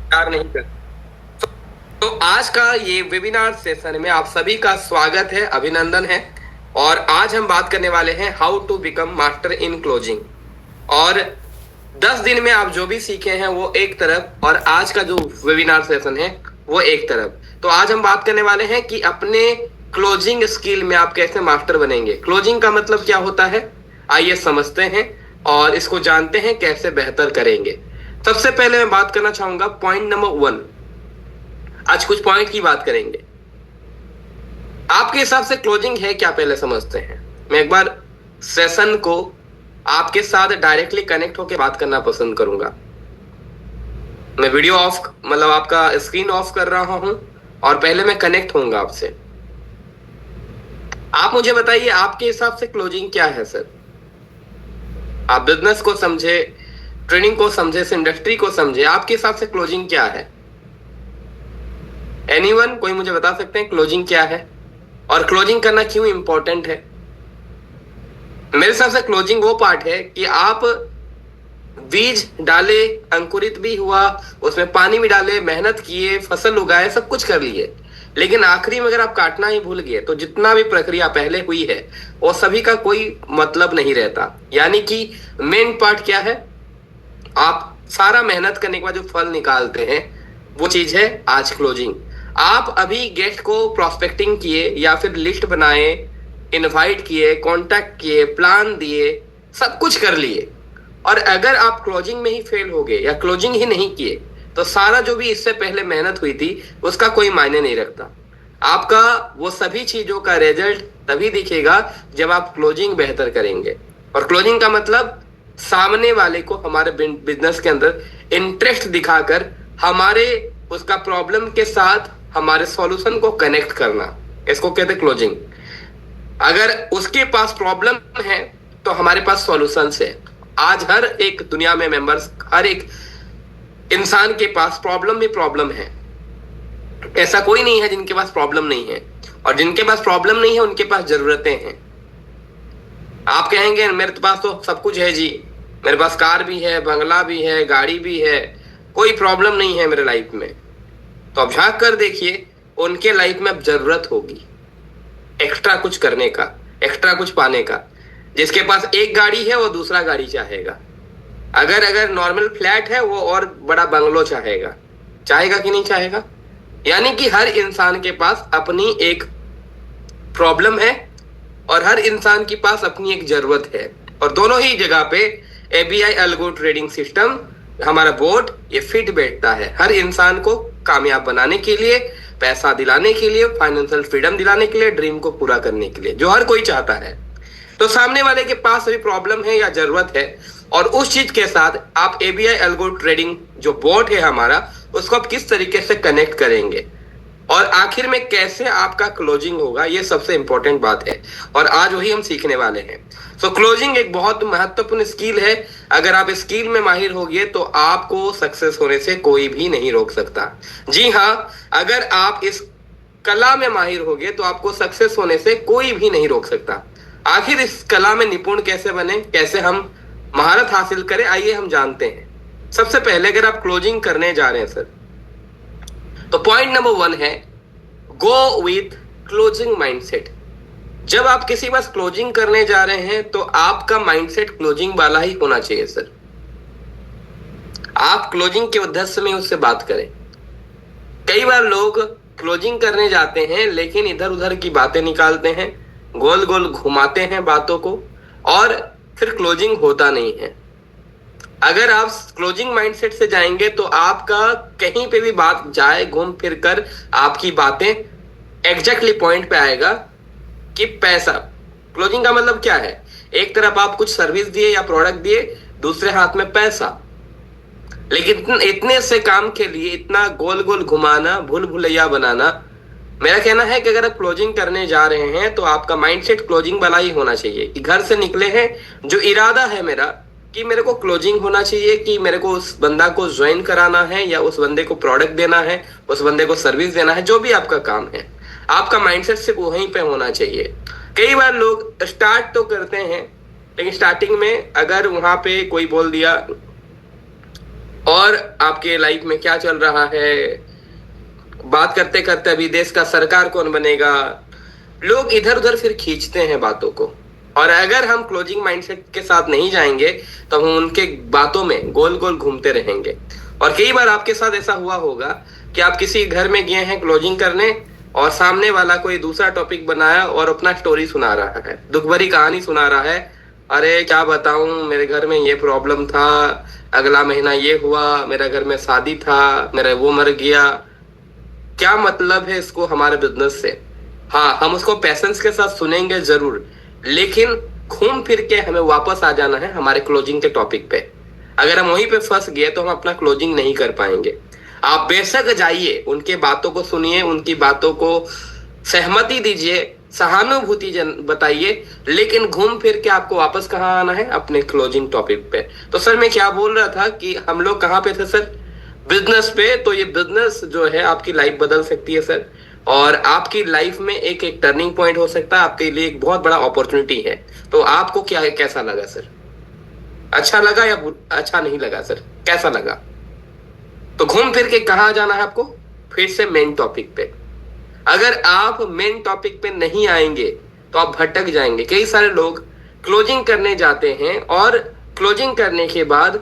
प्यार नहीं कर। तो आज का ये वेबिनार सेशन में आप सभी का स्वागत है, अभिनंदन है। और आज हम बात करने वाले हैं how to become master in closing. और 10 दिन में आप जो भी सीखे हैं वो एक तरफ, और आज का जो वेबिनार सेशन है वो एक तरफ। तो आज हम बात करने वाले हैं कि अपने क्लोजिंग स्किल में आप कैसे मास्टर बनेंगे। क्लोजिंग का मतलब क्या होता है, आइए समझते हैं और इसको जानते हैं कैसे बेहतर करेंगे। सबसे पहले मैं बात करना चाहूंगा पॉइंट नंबर 1। आज कुछ पॉइंट की बात करेंगे। आपके हिसाब से क्लोजिंग है क्या, पहले समझते हैं। मैं एक बार सेशन को आपके साथ डायरेक्टली कनेक्ट होकर बात करना पसंद करूंगा। मैं वीडियो ऑफ मतलब आपका स्क्रीन ऑफ कर रहा हूं और पहले मैं कनेक्ट होऊंगा आपसे। आप मुझे बताइए आपके हिसाब से क्लोजिंग क्या है सर। आप बिजनेस को समझे, ट्रेनिंग को समझे, इंडस्ट्री को समझे, आपके हिसाब से क्लोजिंग क्या है। एनीवन, कोई मुझे बता सकते हैं क्लोजिंग क्या है और क्लोजिंग करना क्यों इंपॉर्टेंट है। मेरे हिसाब से क्लोजिंग वो पार्ट है कि आप बीज डाले, अंकुरित भी हुआ, उसमें पानी भी डाले, मेहनत किए, फसल उगाए, सब कुछ कर लिए, लेकिन आखिरी में अगर आप काटना ही भूल गए तो जितना भी प्रक्रिया पहले हुई है वो सभी का कोई मतलब नहीं रहता। यानी कि मेन पार्ट क्या है, आप सारा मेहनत करने के बाद जो फल निकालते हैं वो चीज है आज क्लोजिंग। आप अभी गेस्ट को प्रोस्पेक्टिंग किए या फिर लिस्ट बनाए, इनवाइट किए, कांटेक्ट किए, प्लान दिए, सब कुछ कर लिए, और अगर आप क्लोजिंग में ही फेल हो गए या क्लोजिंग ही नहीं किए तो सारा जो भी इससे पहले मेहनत हुई थी उसका कोई मायने नहीं रखता। आपका वो सभी चीजों का रिजल्ट तभी दिखेगा जब आप क्लोजिंग बेहतर करेंगे। और क्लोजिंग का मतलब सामने वाले को हमारे बिजनेस के अंदर इंटरेस्ट दिखाकर हमारे उसका प्रॉब्लम के साथ हमारे सॉल्यूशन को कनेक्ट करना, इसको कहते हैं क्लोजिंग। अगर उसके पास प्रॉब्लम है तो हमारे पास सॉल्यूशंस है। आज हर एक दुनिया में मेंबर्स, हर एक इंसान के पास प्रॉब्लम ही प्रॉब्लम है। ऐसा कोई नहीं है जिनके पास प्रॉब्लम नहीं है, और जिनके पास प्रॉब्लम नहीं है उनके पास जरूरतें हैं। आप कहेंगे मेरे पास तो सब कुछ है जी, मेरे पास कार भी है, बंगला भी है, गाड़ी भी है, कोई प्रॉब्लम नहीं है मेरे लाइफ में। तो अब झांक कर देखिए, उनके लाइफ में अब जरूरत होगी एक्स्ट्रा कुछ करने का, एक्स्ट्रा कुछ पाने का। जिसके पास एक गाड़ी है वो दूसरा गाड़ी चाहेगा, अगर नॉर्मल फ्लैट है वो और बड़ा बंगलो चाहेगा। चाहेगा कि नहीं चाहेगा। यानी कि हर इंसान के पास अपनी एक प्रॉब्लम है और हर इंसान के पास अपनी एक जरूरत है, और दोनों ही जगह पे एबीआई अल्गो ट्रेडिंग सिस्टम, हमारा बोर्ड, ये फिट बैठता है हर इंसान को कामयाब बनाने के लिए, पैसा दिलाने के लिए, फाइनेंशियल फ्रीडम दिलाने के लिए, ड्रीम को पूरा करने के लिए, जो हर कोई चाहता है। तो सामने वाले के पास अभी प्रॉब्लम है या जरूरत है, और उस चीज के साथ आप एबीआई अल्गो ट्रेडिंग जो बोर्ड है हमारा, उसको आप किस तरीके से कनेक्ट करेंगे और आखिर में कैसे आपका क्लोजिंग होगा, ये सबसे इंपॉर्टेंट बात है। और आज वही हम सीखने वाले हैं। सो क्लोजिंग एक बहुत महत्वपूर्ण स्किल है। अगर आप स्किल में माहिर हो गए तो आपको सक्सेस होने से कोई भी नहीं रोक सकता। जी हाँ, अगर आप इस कला में माहिर हो गए तो आपको सक्सेस होने से कोई भी नहीं रोक सकता। आखिर इस कला में निपुण कैसे बने, कैसे हम महारत हासिल करें, आइए हम जानते हैं। सबसे पहले अगर आप क्लोजिंग करने जा रहे हैं सर, तो पॉइंट नंबर 1 है गो विथ क्लोजिंग माइंडसेट। जब आप किसी पास क्लोजिंग करने जा रहे हैं तो आपका माइंडसेट क्लोजिंग वाला ही होना चाहिए सर। आप क्लोजिंग के उद्देश्य में उससे बात करें। कई बार लोग क्लोजिंग करने जाते हैं लेकिन इधर उधर की बातें निकालते हैं, गोल गोल घुमाते हैं बातों को, और फिर क्लोजिंग होता नहीं है। अगर आप क्लोजिंग माइंडसेट से जाएंगे तो आपका कहीं पे भी बात जाए घूम फिर कर आपकी बातें एग्जैक्टली पॉइंट पे आएगा कि पैसा। क्लोजिंग का मतलब क्या है, एक तरफ आप कुछ सर्विस दिए या प्रोडक्ट दिए, दूसरे हाथ में पैसा। लेकिन इतने से काम के लिए इतना गोल गोल घुमाना, भूल भुलैया बनाना, मेरा कहना है कि अगर आप क्लोजिंग करने जा रहे हैं तो आपका माइंडसेट क्लोजिंग वाला ही होना चाहिए। कि घर से निकले हैं, जो इरादा है मेरा कि मेरे को क्लोजिंग होना चाहिए, कि मेरे को उस बंदा को ज्वाइन कराना है या उस बंदे को प्रोडक्ट देना है, उस बंदे को सर्विस देना है, जो भी आपका काम है, आपका माइंडसेट सिर्फ वहीं पे होना चाहिए। कई बार लोग स्टार्ट तो करते हैं लेकिन स्टार्टिंग में अगर वहां पे कोई बोल दिया और आपके लाइफ में क्या चल रहा है, बात करते करते अभी देश का सरकार कौन बनेगा, लोग इधर उधर फिर खींचते हैं बातों को। और अगर हम क्लोजिंग माइंडसेट के साथ नहीं जाएंगे तो हम उनके बातों में गोल गोल घूमते रहेंगे। और कई बार आपके साथ ऐसा हुआ होगा कि आप किसी घर में गए हैं क्लोजिंग करने और सामने वाला कोई दूसरा टॉपिक बनाया और अपना स्टोरी सुना रहा है, दुख भरी कहानी सुना रहा है। अरे क्या बताऊं, मेरे घर में ये प्रॉब्लम था, अगला महीना ये हुआ, मेरा घर में शादी था, मेरा वो मर गया। क्या मतलब है इसको हमारे बिजनेस से? हाँ, हम उसको पैसेंस के साथ सुनेंगे जरूर, लेकिन घूम फिर के हमें वापस आ जाना है हमारे क्लोजिंग के टॉपिक पे। अगर हम वहीं पे फंस गए तो हम अपना क्लोजिंग नहीं कर पाएंगे। आप बेशक जाइए, उनके बातों को सुनिए, उनकी बातों को सहमति दीजिए, सहानुभूति बताइए, लेकिन घूम फिर के आपको वापस कहाँ आना है? अपने क्लोजिंग टॉपिक पे। तो सर मैं क्या बोल रहा था कि हम लोग कहाँ पे थे सर? बिजनेस पे। तो ये बिजनेस जो है आपकी लाइफ बदल सकती है सर, और आपकी लाइफ में एक एक टर्निंग पॉइंट हो सकता है, आपके लिए एक बहुत बड़ा अपॉर्चुनिटी है। तो आपको क्या कैसा लगा सर? अच्छा लगा या अच्छा नहीं लगा सर? कैसा लगा? तो घूम फिर के कहाँ जाना है आपको? फिर से मेन टॉपिक पे। अगर आप मेन टॉपिक पे नहीं आएंगे तो आप भटक जाएंगे। कई सारे लोग क्लोजिंग करने जाते हैं और क्लोजिंग करने के बाद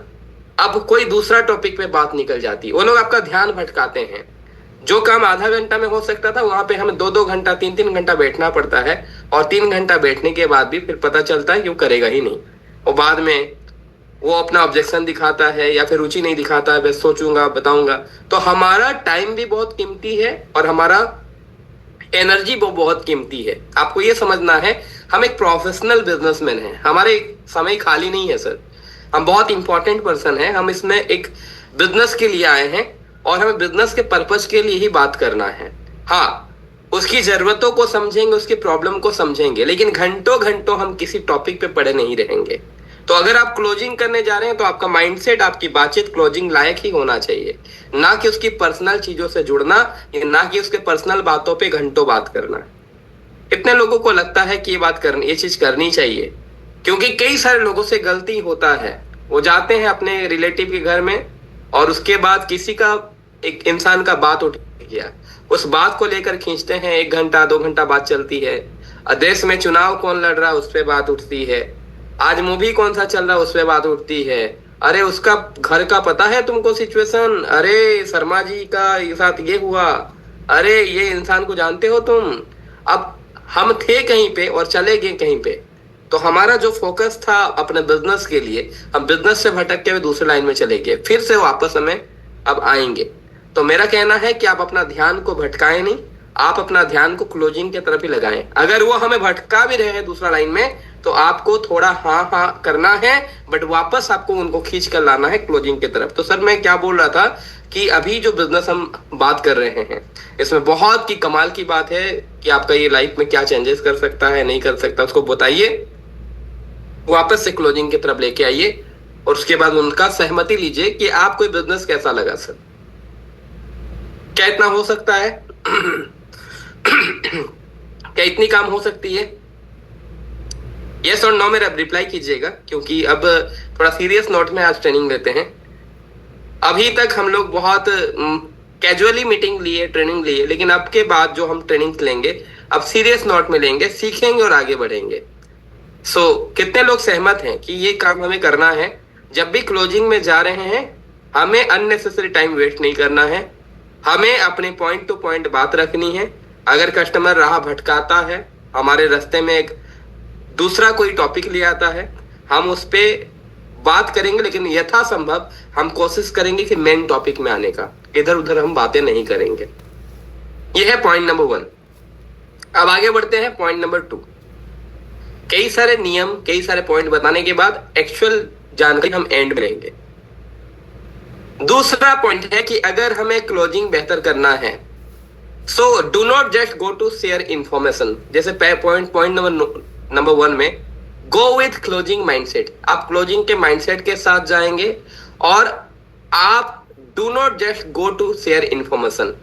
अब कोई दूसरा टॉपिक पे बात निकल जाती है, वो लोग आपका ध्यान भटकाते हैं। जो काम आधा घंटा में हो सकता था वहां पे हमें 2-2 घंटा 3-3 घंटा बैठना पड़ता है, और 3 घंटा बैठने के बाद भी फिर पता चलता है कि वो करेगा ही नहीं। और बाद में वो अपना ऑब्जेक्शन दिखाता है या फिर रुचि नहीं दिखाता है, बस सोचूंगा बताऊंगा। तो हमारा टाइम भी बहुत कीमती है और हमारा एनर्जी वो बहुत कीमती है। आपको ये समझना है, हम एक प्रोफेशनल बिजनेसमैन हैं, हमारे समय खाली नहीं है सर। हम बहुत इंपॉर्टेंट पर्सन हैं, हम इसमें एक बिजनेस के लिए आए हैं और हमें बिजनेस के पर्पस के लिए ही बात करना है। हाँ, उसकी जरूरतों को समझेंगे, उसकी प्रॉब्लम को समझेंगे, लेकिन घंटों घंटों हम किसी टॉपिक पे पड़े नहीं रहेंगे। तो अगर आप क्लोजिंग करने जा रहे हैं तो आपका माइंडसेट, आपकी बातचीत क्लोजिंग लायक ही होना चाहिए, ना कि उसकी पर्सनल चीजों से जुड़ना, या ना कि उसके पर्सनल बातों पे घंटों बात करना। इतने लोगों को लगता है कि ये चीज करनी चाहिए, क्योंकि कई सारे लोगों से गलती होता है। वो जाते हैं अपने रिलेटिव के घर में और उसके बाद किसी का, एक इंसान का बात उठ गया, उस बात को लेकर खींचते हैं, 1 घंटा 2 घंटा बात चलती है। देश में चुनाव कौन लड़ रहा है उस पर बात उठती है, आज मूवी कौन सा चल रहा है उस पर बात उठती है। अरे उसका घर का पता है तुमको सिचुएशन? अरे शर्मा जी का साथ ये हुआ, अरे ये इंसान को जानते हो तुम? अब हम थे कहीं पे और चले गए कहीं पे। तो हमारा जो फोकस था अपने बिजनेस के लिए, हम बिजनेस से भटक के दूसरे लाइन में चले गए, फिर से वापस हमें अब आएंगे। तो मेरा कहना है कि आप अपना ध्यान को भटकाएं नहीं, आप अपना ध्यान को क्लोजिंग की तरफ ही लगाएं। अगर वो हमें भटका भी रहे हैं दूसरा लाइन में, तो आपको थोड़ा हाँ हाँ करना है, बट वापस आपको उनको खींच कर लाना है क्लोजिंग की तरफ। तो सर मैं क्या बोल रहा था कि अभी जो बिजनेस हम बात कर रहे हैं, इसमें बहुत ही कमाल की बात है कि आपका ये लाइफ में क्या चेंजेस कर सकता है, नहीं कर सकता, उसको बताइए, वापस से क्लोजिंग की तरफ लेके आइए, और उसके बाद उनका सहमति लीजिए कि आपको ये बिजनेस कैसा लगा सर, क्या इतना हो सकता है? क्या इतनी काम हो सकती है? यस और नो में रिप्लाई कीजिएगा, क्योंकि अब थोड़ा सीरियस नोट में आज ट्रेनिंग लेते हैं। अभी तक हम लोग बहुत कैजुअली मीटिंग लिए, ट्रेनिंग लिए, लेकिन अब के बाद जो हम ट्रेनिंग लेंगे अब सीरियस नोट में लेंगे, सीखेंगे और आगे बढ़ेंगे। सो कितने लोग सहमत हैं कि ये काम हमें करना है? जब भी क्लोजिंग में जा रहे हैं हमें अननेसेसरी टाइम वेस्ट नहीं करना है, हमें अपने पॉइंट टू पॉइंट बात रखनी है। अगर कस्टमर राह भटकाता है, हमारे रास्ते में एक दूसरा कोई टॉपिक ले आता है, हम उस पर बात करेंगे, लेकिन यथासंभव हम कोशिश करेंगे कि मेन टॉपिक में आने का, इधर उधर हम बातें नहीं करेंगे। यह है पॉइंट नंबर 1। अब आगे बढ़ते हैं पॉइंट नंबर 2। कई सारे नियम, कई सारे पॉइंट बताने के बाद एक्चुअल जानकारी हम एंड में लेंगे। दूसरा पॉइंट है कि अगर हमें क्लोजिंग बेहतर करना है, so do not just go to share information. जैसे पॉइंट नंबर 1 में गो विथ क्लोजिंग माइंडसेट, आप क्लोजिंग के माइंडसेट के साथ जाएंगे, और आप do not just go to share information.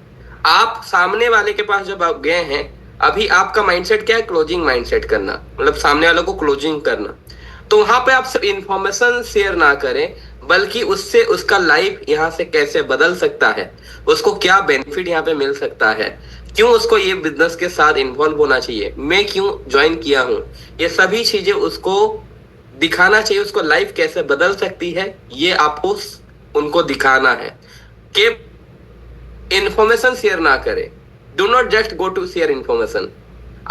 आप सामने वाले के पास जब आप गए हैं, अभी आपका माइंडसेट क्या है? क्लोजिंग माइंडसेट करना, मतलब सामने वालों को क्लोजिंग करना। तो वहां पे आप सिर्फ इंफॉर्मेशन शेयर ना करें, बल्कि उससे उसका लाइफ यहाँ से कैसे बदल सकता है, उसको क्या बेनिफिट यहाँ पे मिल सकता है, क्यों उसको ये बिजनेस के साथ इन्वॉल्व होना चाहिए, मैं क्यों ज्वाइन किया हूँ, ये सभी चीजें उसको दिखाना चाहिए। उसको लाइफ कैसे बदल सकती है ये आपको उनको दिखाना है। कि इंफॉर्मेशन शेयर ना करें, do not just go to share information.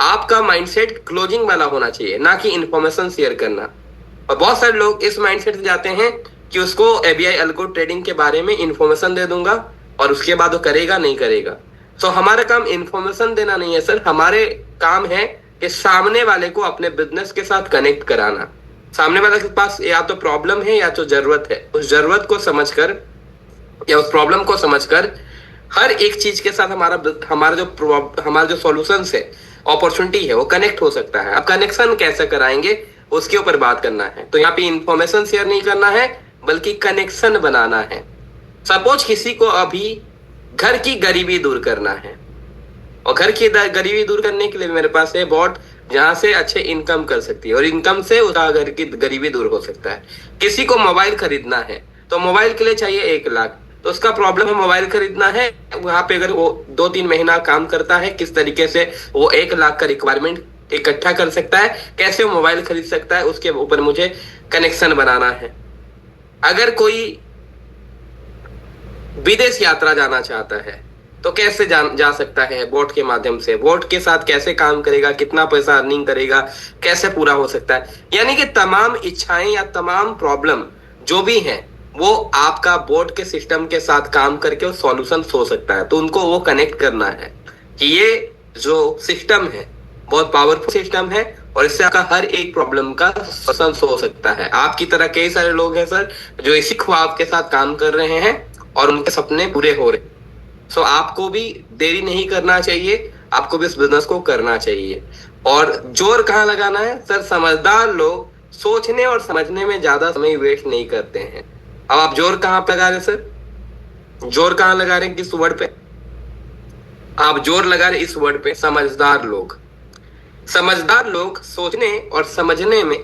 आपका माइंडसेट क्लोजिंग वाला होना चाहिए, ना कि इंफॉर्मेशन शेयर करना। और बहुत सारे लोग इस माइंडसेट से जाते हैं कि उसको एबीआई अल्गो ट्रेडिंग के बारे में इंफॉर्मेशन दे दूंगा और उसके बाद वो करेगा नहीं करेगा। तो हमारा काम इंफॉर्मेशन देना नहीं है सर, हमारे काम है कि सामने वाले को अपने बिजनेस के साथ कनेक्ट कराना। सामने वाले के पास या तो प्रॉब्लम है या तो जरूरत है, उस जरूरत को समझकर या उस प्रॉब्लम को समझकर हर एक चीज के साथ हमारा जो सॉल्यूशंस है, अपॉर्चुनिटी है, वो कनेक्ट हो सकता है। अब कनेक्शन कैसे कराएंगे उसके ऊपर बात करना है। तो यहाँ पे इंफॉर्मेशन शेयर नहीं करना है बल्कि कनेक्शन बनाना है। सपोज किसी को अभी घर की गरीबी दूर करना है और घर की गरीबी दूर करने के लिए मेरे पास है बॉट जहां से अच्छे इनकम कर सकती है और इनकम से उसका घर की गरीबी दूर हो सकता है। किसी को मोबाइल खरीदना है तो मोबाइल के लिए चाहिए 1 लाख, तो उसका प्रॉब्लम है मोबाइल खरीदना है। वहां पे अगर वो 2-3 महीना काम करता है, किस तरीके से वो 1 लाख का रिक्वायरमेंट इकट्ठा कर सकता है, कैसे वो मोबाइल खरीद सकता है, उसके ऊपर मुझे कनेक्शन बनाना है। अगर कोई विदेश यात्रा जाना चाहता है तो कैसे जा सकता है, बोट के माध्यम से। बोट के साथ कैसे काम करेगा, कितना पैसा अर्निंग करेगा, कैसे पूरा हो सकता है। यानी कि तमाम इच्छाएं या तमाम प्रॉब्लम जो भी हैं वो आपका बोट के सिस्टम के साथ काम करके वो सॉल्यूशन हो सकता है। तो उनको वो कनेक्ट करना है कि ये जो सिस्टम है बहुत पावरफुल सिस्टम है और इससे आपका हर एक प्रॉब्लम का सॉल्यूशन हो सकता है। आपकी तरह कई सारे लोग हैं सर जो इसी ख्वाब के साथ काम कर रहे हैं और उनके सपने पूरे हो रहे हैं। सो आपको भी देरी नहीं करना चाहिए, आपको भी इस बिजनेस को करना चाहिए। और जोर कहाँ लगाना है सर, समझदार लोग सोचने और समझने में ज्यादा समय वेस्ट नहीं करते हैं। अब आप जोर कहाँ पे लगा रहे सर, जोर कहाँ लगा रहे हैं, किस वर्ड पे आप जोर लगा रहे, इस वर्ड पे समझदार लोग। समझदार लोग सोचने और समझने में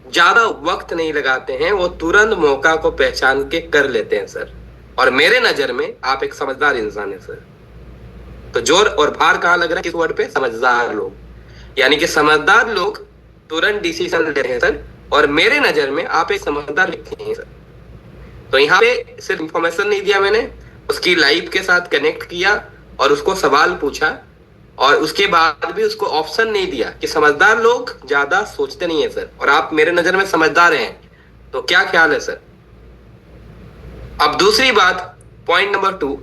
ज्यादा वक्त नहीं लगाते हैं, वो तुरंत मौका को पहचान के कर लेते हैं सर। और मेरे नजर में आप एक समझदार इंसान है सर। तो जोर और भार कहाँ लग रहा है, किस वर्ड पे, समझदार लोग। यानी कि समझदार लोग तुरंत डिसीजन ले रहे हैं सर और मेरे नजर में आप एक समझदार व्यक्ति हैं सर। तो यहाँ पे सिर्फ इंफॉर्मेशन नहीं दिया मैंने, उसकी लाइफ के साथ कनेक्ट किया और उसको सवाल पूछा और उसके बाद भी उसको ऑप्शन नहीं दिया कि समझदार लोग ज्यादा सोचते नहीं है सर और आप मेरे नजर में समझदार हैं। तो क्या ख्याल है सर। अब दूसरी बात, पॉइंट नंबर 2,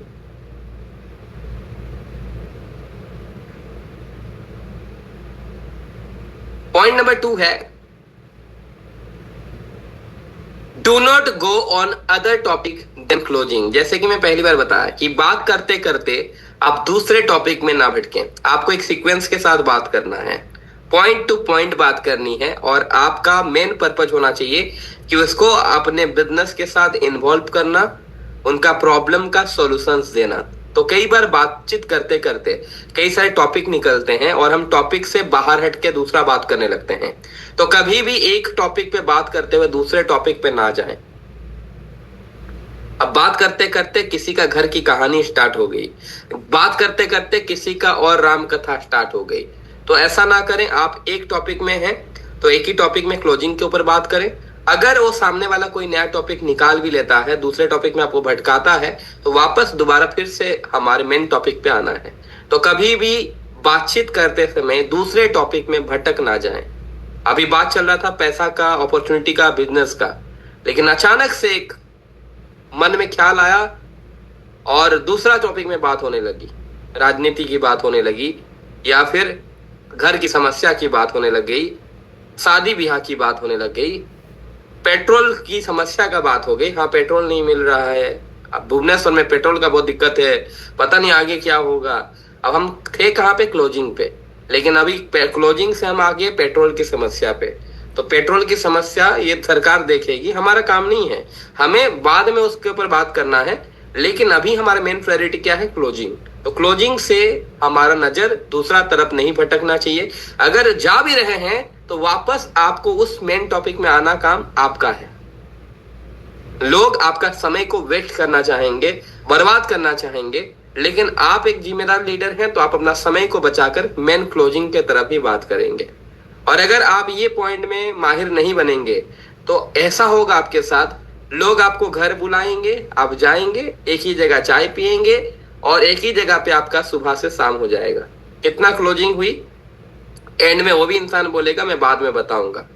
पॉइंट नंबर 2 है do not go on other topic then closing. जैसे कि मैं पहली बार बताया कि बात करते करते आप दूसरे टॉपिक में ना भटकें, आपको एक सीक्वेंस के साथ बात करना है, पॉइंट टू पॉइंट बात करनी है और आपका मेन पर्पज होना चाहिए कि उसको अपने बिजनेस के साथ इन्वॉल्व करना, उनका प्रॉब्लम का सॉल्यूशंस देना। तो कई बार बातचीत करते करते कई सारे टॉपिक निकलते हैं और हम टॉपिक से बाहर हट के दूसरा बात करने लगते हैं। तो कभी भी एक टॉपिक पे बात करते हुए दूसरे टॉपिक पे ना जाएं। अब बात करते करते किसी का घर की कहानी स्टार्ट हो गई, बात करते करते किसी का और राम कथा स्टार्ट हो गई। तो ऐसा ना करें, आप एक टॉपिक में हैं तो एक ही टॉपिक में क्लोजिंग के ऊपर बात करें। अगर वो सामने वाला कोई नया टॉपिक निकाल भी लेता है, दूसरे टॉपिक में आपको भटकाता है, तो वापस दोबारा फिर से हमारे मेन टॉपिक पे आना है। तो कभी भी बातचीत करते समय दूसरे टॉपिक में भटक ना जाएं। अभी बात चल रहा था पैसा का, अपॉर्चुनिटी का, बिजनेस का, लेकिन अचानक से एक मन में ख्याल आया और दूसरा टॉपिक में बात होने लगी, राजनीति की बात होने लगी या फिर घर की समस्या की बात होने लग गई, शादी ब्याह की बात होने लग गई, पेट्रोल की समस्या का बात हो गई। हाँ, पेट्रोल नहीं मिल रहा है, अब भुवनेश्वर में पेट्रोल का बहुत दिक्कत है, पता नहीं आगे क्या होगा। अब हम थे कहाँ पे, क्लोजिंग पे, लेकिन अभी क्लोजिंग से हम आगे पेट्रोल की समस्या पे। तो पेट्रोल की समस्या ये सरकार देखेगी, हमारा काम नहीं है, हमें बाद में उसके ऊपर बात करना है। लेकिन अभी हमारा मेन प्रायोरिटी क्या है, क्लोजिंग। तो क्लोजिंग से हमारा नजर दूसरा तरफ नहीं भटकना चाहिए। अगर जा भी रहे हैं तो वापस आपको उस मेन टॉपिक में आना काम आपका है। लोग आपका समय को वेस्ट करना चाहेंगे, बर्बाद करना चाहेंगे, लेकिन आप एक जिम्मेदार लीडर हैं तो आप अपना समय को बचाकर मेन क्लोजिंग के तरफ ही बात करेंगे। और अगर आप ये पॉइंट में माहिर नहीं बनेंगे तो ऐसा होगा आपके साथ, लोग आपको घर बुलाएंगे, आप जाएंगे, एक ही जगह चाय पिएंगे और एक ही जगह पे आपका सुबह से शाम हो जाएगा। कितना क्लोजिंग हुई, एंड में वो भी इंसान बोलेगा मैं बाद में बताऊंगा।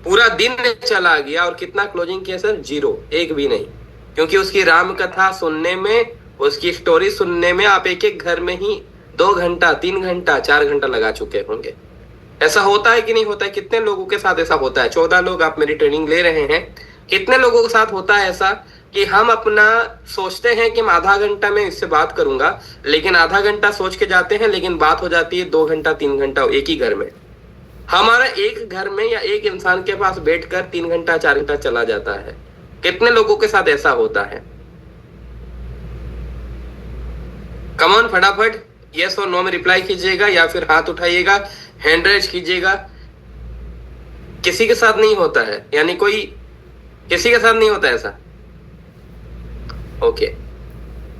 पूरा दिन चला गया और कितना क्लोजिंग किया सर? 0, एक भी नहीं। क्योंकि उसकी राम कथा सुनने में, उसकी स्टोरी सुनने में आप एक एक घर में ही 2 घंटा, 3 घंटा, 4 घंटा लगा चुके होंगे। ऐसा होता है कि नहीं होता है? कितने लोगों के साथ ऐसा होता है? 14 लोग आप मेरी ट्रेनिंग ले रहे हैं, कितने लोगों के साथ होता है ऐसा कि हम अपना सोचते हैं कि मैं आधा घंटा में इससे बात करूंगा, लेकिन आधा घंटा सोच के जाते हैं, लेकिन बात हो जाती है 2 घंटा, 3 घंटा एक ही घर में। हमारा एक घर में या एक इंसान के पास बैठकर 3 घंटा, 4 घंटा चला जाता है। कितने लोगों के साथ ऐसा होता है? कमॉन, फटाफट यस और नो में रिप्लाई कीजिएगा या फिर हाथ उठाइएगा, हैंड रेज कीजिएगा। किसी के साथ नहीं होता है, यानी कोई किसी के साथ नहीं होता ऐसा? ओके,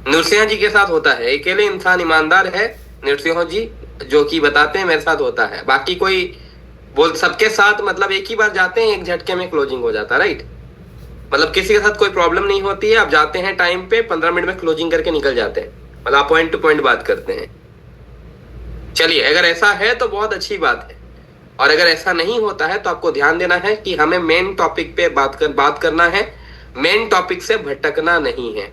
नृसिंह जी के साथ होता है। अकेले इंसान ईमानदार है नृसिंह जी, जो कि बताते हैं मेरे साथ होता है। बाकी कोई बोल सबके साथ मतलब एक ही बार जाते हैं, एक झटके में क्लोजिंग हो जाता है, राइट? मतलब किसी के साथ कोई प्रॉब्लम नहीं होती है, आप जाते हैं टाइम पे, 15 मिनट में क्लोजिंग करके निकल जाते हैं, मतलब आप पॉइंट टू पॉइंट बात करते हैं। चलिए, अगर ऐसा है तो बहुत अच्छी बात है, और अगर ऐसा नहीं होता है तो आपको ध्यान देना है कि हमें मेन टॉपिक पे बात करना है, मेन टॉपिक से भटकना नहीं है।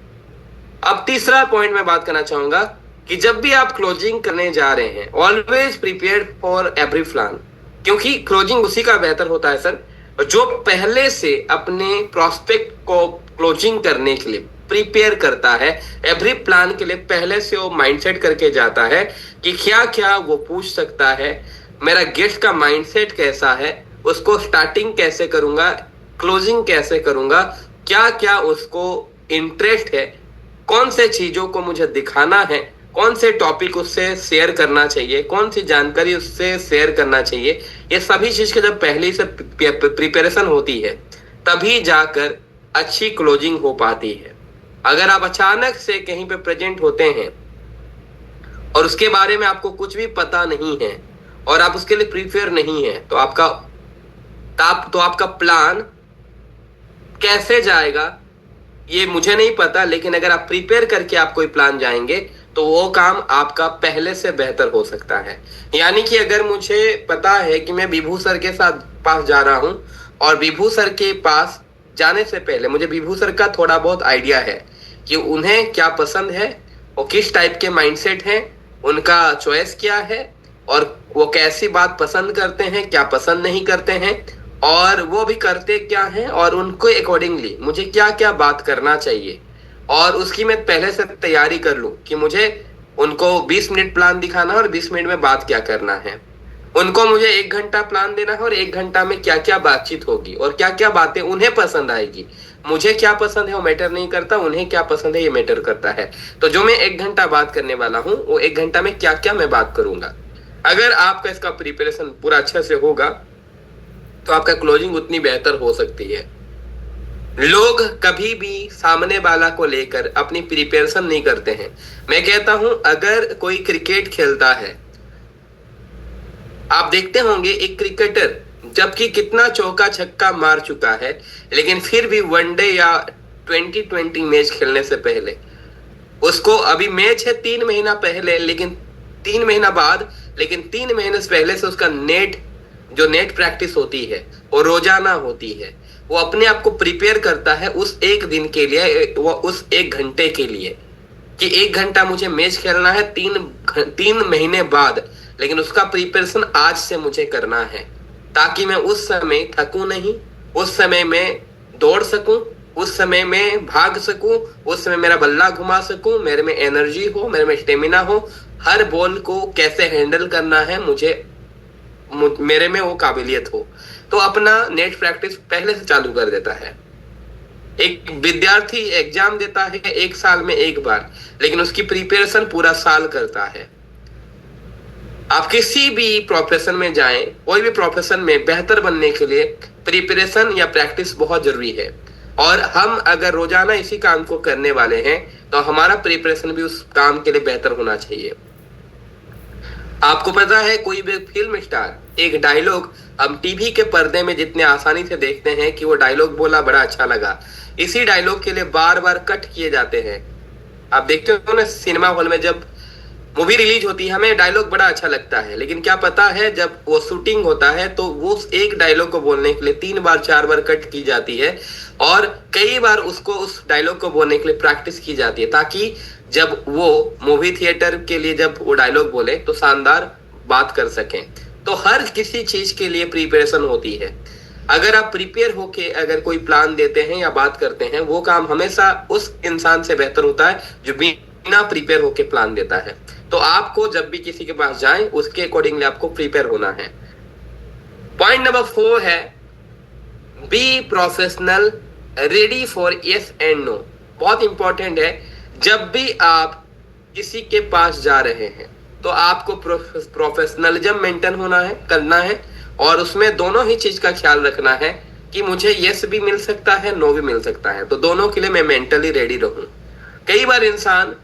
अब तीसरा पॉइंट मैं बात करना चाहूंगा कि जब भी आप क्लोजिंग करने जा रहे हैं, always prepare for every plan, क्योंकि क्लोजिंग उसी का बेहतर होता है सर जो पहले से अपने प्रोस्पेक्ट को क्लोजिंग करने के लिए प्रिपेयर करता है। एवरी प्लान के लिए पहले से वो माइंडसेट करके जाता है कि क्या क्या वो पूछ सकता है, मेरा गेस्ट का माइंडसेट कैसा है, उसको स्टार्टिंग कैसे करूंगा, क्लोजिंग कैसे करूंगा, क्या क्या उसको इंटरेस्ट है, कौन से चीजों को मुझे दिखाना है, कौन से टॉपिक उससे शेयर करना चाहिए, कौन सी जानकारी उससे शेयर करना चाहिए। ये सभी चीज की जब पहले से प्रिपरेशन होती है तभी जाकर अच्छी क्लोजिंग हो पाती है। अगर आप अचानक से कहीं पे प्रेजेंट होते हैं और उसके बारे में आपको कुछ भी पता नहीं है और आप उसके लिए प्रिपेयर नहीं है तो आपका प्लान कैसे जाएगा ये मुझे नहीं पता, लेकिन अगर आप प्रिपेयर करके आप कोई प्लान जाएंगे तो वो काम आपका पहले से बेहतर हो सकता है। यानी कि अगर मुझे पता है कि मैं विभू सर के साथ पास जा रहा हूं और विभू सर के पास जाने से पहले मुझे विभू सर का थोड़ा बहुत आइडिया है कि उन्हें क्या पसंद है, वो किस टाइप के माइंडसेट हैं, उनका चॉइस क्या है और वो कैसी बात पसंद करते हैं, क्या पसंद नहीं करते हैं और वो भी करते क्या हैं, और उनको अकॉर्डिंगली मुझे क्या क्या बात करना चाहिए और उसकी मैं पहले से तैयारी कर लूं कि मुझे उनको 20 मिनट प्लान दिखाना है और 20 मिनट में बात क्या करना है, उनको मुझे 1 घंटा प्लान देना है और 1 घंटा में क्या क्या बातचीत होगी और क्या क्या बातें उन्हें पसंद आएगी। मुझे क्या पसंद है वो मैटर नहीं करता, उन्हें क्या पसंद है ये मैटर करता है। तो जो मैं 1 घंटा बात करने वाला हूं वो 1 घंटा में क्या क्या मैं बात करूंगा। अगर आपका इसका प्रिपरेशन पूरा अच्छे से होगा तो आपका क्लोजिंग उतनी बेहतर हो सकती है। लोग कभी भी सामने वाला को लेकर अपनी प्रिपरेशन नहीं करते हैं। मैं कहता हूं अगर कोई क्रिकेट खेलता है, आप देखते होंगे एक क्रिकेटर जबकि कितना चौका छक्का मार चुका है, लेकिन फिर भी वनडे या 2020 मैच खेलने से पहले उसको, अभी मैच है 3 महीना पहले, लेकिन 3 महीना बाद, लेकिन 3 महीने से पहले से उसका नेट प्रैक्टिस होती है वो रोजाना होती है। वो अपने आप को प्रिपेयर करता है उस एक दिन के लिए, वो उस 1 घंटे के लिए कि 1 घंटा मुझे मैच खेलना है 3 महीने बाद, लेकिन उसका प्रिपरेशन आज से मुझे करना है ताकि मैं उस समय थकूं नहीं, उस समय मैं दौड़ सकूं, उस समय मैं भाग सकूं, उस समय मेरा बल्ला घुमा सकूं, मेरे में एनर्जी हो, मेरे में स्टेमिना हो, हर बॉल को कैसे हैंडल करना है मेरे में वो काबिलियत हो। तो अपना नेट प्रैक्टिस पहले से चालू कर देता है। एक विद्यार्थी एग्जाम देता है 1 साल में 1 बार, लेकिन उसकी प्रिपरेशन पूरा साल करता है। आप किसी भी प्रोफेशन में जाएं, कोई भी प्रोफेशन में बेहतर बनने के लिए प्रिपरेशन या प्रैक्टिस बहुत जरूरी है। और हम अगर रोजाना इसी काम को करने वाले हैं तो हमारा प्रिपरेशन भी उस काम के लिए बेहतर होना चाहिए। आपको पता है कोई भी फिल्म स्टार एक डायलॉग हम टीवी के पर्दे में जितने आसानी से देखते हैं कि वो डायलॉग बोला बड़ा अच्छा लगा, इसी डायलॉग के लिए बार बार कट किए जाते हैं। आप देखते हो ना सिनेमा हॉल में जब मूवी रिलीज होती है हमें डायलॉग बड़ा अच्छा लगता है, लेकिन क्या पता है जब वो शूटिंग होता है तो वो एक डायलॉग को बोलने के लिए 3 बार 4 बार कट की जाती है और कई बार उसको उस डायलॉग को बोलने के लिए प्रैक्टिस की जाती है, ताकि जब वो मूवी थिएटर के लिए जब वो डायलॉग बोले तो शानदार बात कर सकें। तो हर किसी चीज के लिए प्रिपरेशन होती है। अगर आप प्रिपेयर होके अगर कोई प्लान देते हैं या बात करते हैं, वो काम हमेशा उस इंसान से बेहतर होता है जो बिना प्रिपेयर होके प्लान देता है। तो आपको जब भी किसी के पास जाएं उसके अकॉर्डिंगली आपको प्रिपेयर होना है। पॉइंट नंबर 4 है be professional, ready for yes and no. बहुत इंपॉर्टेंट है, जब भी आप किसी के पास जा रहे हैं तो आपको प्रोफेशनलिज्म मेंटेन होना है, करना है, और उसमें दोनों ही चीज का ख्याल रखना है कि मुझे यस भी मिल सकता है, नो भी मिल सकता है, तो दोनों के लिए मैं मेंटली रेडी रहूं। कई बार इंसान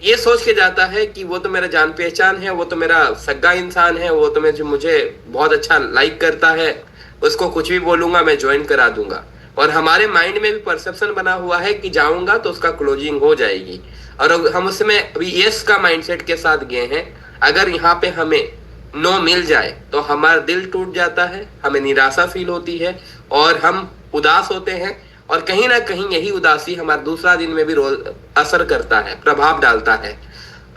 ये सोच के जाता है कि वो तो मेरा जान पहचान है, वो तो मेरा सगा इंसान है, वो तो मुझे बहुत अच्छा लाइक करता है, उसको कुछ भी बोलूंगा मैं ज्वाइन करा दूंगा। और हमारे माइंड में भी परसेप्शन बना हुआ है कि जाऊंगा तो उसका क्लोजिंग हो जाएगी, और हम उसमें अभी यस का माइंडसेट के साथ गए हैं। अगर यहाँ पे हमें नो मिल जाए तो हमारा दिल टूट जाता है, हमें निराशा फील होती है और हम उदास होते हैं, और कहीं ना कहीं यही उदासी हमारा दूसरा दिन में भी रोल असर करता है, प्रभाव डालता है।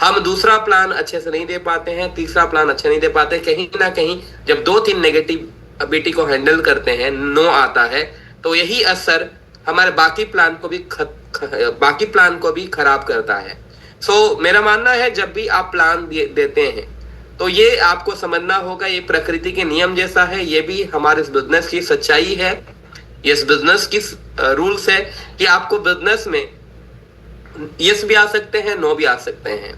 हम दूसरा प्लान अच्छे से नहीं दे पाते हैं, तीसरा प्लान अच्छा नहीं दे पाते। कहीं ना कहीं जब 2-3 नेगेटिविटी को हैंडल करते हैं, नो आता है, तो यही असर हमारे बाकी प्लान को भी खराब करता है। मेरा मानना है जब भी आप प्लान देते हैं तो ये आपको समझना होगा, ये प्रकृति के नियम जैसा है, ये भी हमारे इस बिजनेस की सच्चाई है, इस बिजनेस की रूल्स है कि आपको बिजनेस में यस भी आ सकते हैं, नो भी आ सकते हैं।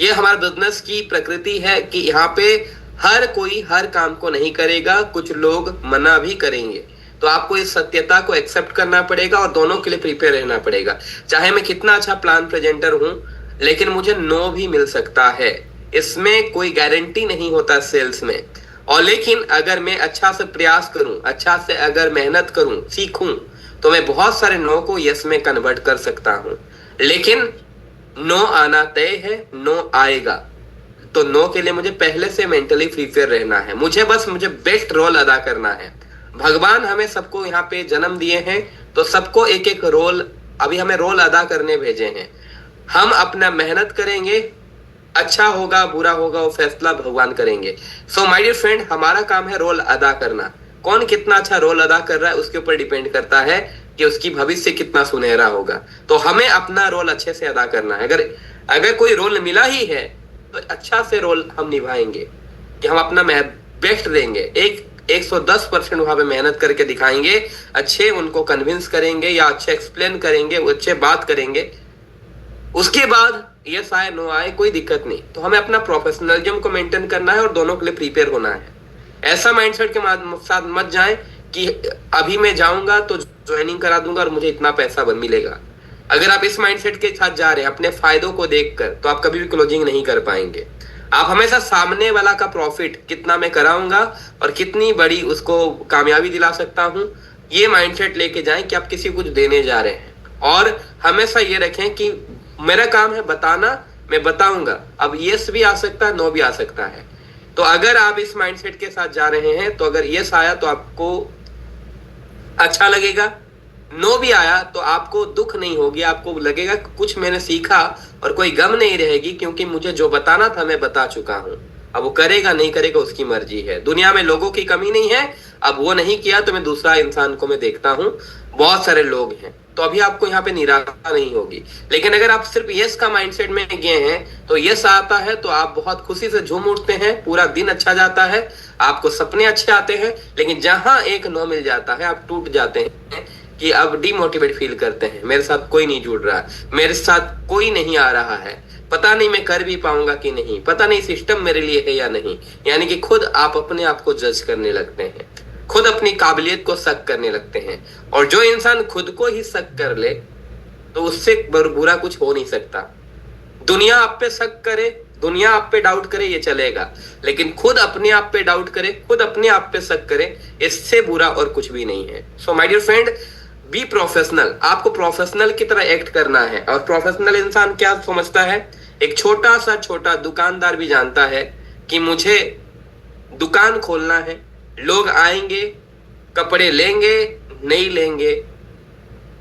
ये हमारे बिजनेस की प्रकृति है कि यहाँ पे हर कोई हर काम को नहीं करेगा, कुछ लोग मना भी करेंगे। तो आपको इस सत्यता को एक्सेप्ट करना पड़ेगा और दोनों के लिए प्रिपेयर रहना पड़ेगा। चाहे मैं कितना अच्छा प्लान प्रेजेंटर हूं, लेकिन मुझे नो भी मिल सकता है, इसमें कोई गारंटी नहीं होता सेल्स में। और लेकिन अगर मैं अच्छा से प्रयास करूं, अच्छा से अगर मेहनत करूं, सीखूं, तो मैं बहुत सारे नो को यस में कन्वर्ट कर सकता हूं। लेकिन नो आना तय है, नो आएगा, तो नो के लिए मुझे पहले से मेंटली प्रिपेयर रहना है। मुझे बेस्ट रोल अदा करना है। भगवान हमें सबको यहाँ पे जन्म दिए हैं, तो सबको एक एक रोल, अभी हमें रोल अदा करने भेजे हैं। हम अपना मेहनत करेंगे, अच्छा होगा बुरा होगा वो फैसला भगवान करेंगे। माय डियर फ्रेंड, हमारा काम है रोल अदा करना। कौन कितना अच्छा रोल अदा कर रहा है उसके ऊपर डिपेंड करता है कि उसकी भविष्य कितना सुनहरा होगा। तो हमें अपना रोल अच्छे से अदा करना है। अगर कोई रोल मिला ही है तो अच्छा से रोल हम निभाएंगे कि हम अपना बेस्ट देंगे, 110% वहां पे मेहनत करके दिखाएंगे, अच्छे उनको कन्विंस करेंगे या अच्छे एक्सप्लेन करेंगे, अच्छे बात करेंगे। उसके बाद यस आए नो आए कोई दिक्कत नहीं। तो हमें अपना प्रोफेशनलिज्म को मेंटेन करना है और दोनों के लिए प्रिपेयर होना है। ऐसा माइंडसेट के साथ मत जाएं कि अभी मैं जाऊंगा तो ज्वाइनिंग करा दूंगा और मुझे इतना पैसा मिलेगा। अगर आप इस माइंडसेट के साथ जा रहे हैं अपने फायदों को देखकर, तो आप कभी भी क्लोजिंग नहीं कर पाएंगे। आप हमेशा सामने वाला का प्रॉफिट कितना मैं कराऊंगा और कितनी बड़ी उसको कामयाबी दिला सकता हूं, ये माइंडसेट लेके जाएं कि आप किसी को कुछ देने जा रहे हैं। और हमेशा ये रखें कि मेरा काम है बताना, मैं बताऊंगा। अब यस भी आ सकता है, नो भी आ सकता है। तो अगर आप इस माइंडसेट के साथ जा रहे हैं तो अगर यस आया तो आपको अच्छा लगेगा, नो भी आया तो आपको दुख नहीं होगी, आपको लगेगा कुछ मैंने सीखा और कोई गम नहीं रहेगी, क्योंकि मुझे जो बताना था मैं बता चुका हूं। अब वो करेगा नहीं करेगा उसकी मर्जी है। दुनिया में लोगों की कमी नहीं है। अब वो नहीं किया तो मैं दूसरा इंसान को मैं देखता हूं, बहुत सारे लोग हैं, तो अभी आपको यहाँ पे निराशा नहीं होगी। लेकिन अगर आप सिर्फ यस का माइंडसेट में गए हैं तो यस आता है तो आप बहुत खुशी से झूम उठते हैं, पूरा दिन अच्छा जाता है, आपको सपने अच्छे आते हैं। लेकिन जहां एक नो मिल जाता है आप टूट जाते हैं कि अब डिमोटिवेट फील करते हैं, मेरे साथ कोई नहीं जुड़ रहा, मेरे साथ कोई नहीं आ रहा है, पता नहीं मैं कर भी पाऊंगा कि नहीं, पता नहीं सिस्टम मेरे लिए है या नहीं। यानी कि खुद आप अपने आप को जज करने लगते हैं। खुद अपनी काबिलियत को शक करने लगते हैं। और जो इंसान खुद को ही शक कर ले तो उससे बुरा कुछ हो नहीं सकता। दुनिया आप पे शक करे, दुनिया आप पे डाउट करे, ये चलेगा, लेकिन खुद अपने आप पे डाउट करे, खुद अपने आप पे शक करे, इससे बुरा और कुछ भी नहीं है। So my dear friend, be professional. आपको प्रोफेशनल की तरह एक्ट करना है। और प्रोफेशनल इंसान क्या समझता है? एक छोटा दुकानदार भी जानता है कि मुझे दुकान खोलना है, लोग आएंगे, कपड़े लेंगे नहीं लेंगे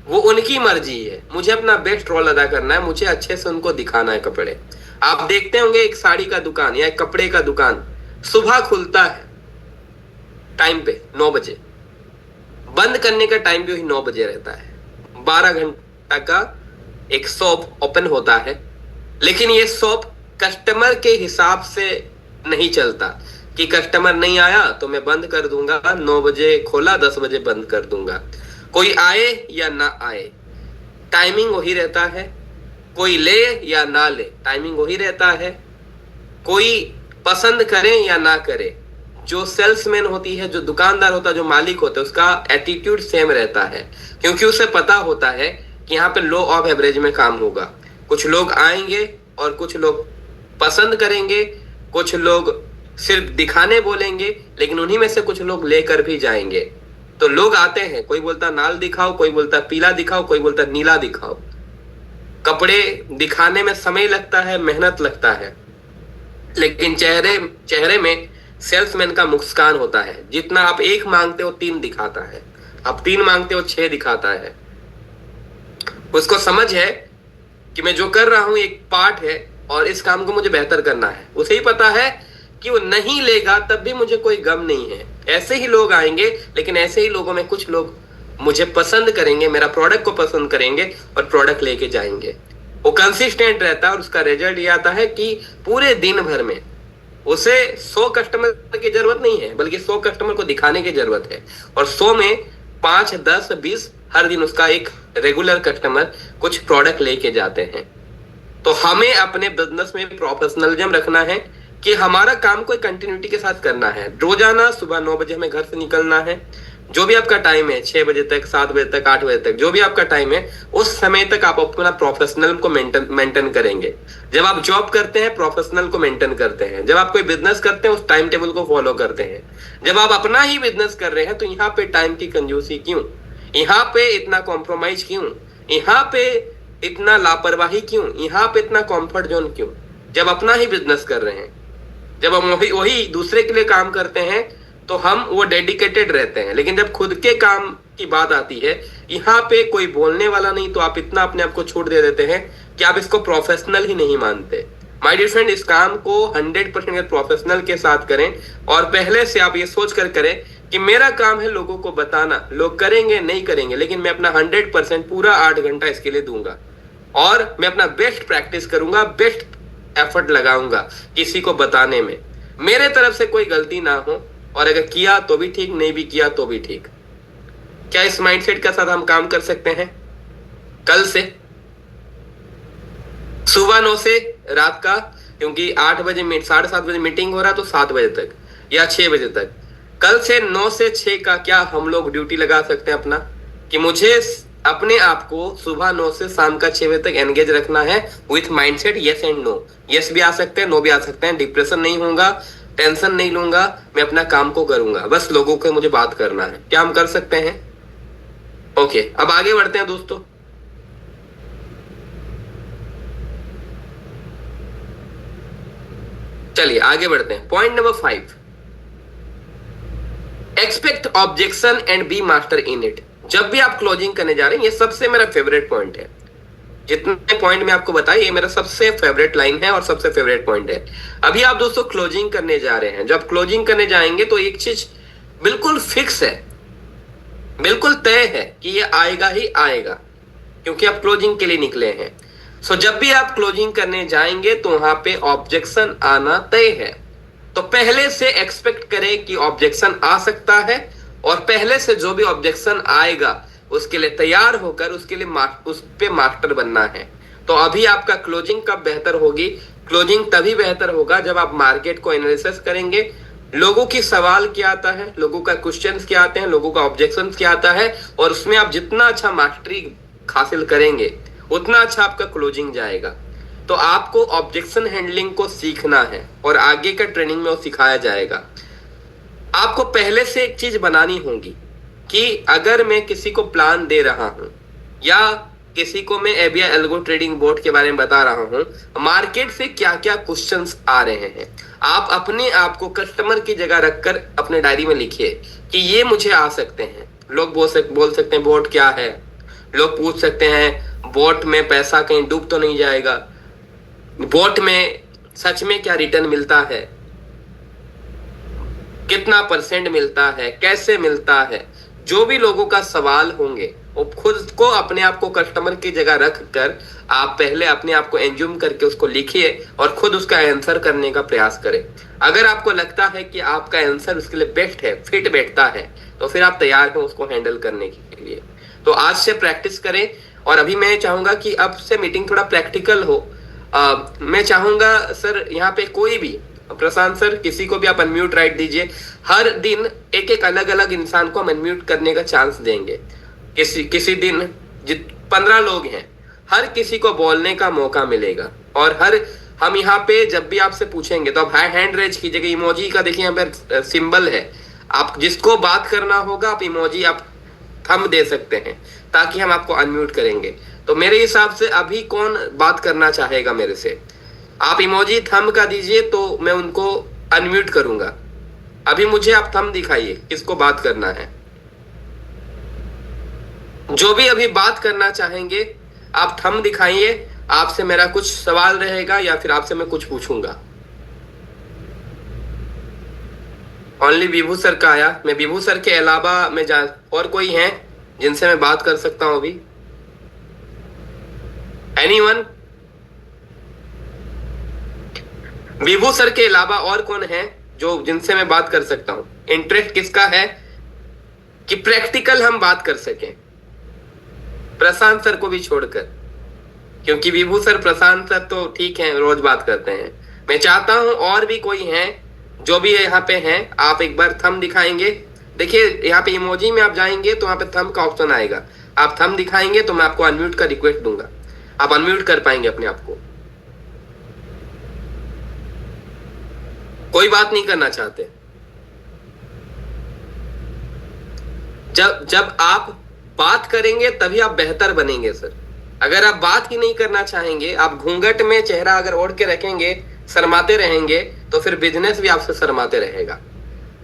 वो उनकी मर्जी है, मुझे अपना बेस्ट रोल अदा करना है, मुझे अच्छे से उनको दिखाना है कपड़े। आप देखते होंगे एक साड़ी का दुकान या एक कपड़े का दुकान सुबह खुलता है टाइम पे 9 बजे, बंद करने का टाइम भी वही 9 बजे रहता है। 12 घंटा का एक शॉप ओपन होता है, लेकिन ये शॉप कस्टमर के हिसाब से नहीं चलता कि कस्टमर नहीं आया तो मैं बंद कर दूंगा, 9 बजे खोला 10 बजे बंद कर दूंगा। कोई आए या ना आए टाइमिंग वही रहता है, कोई ले या ना ले टाइमिंग वही रहता है, कोई पसंद करे या ना करे, जो सेल्समैन होती है, जो दुकानदार होता है, जो मालिक होता है, उसका एटीट्यूड सेम रहता है, क्योंकि उसे पता होता है कि यहाँ पे लो ऑफ एवरेज में काम होगा। कुछ लोग आएंगे और कुछ लोग पसंद करेंगे, कुछ लोग सिर्फ दिखाने बोलेंगे, लेकिन उन्हीं में से कुछ लोग लेकर भी जाएंगे। तो लोग आते हैं, कोई बोलता नाल दिखाओ, कोई बोलता पीला दिखाओ, कोई बोलता नीला दिखाओ। कपड़े दिखाने में समय लगता है, मेहनत लगता है, लेकिन चेहरे में सेल्समैन का मुस्कान होता है। जितना आप 1 मांगते हो 3 दिखाता है, आप 3 मांगते हो 6 दिखाता है। उसको समझ है कि मैं जो कर रहा हूं एक पार्ट है और इस काम को मुझे बेहतर करना है। उसे ही पता है कि वो नहीं लेगा तब भी मुझे कोई गम नहीं है। ऐसे ही लोग आएंगे, लेकिन ऐसे ही लोगों में कुछ लोग मुझे पसंद करेंगे, मेरा प्रोडक्ट को पसंद करेंगे और प्रोडक्ट लेके जाएंगे। वो कंसिस्टेंट रहता है और उसका रिजल्ट ये आता है कि पूरे दिन भर में उसे 100 कस्टमर की जरूरत नहीं है, बल्कि 100 कस्टमर को दिखाने की जरूरत है। और 100 में 5, 10, 20 हर दिन उसका एक रेगुलर कस्टमर कुछ प्रोडक्ट लेके जाते हैं। तो हमें अपने बिजनेस में प्रोफेशनलिज्म रखना है कि हमारा काम कोई कंटिन्यूटी के साथ करना है। रोजाना सुबह 9 बजे हमें घर से निकलना है। जो भी आपका टाइम है, 6 बजे तक, 7 बजे तक, 8 बजे तक, जो भी आपका टाइम है, उस समय तक आप अपना प्रोफेशनल को मेंटेन करेंगे। जब आप जॉब करते हैं प्रोफेशनल को मेंटेन करते हैं, जब आप कोई बिजनेस करते हैं उस टाइम टेबल को फॉलो करते हैं। जब आप अपना ही बिजनेस कर रहे हैं तो यहाँ पे टाइम की कंजूसी क्यों, यहाँ पे इतना कॉम्प्रोमाइज क्यों, यहाँ पे इतना लापरवाही क्यों, यहाँ पे इतना कॉम्फर्ट जोन क्यों? जब अपना ही बिजनेस कर रहे हैं, जब हम वही दूसरे के लिए काम करते हैं तो हम वो डेडिकेटेड रहते हैं। लेकिन जब खुद के काम की बात आती है, यहाँ पे कोई बोलने वाला नहीं, तो आप इतना अपने आप को छूट दे देते हैं कि आप इसको प्रोफेशनल ही नहीं मानते। माय डियर फ्रेंड, इस काम को 100% प्रोफेशनल के साथ करें और पहले से आप ये सोच कर करें कि मेरा काम है लोगों को बताना। लोग करेंगे नहीं करेंगे, लेकिन मैं अपना 100% पूरा 8 घंटा इसके लिए दूंगा और मैं अपना बेस्ट प्रैक्टिस करूंगा, बेस्ट एफर्ट लगाऊंगा किसी को बताने में। मेरे तरफ से कोई गलती ना हो, और अगर किया तो भी ठीक, नहीं भी किया तो भी ठीक। क्या इस माइंडसेट के साथ हम काम कर सकते हैं? कल से सुबह 9 से रात का, क्योंकि 8 बजे 7:30 बजे मीटिंग हो रहा, तो 7 बजे तक या 6 बजे तक, कल से 9 से 6 का क्या हम लोग ड्यूटी लगा सकते हैं अपना, कि मुझे अपने आप को सुबह 9 से शाम का 6 बजे तक एंगेज रखना है with mindset yes and no. Yes भी आ सकते हैं, नो भी आ सकते हैं। डिप्रेशन नहीं होगा, टेंशन नहीं लूंगा, मैं अपना काम को करूंगा, बस लोगों को मुझे बात करना है। क्या हम कर सकते हैं? ओके, अब आगे बढ़ते हैं दोस्तों। चलिए आगे बढ़ते हैं। Point number 5, expect objection and be master in it. जब भी आप क्लोजिंग करने जा रहे हैं, ये सबसे मेरा फेवरेट पॉइंट है। जितने पॉइंट में आपको बताया, ये मेरा सबसे फेवरेट लाइन है और सबसे फेवरेट पॉइंट है। अभी आप दोस्तों क्लोजिंग करने जा रहे हैं। जब क्लोजिंग करने जाएंगे तो एक चीज बिल्कुल फिक्स है, बिल्कुल तय है कि ये आएगा ही आएगा, क्योंकि आप क्लोजिंग के लिए निकले हैं। सो जब भी आप क्लोजिंग करने जाएंगे तो वहां पे ऑब्जेक्शन आना तय है। तो पहले से एक्सपेक्ट करें कि ऑब्जेक्शन आ सकता है, और पहले से जो भी ऑब्जेक्शन आएगा उसके लिए तैयार होकर उसके लिए उस पे मास्टर बनना है। तो अभी आपका क्लोजिंग कब बेहतर होगी? क्लोजिंग तभी बेहतर होगा जब आप मार्केट को एनालिसिस करेंगे, लोगों की सवाल क्या आता है, लोगों का क्वेश्चंस क्या आते हैं, लोगों का ऑब्जेक्शंस क्या आता है, और उसमें आप जितना अच्छा मास्टरी हासिल करेंगे उतना अच्छा आपका क्लोजिंग जाएगा। तो आपको ऑब्जेक्शन हैंडलिंग को सीखना है और आगे का ट्रेनिंग में वो सिखाया जाएगा। आपको पहले से एक चीज बनानी होगी कि अगर मैं किसी को प्लान दे रहा हूं या किसी को मैं एबीआई एल्गो ट्रेडिंग बोर्ड के बारे में बता रहा हूं, मार्केट से क्या क्या क्वेश्चंस आ रहे हैं, आप अपने आप को कस्टमर की जगह रखकर अपने डायरी में लिखिए कि ये मुझे आ सकते हैं। लोग बोल सकते हैं बोट क्या है, लोग पूछ सकते हैं बोट में पैसा कहीं डूब तो नहीं जाएगा, बोट में सच में क्या रिटर्न मिलता है, कितना परसेंट मिलता है, कैसे मिलता है। जो भी लोगों का सवाल होंगे वो खुद को अपने आप को कस्टमर की जगह रख कर आप पहले अपने आप को एंज्यूम करके उसको लिखिए और खुद उसका आंसर करने का प्रयास करें। अगर आपको लगता है कि आपका आंसर उसके लिए बेस्ट है, फिट बैठता है, तो फिर आप तैयार हैं उसको हैंडल करने के लिए। तो आज से प्रैक्टिस करें। और अभी मैं चाहूंगा कि अब से मीटिंग थोड़ा प्रैक्टिकल हो। मैं चाहूंगा सर यहाँ पे कोई भी, प्रशांत सर किसी को भी आप अनम्यूट राइट दीजिए। हर दिन एक एक अलग अलग इंसान को हम अनम्यूट करने का चांस देंगे। किसी दिन 15 लोग हैं, हर किसी को बोलने का मौका मिलेगा। और हम यहाँ पे जब भी आपसे पूछेंगे तो आप हैंड रेज कीजिएगा। इमोजी का देखिए यहाँ पे सिंबल है, आप जिसको बात करना होगा आप इमोजी आप थंब दे सकते हैं ताकि हम आपको अनम्यूट करेंगे। तो मेरे हिसाब से अभी कौन बात करना चाहेगा मेरे से, आप इमोजी थंब का दीजिए तो मैं उनको अनम्यूट करूंगा। अभी मुझे आप थंब दिखाइए किसको बात करना है। जो भी अभी बात करना चाहेंगे आप थंब दिखाइए। आपसे मेरा कुछ सवाल रहेगा या फिर आपसे मैं कुछ पूछूंगा। ओनली विभू सर का आया। मैं विभू सर के अलावा और कोई हैं जिनसे मैं बात कर सकता हूं अभी? एनीवन? विभू सर के अलावा और कौन है जो जिनसे मैं बात कर सकता हूं? इंटरेस्ट किसका है कि प्रैक्टिकल हम बात कर सकें, प्रशांत सर को भी छोड़कर, क्योंकि विभू सर प्रशांत सर तो ठीक है रोज बात करते हैं। मैं चाहता हूं और भी कोई हैं जो भी यहाँ पे हैं, आप एक बार थंब दिखाएंगे। देखिए यहाँ पे इमोजी में आप जाएंगे तो यहाँ पे थंब का ऑप्शन आएगा, आप थंब दिखाएंगे तो मैं आपको अनम्यूट का रिक्वेस्ट दूंगा, आप अनम्यूट कर पाएंगे अपने आप को। कोई बात नहीं करना चाहते? जब आप बात करेंगे तभी आप बेहतर बनेंगे सर। अगर आप बात ही नहीं करना चाहेंगे, आप घूंघट में चेहरा अगर ओढ़ के रखेंगे, शर्माते रहेंगे, तो फिर बिजनेस भी आपसे शर्माते रहेगा।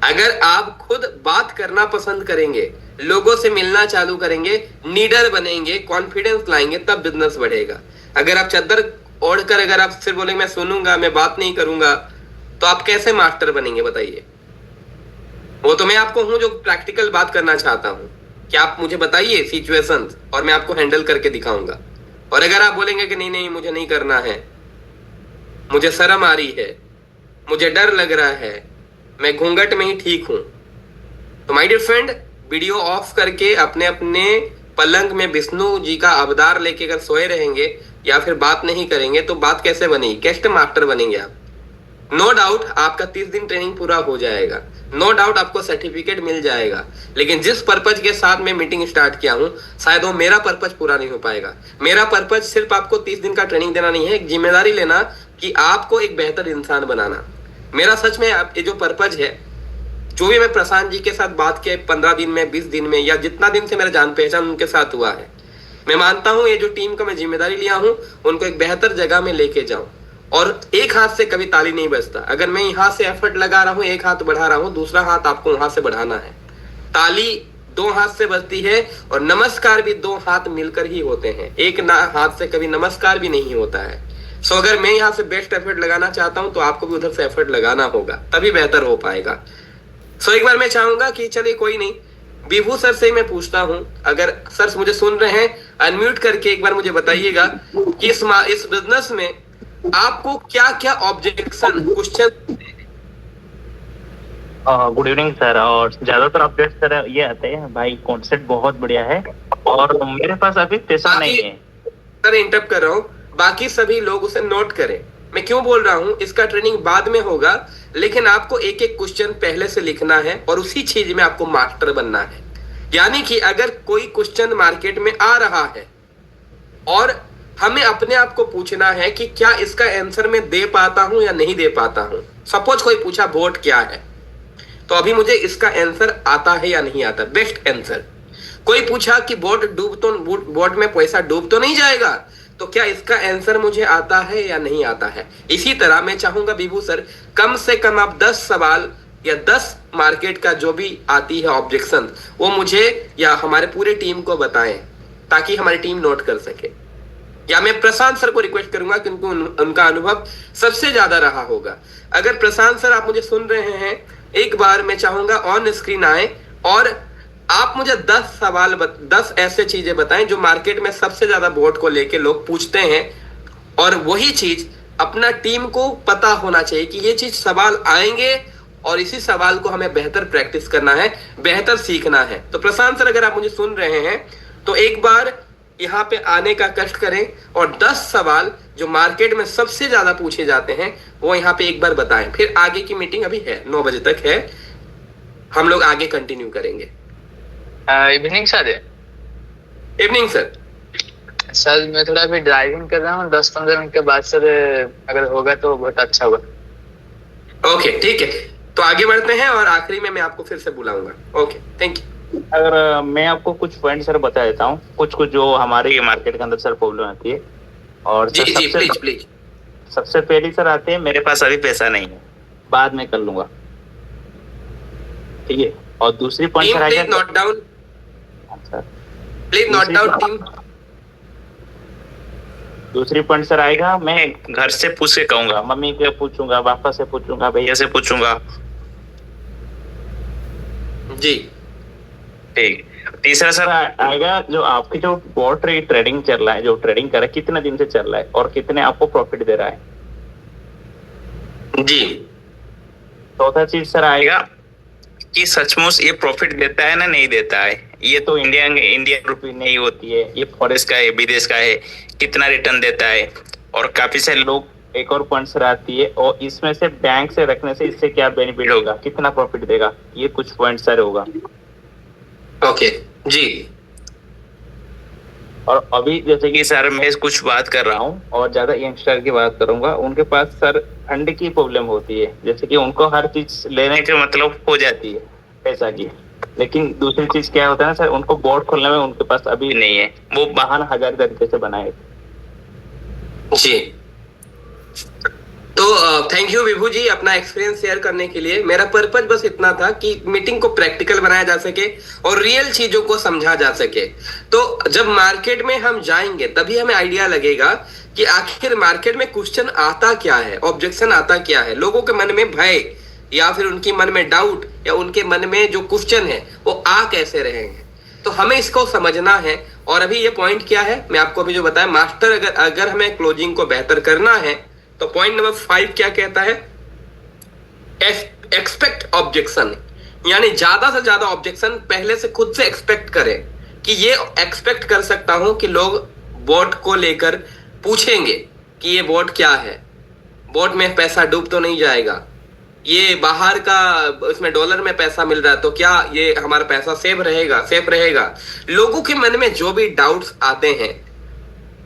अगर आप खुद बात करना पसंद करेंगे, लोगों से मिलना चालू करेंगे, लीडर बनेंगे, कॉन्फिडेंस लाएंगे, तब बिजनेस बढ़ेगा। अगर आप चादर ओढ़कर अगर आप सिर्फ बोलेंगे मैं सुनूंगा, मैं बात नहीं करूंगा, तो आप कैसे मास्टर बनेंगे बताइए? वो तो मैं आपको हूं जो प्रैक्टिकल बात करना चाहता हूं कि आप मुझे बताइए सिचुएशन और मैं आपको हैंडल करके दिखाऊंगा। और अगर आप बोलेंगे कि नहीं नहीं मुझे नहीं करना है, मुझे शर्म आ रही है, मुझे डर लग रहा है, मैं घूंघट में ही ठीक हूं, तो my dear friend video off करके अपने अपने पलंग में विष्णु जी का अवतार लेके अगर सोए रहेंगे या फिर बात नहीं करेंगे तो बात कैसे बनेगी? कैसे मास्टर बनेंगे आप? नो डाउट आपका 30 दिन ट्रेनिंग पूरा हो जाएगा, नो डाउट आपको सर्टिफिकेट मिल जाएगा, लेकिन जिस पर्पज के साथ मैं मीटिंग स्टार्ट किया हूं शायद वो मेरा पर्पज पूरा नहीं हो पाएगा। मेरा पर्पज सिर्फ आपको 30 दिन का ट्रेनिंग देना नहीं है, एक जिम्मेदारी लेना कि आपको एक बेहतर इंसान बनाना। मेरा सच में ये जो पर्पज है, जो भी मैं प्रशांत जी के साथ बात किया 15 दिन में, 20 दिन में, या जितना दिन से मेरा जान पहचान उनके साथ हुआ है, मैं मानता हूं ये जो टीम का मैं जिम्मेदारी लिया हूं उनको एक बेहतर जगह में लेके जाऊं। और एक हाथ से कभी ताली नहीं बजता। अगर मैं यहाँ से एफर्ट लगा रहा हूँ, एक हाथ बढ़ा रहा हूँ, दूसरा हाथ आपको वहां से बढ़ाना है। ताली 2 हाथ से बजती है और नमस्कार भी 2 हाथ मिलकर ही होते हैं, एक हाथ से कभी नमस्कार भी नहीं होता है। सो अगर मैं यहाँ से बेस्ट एफर्ट लगाना चाहता हूँ तो आपको भी उधर से एफर्ट लगाना होगा, तभी बेहतर हो पाएगा। सो एक बार मैं चाहूंगा कि चलिए कोई नहीं, विभू सर से मैं पूछता हूं, अगर सर मुझे सुन रहे हैं अनम्यूट करके एक बार मुझे बताइएगा कि इस बिजनेस में आपको क्या क्या objection question? Good evening sir. और ज्यादातर अपडेट सर ये आते हैं भाई, कॉन्सेप्ट बहुत बढ़िया है और मेरे पास अभी पैसा नहीं है। सर इंटरप्ट कर रहा हूँ, बाकी सभी लोग उसे नोट करें। मैं क्यों बोल रहा हूँ, इसका ट्रेनिंग बाद में होगा, लेकिन आपको एक एक क्वेश्चन पहले से लिखना है और उसी चीज में आपको मास्टर बनना है। यानी कि अगर कोई क्वेश्चन मार्केट में आ रहा है और हमें अपने आप को पूछना है कि क्या इसका आंसर मैं दे पाता हूं या नहीं दे पाता हूं। सपोज कोई पूछा वोट क्या है, तो अभी मुझे इसका आंसर आता है या नहीं आता, बेस्ट आंसर। कोई पूछा कि वोट में पैसा डूब तो नहीं जाएगा, तो क्या इसका आंसर मुझे आता है या नहीं आता है। इसी तरह मैं चाहूंगा विभू सर कम से कम आप 10 सवाल या 10 मार्केट का जो भी आती है ऑब्जेक्शन वो मुझे या हमारे पूरे टीम को बताएं ताकि हमारी टीम नोट कर सके। या मैं प्रशांत सर को रिक्वेस्ट करूंगा क्योंकि उनका अनुभव सबसे ज्यादा रहा होगा। अगर प्रशांत सर आप मुझे सुन रहे हैं, एक बार मैं चाहूंगा ऑन स्क्रीन आए और आप मुझे 10 ऐसे चीजें बताएं जो मार्केट में सबसे ज्यादा वोट को लेके लोग पूछते हैं, और वही चीज अपना टीम को पता होना चाहिए कि ये चीज सवाल आएंगे और इसी सवाल को हमें बेहतर प्रैक्टिस करना है, बेहतर सीखना है। तो प्रशांत सर अगर आप मुझे सुन रहे हैं तो एक बार यहाँ पे आने का कष्ट करें और 10 सवाल जो मार्केट में सबसे ज्यादा पूछे जाते हैं वो यहाँ पे एक बार बताएं। फिर आगे की मीटिंग अभी है 9 बजे तक है, हम लोग आगे कंटिन्यू करेंगे। Evening sir. Evening sir. Sir मैं थोड़ा अभी ड्राइविंग कर रहा हूँ, 10-15 मिनट के बाद सर अगर होगा तो बहुत अच्छा होगा। ओके ठीक है, तो आगे बढ़ते हैं और आखिरी में मैं आपको फिर से बुलाऊंगा। Okay thank you. अगर मैं आपको कुछ पॉइंट सर बता देता हूँ, कुछ जो हमारे मार्केट के अंदर सर प्रॉब्लम आती है। और जी जी प्लीज प्लीज। सबसे पहली सर आते हैं मेरे पास अभी पैसा नहीं है, बाद में कर लूंगा, ठीक है। और दूसरी पॉइंट सर आएगा, नोट डाउन अच्छा प्लीज, नोट डाउन टीम। दूसरी पॉइंट सर आएगा, मैं घर से पूछ के कहूंगा, मम्मी के पूछूंगा, पापा से पूछूंगा, भैया से पूछूंगा, जी ठीक। तीसरा सर आएगा जो आपकी जो बॉट ट्रेडिंग चल रहा है, जो ट्रेडिंग कर रहा है कितने दिन से चल रहा है और कितने आपको प्रॉफिट दे रहा है, जी। चौथा चीज सर आएगा कि सचमुच ये प्रॉफिट देता है ना नहीं देता है। ये तो इंडिया रुपी नहीं होती है, ये फॉरेस्ट का है, विदेश का है, कितना रिटर्न देता है। और काफी सारे लोग एक और पॉइंट सर आती है, और इसमें से बैंक से रखने से इससे क्या बेनिफिट होगा, कितना प्रॉफिट देगा, ये कुछ पॉइंट सर होगा। ओके जी। और अभी जैसे कि सर मैं कुछ बात कर रहा हूँ और ज्यादा यंगस्टर की बात करूंगा, उनके पास सर फंड की प्रॉब्लम होती है, जैसे कि उनको हर चीज लेने के मतलब हो जाती है पैसा की, लेकिन दूसरी चीज क्या होता है ना सर, उनको बोर्ड खोलने में उनके पास अभी नहीं है, वो बहाना हजार तरीके से बनाए। जी तो थैंक यू विभू जी अपना एक्सपीरियंस शेयर करने के लिए। मेरा पर्पज बस इतना था कि मीटिंग को प्रैक्टिकल बनाया जा सके और रियल चीजों को समझा जा सके। तो जब मार्केट में हम जाएंगे तभी हमें आइडिया लगेगा कि आखिर मार्केट में क्वेश्चन आता क्या है, ऑब्जेक्शन आता क्या है, लोगों के मन में भय या फिर उनके मन में डाउट या उनके मन में जो क्वेश्चन है वो आ कैसे रहे हैं। तो हमें इसको समझना है। और अभी ये पॉइंट क्या है मैं आपको अभी जो बताया, मास्टर अगर हमें क्लोजिंग को बेहतर करना है तो पॉइंट नंबर 5 क्या कहता है, एक्सपेक्ट ऑब्जेक्शन, यानी ज्यादा से ज्यादा ऑब्जेक्शन पहले से खुद से एक्सपेक्ट करें कि ये एक्सपेक्ट कर सकता हूं कि लोग वोट को लेकर पूछेंगे कि ये वोट क्या है, वोट में पैसा डूब तो नहीं जाएगा, ये बाहर का इसमें डॉलर में पैसा मिल रहा है तो क्या ये हमारा पैसा सेफ रहेगा। लोगों के मन में जो भी डाउट्स आते हैं,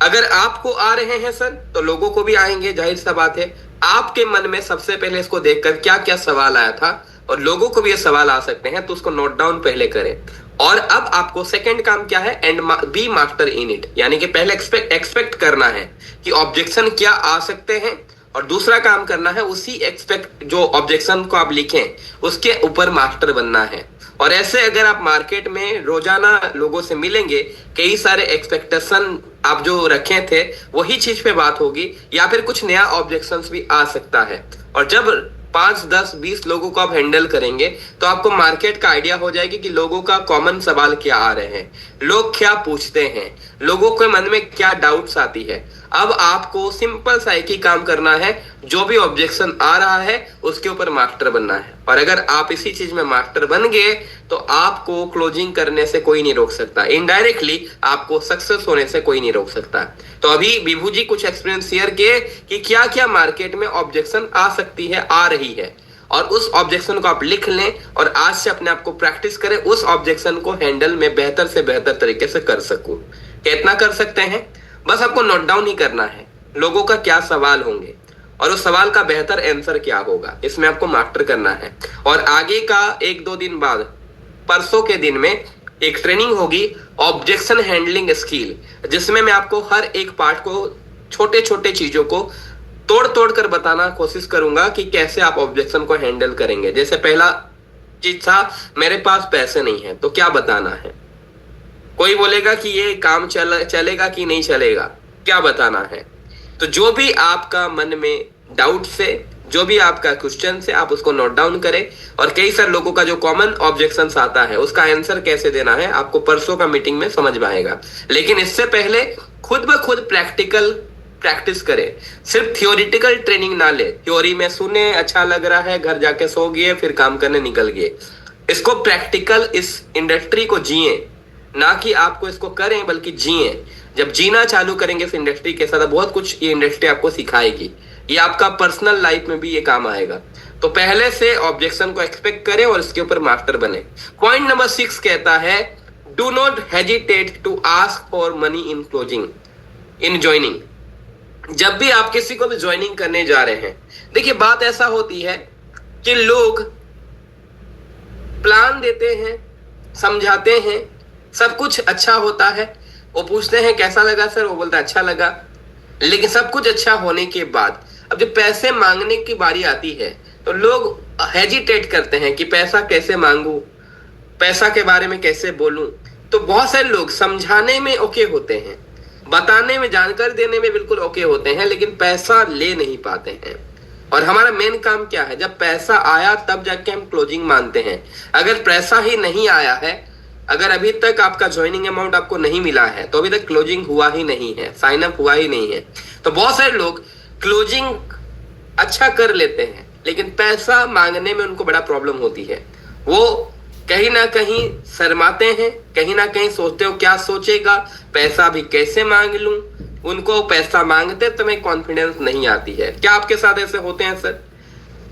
अगर आपको आ रहे हैं सर तो लोगों को भी आएंगे, जाहिर सा बात है। आपके मन में सबसे पहले इसको देखकर क्या क्या सवाल आया था और लोगों को भी ये सवाल आ सकते हैं, तो उसको नोट डाउन पहले करें। और अब आपको सेकंड काम क्या है, and be master in it, यानी कि पहले एक्सपेक्ट करना है कि ऑब्जेक्शन क्या आ सकते हैं, और दूसरा काम करना है उसी एक्सपेक्ट जो ऑब्जेक्शन को आप लिखें उसके ऊपर मास्टर बनना है। और ऐसे अगर आप मार्केट में रोजाना लोगों से मिलेंगे, कई सारे एक्सपेक्टेशन आप जो रखे थे वही चीज पे बात होगी या फिर कुछ नया ऑब्जेक्शंस भी आ सकता है। और जब 5, 10, 20 लोगों को आप हैंडल करेंगे तो आपको मार्केट का आइडिया हो जाएगी कि लोगों का कॉमन सवाल क्या आ रहे हैं, लोग क्या पूछते हैं, लोगों के मन में क्या डाउट्स आती है। अब आपको सिंपल सा एक ही काम करना है, जो भी ऑब्जेक्शन आ रहा है उसके ऊपर मास्टर बनना है। और अगर आप इसी चीज में मास्टर बन गए तो आपको क्लोजिंग करने से कोई नहीं रोक सकता, इनडायरेक्टली आपको सक्सेस होने से कोई नहीं रोक सकता। तो अभी विभू जी कुछ एक्सपीरियंस शेयर किए कि क्या क्या मार्केट में ऑब्जेक्शन आ सकती है, आ रही है, और उस ऑब्जेक्शन को आप लिख लें और आज से अपने आप को प्रैक्टिस करें, उस ऑब्जेक्शन को हैंडल में बेहतर से बेहतर तरीके से कर सकूं। कितना कर सकते हैं, बस आपको नोट डाउन ही करना है लोगों का क्या सवाल होंगे और उस सवाल का बेहतर आंसर क्या होगा, इसमें आपको मास्टर करना है। और आगे का 1-2 दिन बाद, परसों के दिन में एक ट्रेनिंग होगी ऑब्जेक्शन हैंडलिंग स्किल, जिसमें मैं आपको हर एक पार्ट को, छोटे छोटे चीजों को तोड़ तोड़ कर बताना कोशिश करूंगा कि कैसे आप ऑब्जेक्शन को हैंडल करेंगे। जैसे पहला चीज था, मेरे पास पैसे नहीं है, तो क्या बताना है। कोई बोलेगा कि ये काम चलेगा कि नहीं चलेगा, क्या बताना है। तो जो भी आपका मन में डाउट से, जो भी आपका क्वेश्चन से, आप उसको नोट डाउन करें। और कई सारे लोगों का जो कॉमन ऑब्जेक्शन आता है उसका आंसर कैसे देना है आपको परसों का मीटिंग में समझ में आएगा। लेकिन इससे पहले खुद ब खुद प्रैक्टिकल प्रैक्टिस करें, सिर्फ थियोरिटिकल ट्रेनिंग ना ले। थ्योरी में सुने, अच्छा लग रहा है, घर जाके सो गए, फिर काम करने निकल गए। इसको प्रैक्टिकल इस इंडस्ट्री को जिए, ना कि आपको इसको करें बल्कि जिए। जब जीना चालू करेंगे इस इंडस्ट्री के साथ, बहुत कुछ ये इंडस्ट्री आपको सिखाएगी। ये आपका पर्सनल लाइफ में भी ये काम आएगा। तो पहले से ऑब्जेक्शन को एक्सपेक्ट करें और इसके ऊपर मास्टर बने। पॉइंट नंबर 6 कहता है, do not hesitate to ask for money in closing, in joining. जब भी आप किसी को भी ज्वाइनिंग करने जा रहे हैं, देखिए बात ऐसा होती है कि लोग प्लान देते हैं, समझाते हैं, सब कुछ अच्छा होता है, वो पूछते हैं कैसा लगा सर, वो बोलता है अच्छा लगा। लेकिन सब कुछ अच्छा होने के बाद अब जब पैसे मांगने की बारी आती है तो लोग हेजिटेट करते हैं कि पैसा कैसे मांगू, पैसा के बारे में कैसे बोलूं। तो बहुत सारे लोग समझाने में ओके होते हैं, बताने में, जानकारी देने में बिल्कुल ओके होते हैं, लेकिन पैसा ले नहीं पाते हैं। और हमारा मेन काम क्या है, जब पैसा आया तब जाके हम क्लोजिंग मानते हैं। अगर पैसा ही नहीं आया है, अगर अभी तक आपका ज्वाइनिंग अमाउंट आपको नहीं मिला है, तो अभी तक क्लोजिंग हुआ ही नहीं है, साइन अप हुआ ही नहीं है। तो बहुत सारे लोग क्लोजिंग अच्छा कर लेते हैं, लेकिन पैसा मांगने में उनको बड़ा प्रॉब्लम होती है। वो कहीं ना कहीं शर्माते हैं, कहीं ना कहीं सोचते हो क्या सोचेगा, पैसा भी कैसे मांग लूं। उनको पैसा मांगते समय कॉन्फिडेंस नहीं आती है। क्या आपके साथ ऐसे होते हैं सर?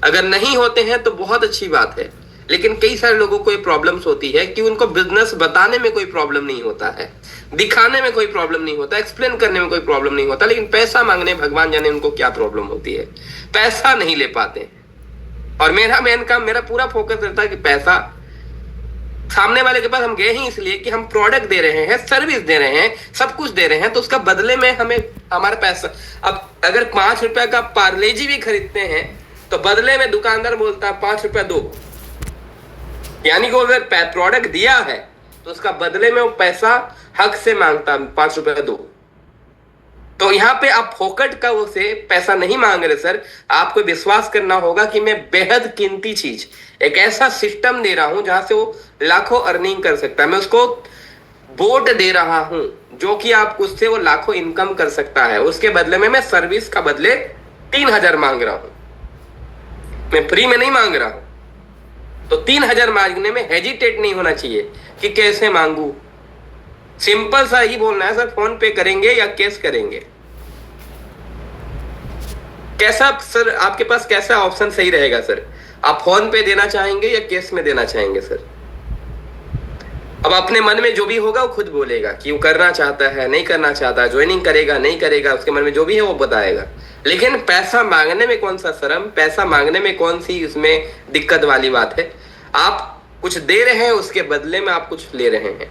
अगर नहीं होते हैं तो बहुत अच्छी बात है, लेकिन कई सारे लोगों को ये प्रॉब्लम्स होती है कि उनको बिजनेस बताने में कोई प्रॉब्लम नहीं होता है, दिखाने में कोई प्रॉब्लम नहीं होता, एक्सप्लेन करने में कोई प्रॉब्लम नहीं होता, लेकिन पैसा मांगने भगवान जाने उनको क्या प्रॉब्लम होती है, पैसा नहीं ले पाते। और मेरा मेन काम, मेरा पूरा फोकस रहता है कि पैसा सामने वाले के पास हम गए ही इसलिए कि हम प्रोडक्ट दे रहे हैं, सर्विस दे रहे हैं, सब कुछ दे रहे हैं, तो उसका बदले में हमें हमारा पैसा। अब अगर 5 रुपए का पार्ले जी भी खरीदते हैं तो बदले में दुकानदार बोलता है 5 रुपया दो, यानी कि अगर प्रोडक्ट दिया है तो उसका बदले में वो पैसा हक से मांगता, 5 रुपया दो। तो यहाँ पे आप फोकट का वो से पैसा नहीं मांग रहे सर, आपको विश्वास करना होगा कि मैं बेहद कीमती चीज, एक ऐसा सिस्टम दे रहा हूं जहां से वो लाखों अर्निंग कर सकता है। मैं उसको बोट दे रहा हूं जो कि आप उससे वो लाखों इनकम कर सकता है। उसके बदले में मैं सर्विस का बदले 3000 मांग रहा हूं, मैं फ्री में नहीं मांग रहा हूं। तो 3000 मांगने में हेजिटेट नहीं होना चाहिए कि कैसे मांगू। सिंपल सा ही बोलना है सर, फोन पे करेंगे या कैश करेंगे, कैसा सर आपके पास कैसा ऑप्शन सही रहेगा सर? आप फोन पे देना चाहेंगे या कैश में देना चाहेंगे सर? अब अपने मन में जो भी होगा वो खुद बोलेगा कि वो करना चाहता है, नहीं करना चाहता, ज्वाइनिंग करेगा, नहीं करेगा, उसके मन में जो भी है वो बताएगा। लेकिन पैसा मांगने में कौन सा शर्म, पैसा मांगने में कौन सी उसमें दिक्कत वाली बात है? आप कुछ दे रहे हैं, उसके बदले में आप कुछ ले रहे हैं,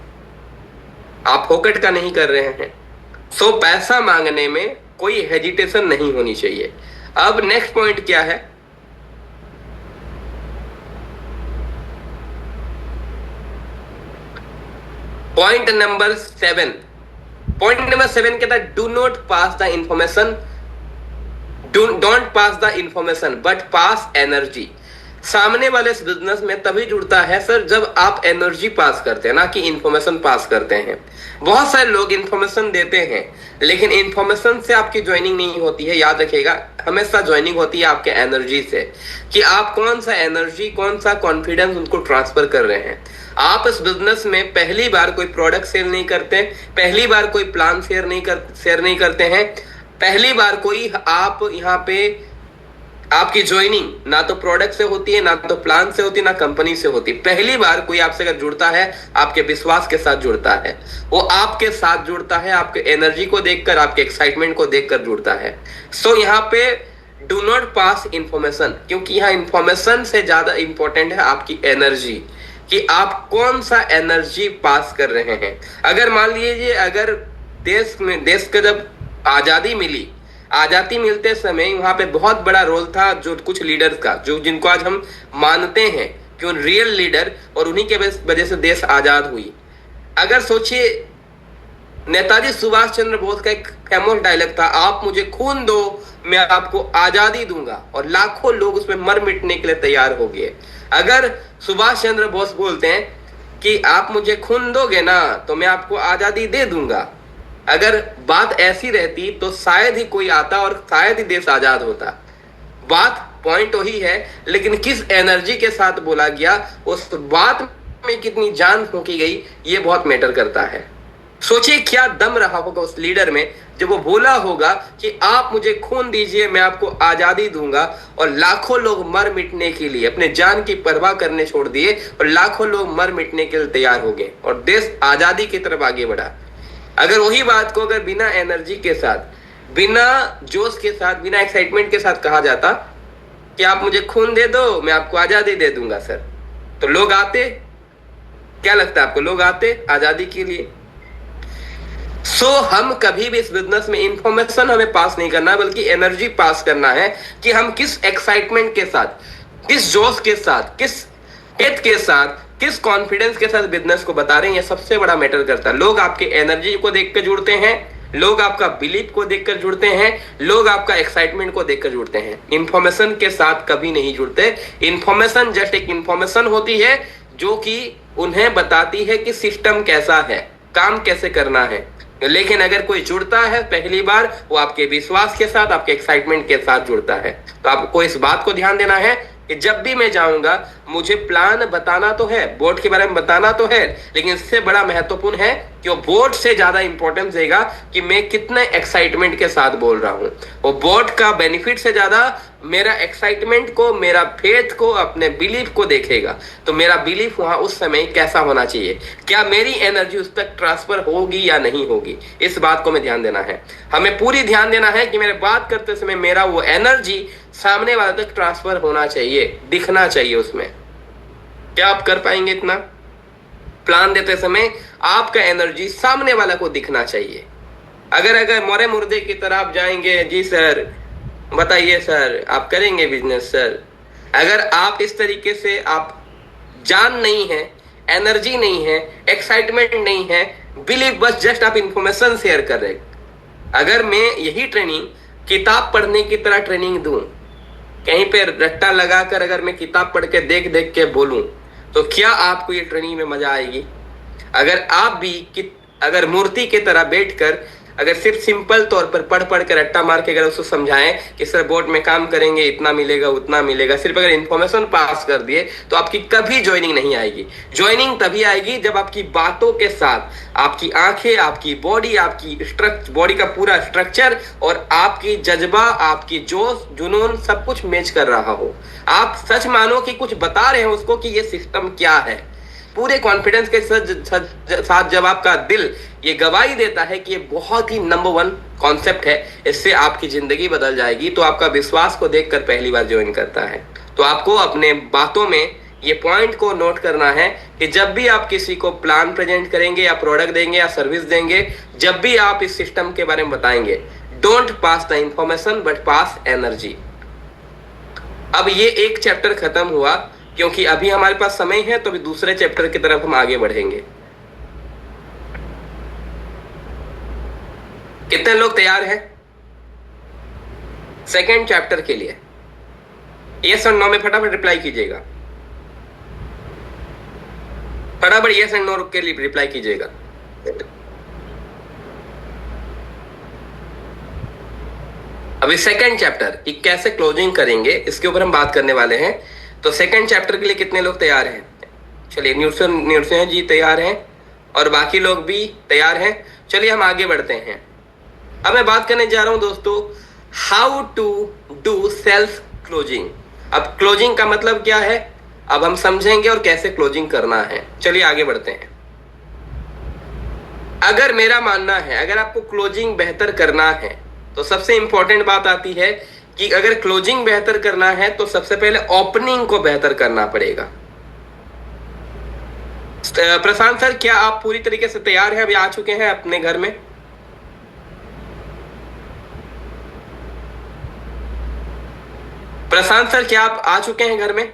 आप फोकट का नहीं कर रहे हैं। सो पैसा मांगने में कोई हेजिटेशन नहीं होनी चाहिए। अब नेक्स्ट पॉइंट क्या है? Point number 7। पॉइंट नंबर 7 कहता है, do not pass the information, don't pass the information but pass energy. सामने वाले इस बिजनेस में तभी जुड़ता है सर जब आप एनर्जी पास करते हैं, ना कि इंफॉर्मेशन पास करते हैं। बहुत सारे लोग इंफॉर्मेशन देते हैं, लेकिन इंफॉर्मेशन से आपकी ज्वाइनिंग नहीं होती है। याद रखिएगा, हमेशा ज्वाइनिंग होती है आपके एनर्जी से, कि आप कौन सा एनर्जी, कौन सा कॉन्फिडेंस उनको ट्रांसफर कर रहे हैं। आप इस बिजनेस में पहली बार कोई प्रोडक्ट सेल नहीं करते, पहली बार कोई प्लान शेयर नहीं करते हैं, पहली बार कोई आप यहाँ पे आपकी ज्वाइनिंग ना तो प्रोडक्ट से होती है, ना तो प्लान से होती है, ना कंपनी से होती है। पहली बार कोई आपसे अगर जुड़ता है, आपके विश्वास के साथ जुड़ता है, वो आपके साथ जुड़ता है, आपके एनर्जी को देखकर, आपके एक्साइटमेंट को देखकर जुड़ता है। सो यहाँ पे डू नॉट पास इंफॉर्मेशन, क्योंकि यहाँ इंफॉर्मेशन से ज्यादा इंपॉर्टेंट है आपकी एनर्जी, कि आप कौन सा एनर्जी पास कर रहे हैं। अगर मान लीजिए अगर देश का जब आजादी मिली, आजादी मिलते समय वहां पे बहुत बड़ा रोल था जो कुछ लीडर्स का, जो जिनको आज हम मानते हैं कि उन रियल लीडर, और उन्हीं के वजह से देश आजाद हुई। अगर सोचिए, नेताजी सुभाष चंद्र बोस का एक फेमस डायलॉग था, आप मुझे खून दो मैं आपको आजादी दूंगा, और लाखों लोग उसमें मर मिटने के लिए तैयार हो गए। अगर सुभाष चंद्र बोस बोलते हैं कि आप मुझे खून दोगे ना तो मैं आपको आजादी दे दूंगा, अगर बात ऐसी रहती तो शायद ही कोई आता और शायद ही देश आजाद होता। बात पॉइंट वही है, लेकिन किस एनर्जी के साथ बोला गया, उस बात में कितनी जान फूंकी गई, ये बहुत मैटर करता है। सोचिए क्या दम रहा होगा उस लीडर में जब वो बोला होगा कि आप मुझे खून दीजिए मैं आपको आजादी दूंगा, और लाखों लोग मर मिटने के लिए अपने जान की परवाह करने छोड़ दिए, और लाखों लोग मर मिटने के लिए तैयार हो गए और देश आजादी की तरफ आगे बढ़ा। अगर वही बात को अगर बिना एनर्जी के साथ, बिना जोश के साथ, बिना एक्साइटमेंट के साथ कहा जाता कि आप मुझे खून दे दो मैं आपको आजादी दे दूंगा सर, तो लोग आते? क्या लगता है आपको, लोग आते आजादी के लिए? सो हम कभी भी इस बिजनेस में इंफॉर्मेशन हमें पास नहीं करना, बल्कि एनर्जी पास करना है कि हम किस एक्साइटमेंट के साथ, किस जोश के साथ, किस हित के साथ, किस कॉन्फिडेंस के साथ बिजनेस को बता रहे हैं। ये सबसे बड़ा मैटर करता है। लोग आपके एनर्जी को देखकर जुड़ते हैं, लोग आपका बिलीफ को देखकर जुड़ते हैं, लोग आपका एक्साइटमेंट को देखकर जुड़ते हैं, इंफॉर्मेशन के साथ कभी नहीं जुड़ते। इंफॉर्मेशन जस्ट एक इंफॉर्मेशन होती है जो कि उन्हें बताती है कि सिस्टम कैसा है, काम कैसे करना है। लेकिन अगर कोई जुड़ता है पहली बार, वो आपके विश्वास के साथ, आपके एक्साइटमेंट के साथ जुड़ता है। तो आपको इस बात को ध्यान देना है कि जब भी मैं जाऊंगा मुझे प्लान बताना तो है, बोर्ड के बारे में बताना तो है, लेकिन इससे बड़ा महत्वपूर्ण है कि वो बोर्ड से ज्यादा इंपॉर्टेंस देगा कि मैं कितने एक्साइटमेंट के साथ बोल रहा हूं। वो बोर्ड का बेनिफिट से ज्यादा मेरा एक्साइटमेंट को, मेरा फेथ को, अपने बिलीफ को देखेगा। तो मेरा बिलीफ वहां उस समय कैसा होना चाहिए, क्या मेरी एनर्जी उस तक ट्रांसफर होगी या नहीं होगी, इस बात को मैं ध्यान देना है। हमें पूरी ध्यान देना है कि मेरे बात करते समय मेरा वो एनर्जी सामने वाले तक ट्रांसफर होना चाहिए, दिखना चाहिए उसमें। क्या आप कर पाएंगे इतना? प्लान देते समय आपका एनर्जी सामने वाला को दिखना चाहिए। अगर मोरे मुर्दे की तरह आप जाएंगे, जी सर बताइए सर आप करेंगे बिजनेस सर, अगर आप इस तरीके से, आप जान नहीं है, एनर्जी नहीं है, एक्साइटमेंट नहीं है, बिलीव, बस जस्ट आप इंफॉर्मेशन शेयर कर रहे। अगर मैं यही ट्रेनिंग किताब पढ़ने की तरह ट्रेनिंग दूं, कहीं पे रट्टा लगाकर अगर मैं किताब पढ़ के देख देख के बोलूं, तो क्या आपको ये ट्रेनिंग में मजा आएगी? अगर आप भी अगर मूर्ति की तरह बैठकर अगर सिर्फ सिंपल तौर पर पढ़ पढ़ कर रट्टा मार के अगर उसको समझाएं कि सर बोर्ड में काम करेंगे इतना मिलेगा उतना मिलेगा, सिर्फ अगर इन्फॉर्मेशन पास कर दिए, तो आपकी कभी ज्वाइनिंग नहीं आएगी। ज्वाइनिंग तभी आएगी जब आपकी बातों के साथ आपकी आंखें, आपकी बॉडी, आपकी बॉडी का पूरा स्ट्रक्चर और आपकी जज्बा, आपकी जोश, जुनून सब कुछ मैच कर रहा हो। आप सच मानो कि कुछ बता रहे हैं उसको कि ये सिस्टम क्या है। पूरे कॉन्फिडेंस के साथ जब आपका दिल ये गवाही देता है कि ये बहुत ही नंबर 1 कॉन्सेप्ट है, इससे आपकी जिंदगी बदल जाएगी, तो आपका विश्वास को देखकर पहली बार ज्वाइन करता है। तो आपको अपने बातों में ये पॉइंट को नोट करना है कि जब भी आप किसी को प्लान प्रेजेंट करेंगे या प्रोडक्ट देंगे या सर्विस देंगे, जब भी आप इस सिस्टम के बारे में बताएंगे, don't pass the information but pass energy. अब ये एक चैप्टर खत्म हुआ, क्योंकि अभी हमारे पास समय है, तो अभी दूसरे चैप्टर की तरफ हम आगे बढ़ेंगे। कितने लोग तैयार हैं सेकेंड चैप्टर के लिए? यस और नो में फटाफट रिप्लाई कीजिएगा, फटाफट यस एंड नो के लिए रिप्लाई कीजिएगा। अभी सेकेंड चैप्टर कि कैसे क्लोजिंग करेंगे, इसके ऊपर हम बात करने वाले हैं। तो सेकेंड चैप्टर के लिए कितने लोग तैयार हैं? चलिए, न्यूट्रिशन जी तैयार हैं और बाकी लोग भी तैयार हैं। चलिए हम आगे बढ़ते हैं। अब मैं बात करने जा रहा हूं दोस्तों, how to do self closing. अब क्लोजिंग का मतलब क्या है अब हम समझेंगे और कैसे क्लोजिंग करना है। चलिए आगे बढ़ते हैं। अगर मेरा मानना है अगर आपको क्लोजिंग बेहतर करना है तो सबसे इंपॉर्टेंट बात आती है कि अगर क्लोजिंग बेहतर करना है तो सबसे पहले ओपनिंग को बेहतर करना पड़ेगा। प्रशांत सर, क्या आप पूरी तरीके से तैयार हैं? अभी आ चुके हैं अपने घर में? प्रशांत सर, क्या आप आ चुके हैं घर में?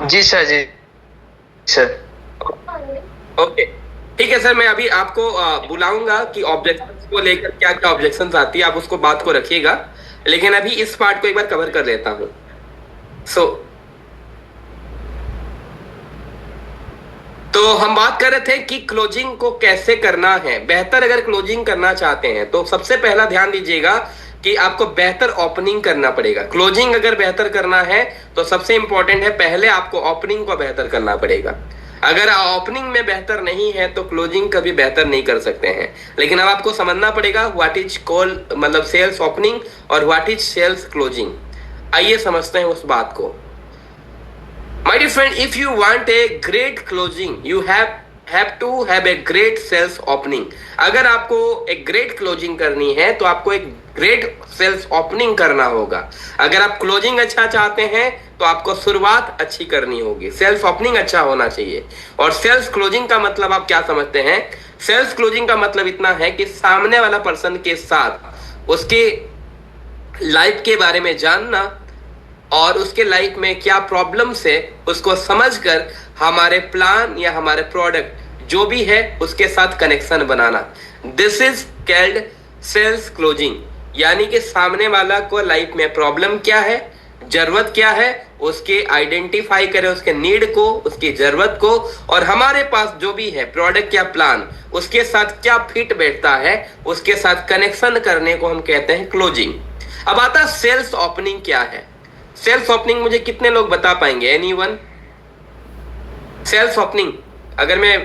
जी सर, जी सर। ओके, ठीक है सर। मैं अभी आपको बुलाऊंगा कि ऑब्जेक्शंस को लेकर क्या क्या ऑब्जेक्शंस आती है, आप उसको बात को रखिएगा, लेकिन अभी इस पार्ट को एक बार कवर कर लेता हूं। तो हम बात कर रहे थे कि क्लोजिंग को कैसे करना है बेहतर। अगर क्लोजिंग करना चाहते हैं तो सबसे पहला ध्यान दीजिएगा कि आपको बेहतर ओपनिंग करना पड़ेगा। क्लोजिंग अगर बेहतर करना है तो सबसे इंपॉर्टेंट है पहले आपको ओपनिंग को बेहतर करना पड़ेगा। अगर ओपनिंग में बेहतर नहीं है तो क्लोजिंग कभी बेहतर नहीं कर सकते हैं। लेकिन अब आपको समझना पड़ेगा व्हाट इज कॉल मतलब सेल्स ओपनिंग और व्हाट इज सेल्स क्लोजिंग। आइए समझते हैं उस बात को। My dear friend, if you want a great closing, you have to have a great sales opening. अगर आपको एक ग्रेट क्लोजिंग करनी है तो आपको एक ग्रेट सेल्स ओपनिंग करना होगा। अगर आप क्लोजिंग अच्छा चाहते हैं तो आपको शुरुआत अच्छी करनी होगी, सेल्स ओपनिंग अच्छा होना चाहिए। और सेल्स क्लोजिंग का मतलब आप क्या समझते हैं? सेल्स क्लोजिंग का मतलब इतना है कि सामने वाला पर्सन के साथ उसके लाइफ के बारे में जानना और उसके लाइफ में क्या प्रॉब्लम्स है उसको समझकर हमारे प्लान या हमारे प्रोडक्ट जो भी है उसके साथ कनेक्शन बनाना। This is called sales closing. यानी कि सामने वाला को लाइफ में प्रॉब्लम क्या है, जरूरत क्या है, उसके आइडेंटिफाई करें उसके नीड को, उसकी जरूरत को, और हमारे पास जो भी है प्रोडक्ट या प्लान उसके साथ क्या फिट बैठता है उसके साथ कनेक्शन करने को हम कहते हैं क्लोजिंग। अब आता है सेल्स ओपनिंग क्या है। सेल्स ओपनिंग मुझे कितने लोग बता पाएंगे? एनीवन? सेल्स ओपनिंग अगर मैं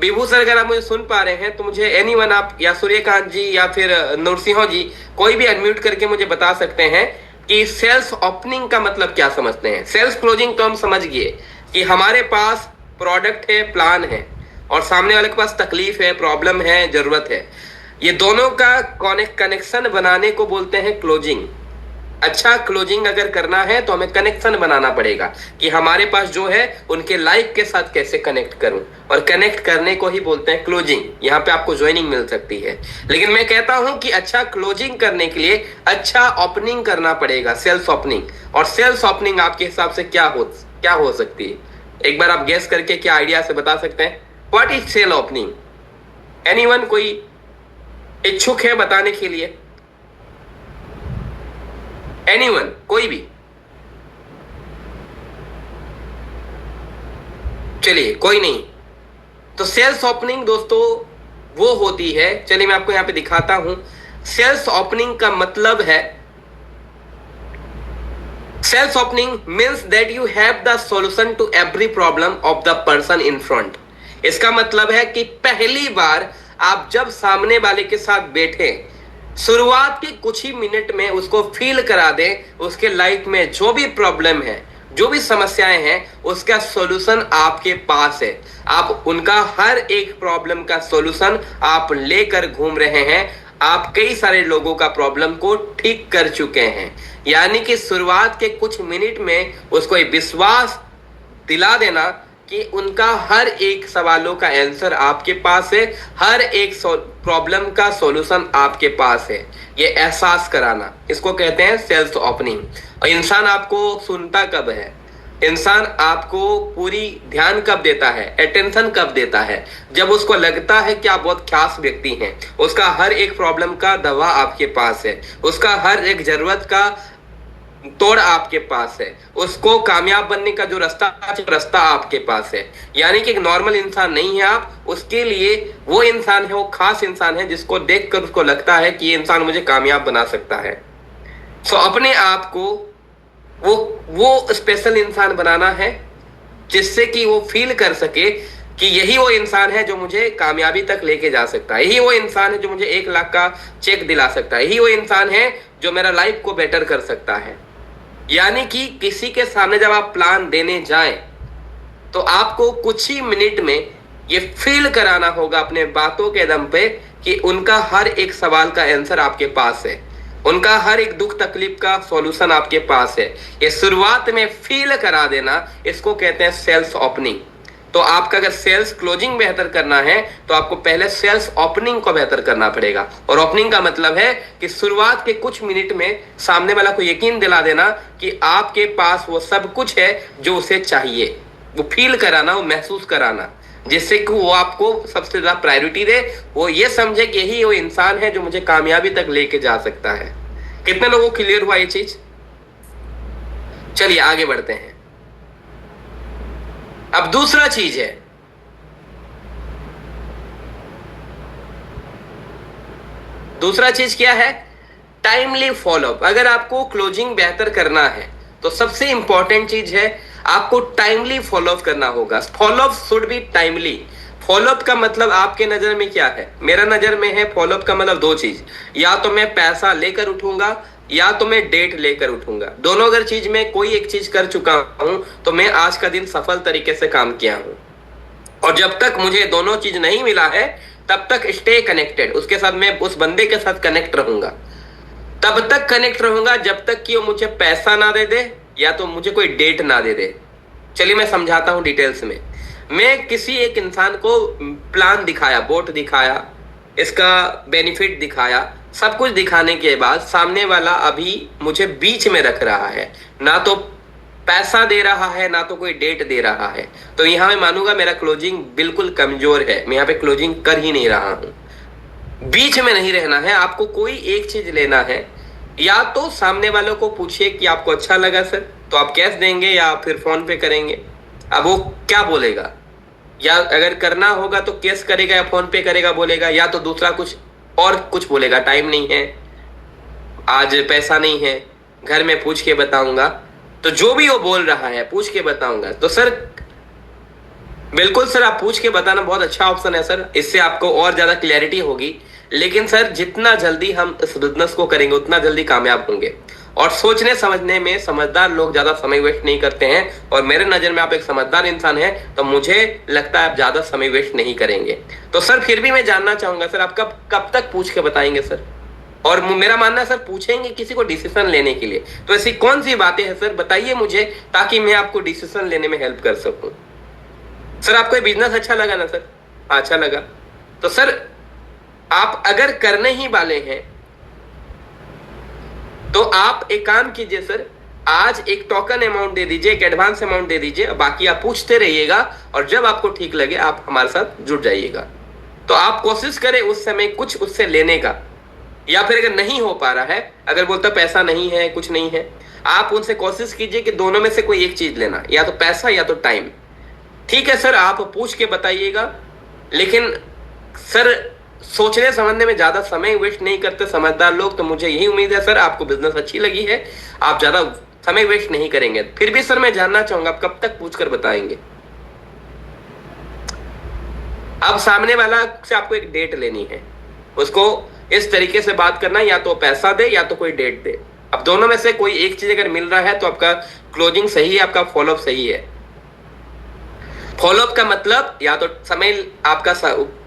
विभू सर अगर आप मुझे सुन पा रहे हैं तो मुझे एनीवन आप या सूर्यकांत जी या फिर नरसिंह जी कोई भी अनम्यूट करके मुझे बता सकते हैं कि सेल्स ओपनिंग का मतलब क्या समझते हैं। सेल्स क्लोजिंग तो हम समझ गए कि हमारे पास प्रोडक्ट है, प्लान है और सामने वाले के पास तकलीफ है, प्रॉब्लम है, जरूरत है। ये दोनों का कनेक्शन बनाने को बोलते हैं क्लोजिंग। अच्छा क्लोजिंग अगर करना है तो हमें कनेक्शन बनाना पड़ेगा कि हमारे पास जो है उनके लाइफ के साथ कैसे कनेक्ट करूं, और कनेक्ट करने को ही बोलते हैं क्लोजिंग। यहाँ पे आपको ज्वाइनिंग मिल सकती है, लेकिन मैं कहता हूं कि अच्छा क्लोजिंग करने के लिए अच्छा ओपनिंग करना पड़ेगा, सेल्स ओपनिंग। और सेल्स ओपनिंग आपके हिसाब से क्या हो सकती है? एक बार आप गेस करके क्या आइडिया से बता सकते हैं what is sale opening? Anyone? कोई इच्छुक है बताने के लिए? एनीवन? कोई भी? चलिए कोई नहीं। तो सेल्स ओपनिंग दोस्तों वो होती है, चलिए मैं आपको यहां पे दिखाता हूं। सेल्स ओपनिंग का मतलब है, sales opening means that you have the solution to every problem of the person in front. इसका मतलब है कि पहली बार आप जब सामने वाले के साथ बैठे, शुरुआत के कुछ ही मिनट में उसको फील करा दें उसके लाइफ में जो भी प्रॉब्लम है, जो भी समस्याएं हैं, उसका सॉल्यूशन आपके पास है। आप उनका हर एक प्रॉब्लम का सॉल्यूशन आप लेकर घूम रहे हैं। आप कई सारे लोगों का प्रॉब्लम को ठीक कर चुके हैं। यानी कि शुरुआत के कुछ मिनट में उसको ये विश्वास दिला देना कि उनका हर एक सवालों का आंसर आपके पास है, हर एक प्रॉब्लम का सॉल्यूशन आपके पास है। ये एहसास कराना, इसको कहते हैं सेल्स ओपनिंग। और इंसान आपको सुनता कब है, इंसान आपको पूरी ध्यान कब देता है, अटेंशन कब देता है? जब उसको लगता है कि आप बहुत खास व्यक्ति हैं, उसका हर एक प्रॉब्लम का दवा आपके पास है, उसका हर एक जरूरत का तोड़ आपके पास है, उसको कामयाब बनने का जो रास्ता आपके पास है। यानी कि एक नॉर्मल इंसान नहीं है आप, उसके लिए वो इंसान है, वो खास इंसान है जिसको देखकर उसको लगता है कि ये इंसान मुझे कामयाब बना सकता है। सो अपने आप को वो स्पेशल इंसान बनाना है जिससे कि वो फील कर सके कि यही वो इंसान है जो मुझे कामयाबी तक लेके जा सकता है, यही वो इंसान है जो मुझे 1 लाख का चेक दिला सकता है, यही वो इंसान है जो मेरा लाइफ को बेटर कर सकता है। यानी कि किसी के सामने जब आप प्लान देने जाएं तो आपको कुछ ही मिनट में ये फील कराना होगा अपने बातों के दम पे कि उनका हर एक सवाल का आंसर आपके पास है, उनका हर एक दुख तकलीफ का सॉल्यूशन आपके पास है। ये शुरुआत में फील करा देना, इसको कहते हैं सेल्स ओपनिंग। तो आपका अगर सेल्स क्लोजिंग बेहतर करना है तो आपको पहले सेल्स ओपनिंग को बेहतर करना पड़ेगा। और ओपनिंग का मतलब है कि शुरुआत के कुछ मिनट में सामने वाला को यकीन दिला देना कि आपके पास वो सब कुछ है जो उसे चाहिए, वो फील कराना, वो महसूस कराना, जिससे कि वो आपको सबसे ज्यादा प्रायोरिटी दे, वो ये समझे कि यही वो इंसान है जो मुझे कामयाबी तक लेके जा सकता है। कितने लोगों को क्लियर हुआ ये चीज? चलिए आगे बढ़ते हैं। अब दूसरा चीज है, दूसरा चीज क्या है? Timely follow up. अगर आपको क्लोजिंग बेहतर करना है तो सबसे इंपॉर्टेंट चीज है आपको टाइमली फॉलोअप करना होगा। Follow up should be timely. Follow up का मतलब आपके नजर में क्या है? मेरा नजर में है फॉलोअप का मतलब दो चीज, या तो मैं पैसा लेकर उठूंगा या तो मैं डेट लेकर उठूंगा। दोनों अगर चीज में कोई एक चीज कर चुका हूं तो मैं आज का दिन सफल तरीके से काम किया हूं। और जब तक मुझे दोनों चीज नहीं मिला है तब तक स्टे कनेक्टेड, उसके साथ मैं उस बंदे के साथ कनेक्ट रहूंगा, तब तक कनेक्ट रहूंगा जब तक कि वो मुझे पैसा ना दे दे या तो मुझे कोई डेट ना दे दे। चलिए मैं समझाता हूं डिटेल्स में। मैं किसी एक इंसान को प्लान दिखाया, बोट दिखाया, इसका बेनिफिट दिखाया, सब कुछ दिखाने के बाद सामने वाला अभी मुझे बीच में रख रहा है, ना तो पैसा दे रहा है ना तो कोई डेट दे रहा है, तो यहां मैं मानूंगा मेरा क्लोजिंग बिल्कुल कमजोर है, मैं यहां पे क्लोजिंग कर ही नहीं रहा हूं। बीच में नहीं रहना है, आपको कोई एक चीज लेना है। या तो सामने वालों को पूछिए कि आपको अच्छा लगा सर, तो आप कैश देंगे या फिर फोन पे करेंगे। अब वो क्या बोलेगा, या अगर करना होगा तो कैश करेगा या फोन पे करेगा बोलेगा, या तो दूसरा कुछ और कुछ बोलेगा, टाइम नहीं है, आज पैसा नहीं है, घर में पूछ के बताऊंगा। तो जो भी वो बोल रहा है पूछ के बताऊंगा, तो सर बिल्कुल सर आप पूछ के बताना बहुत अच्छा ऑप्शन है सर, इससे आपको और ज्यादा क्लैरिटी होगी। लेकिन सर जितना जल्दी हम इस बिजनेस को करेंगे उतना जल्दी कामयाब होंगे। और सोचने समझने में समझदार लोग ज्यादा समय वेस्ट नहीं करते हैं, और मेरे नजर में आप एक समझदार इंसान हैं तो मुझे लगता है आप ज्यादा समय वेस्ट नहीं करेंगे। तो सर फिर भी मैं जानना चाहूंगा सर आप कब तक पूछ के बताएंगे सर? और मेरा मानना है सर पूछेंगे किसी को डिसीजन लेने के लिए, तो ऐसी कौन सी बातें हैं सर बताइए मुझे, ताकि मैं आपको डिसीजन लेने में हेल्प कर सकूं। सर आपको ये बिजनेस अच्छा लगा ना सर? अच्छा लगा तो सर आप अगर करने ही वाले हैं तो आप एक काम कीजिए सर, आज एक टोकन अमाउंट दे दीजिए, एक एडवांस अमाउंट दे दीजिए, बाकी आप पूछते रहिएगा और जब आपको ठीक लगे आप हमारे साथ जुड़ जाइएगा। तो आप कोशिश करें उस समय कुछ उससे लेने का, या फिर अगर नहीं हो पा रहा है, अगर बोलता पैसा नहीं है कुछ नहीं है, आप उनसे कोशिश कीजिए कि दोनों में से कोई एक चीज लेना, या तो पैसा या तो टाइम। ठीक है सर आप पूछ के बताइएगा, लेकिन सर सोचने समझने में ज्यादा समय वेस्ट नहीं करते समझदार लोग, तो मुझे यही उम्मीद है सर आपको बिजनेस अच्छी लगी है, आप ज्यादा समय वेस्ट नहीं करेंगे। फिर भी सर मैं जानना चाहूंगा आप कब तक पूछकर बताएंगे? अब सामने वाला से आपको एक डेट लेनी है, उसको इस तरीके से बात करना, या तो पैसा दे या तो कोई डेट दे। अब दोनों में से कोई एक चीज अगर मिल रहा है तो आपका क्लोजिंग सही है, आपका फॉलोअप सही है। फॉलोअप का मतलब या तो समय आपका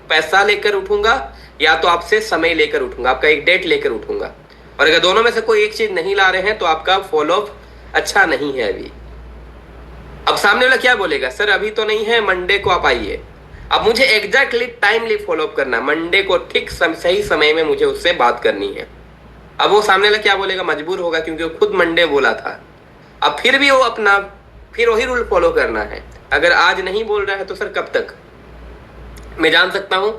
पैसा लेकर उठूंगा या तो आपसे समय लेकर उठूंगा, आपका एक डेट लेकर उठूंगा। और अगर दोनों में से कोई एक चीज नहीं ला रहे हैं तो आपका फॉलोअप अच्छा नहीं है अभी। अब सामने वाला क्या बोलेगा, सर अभी तो नहीं है, मंडे को आप आइए। अब मुझे एग्जैक्टली टाइमली फॉलोअप करना, मंडे को ठीक सही समय में मुझे उससे बात करनी है। अब वो सामने वाला क्या बोलेगा, मजबूर होगा क्योंकि वो खुद मंडे बोला था। अब फिर भी वो अपना फिर वही रूल फॉलो करना है। अगर आज नहीं बोल रहा है तो सर कब तक मैं जान सकता हूं?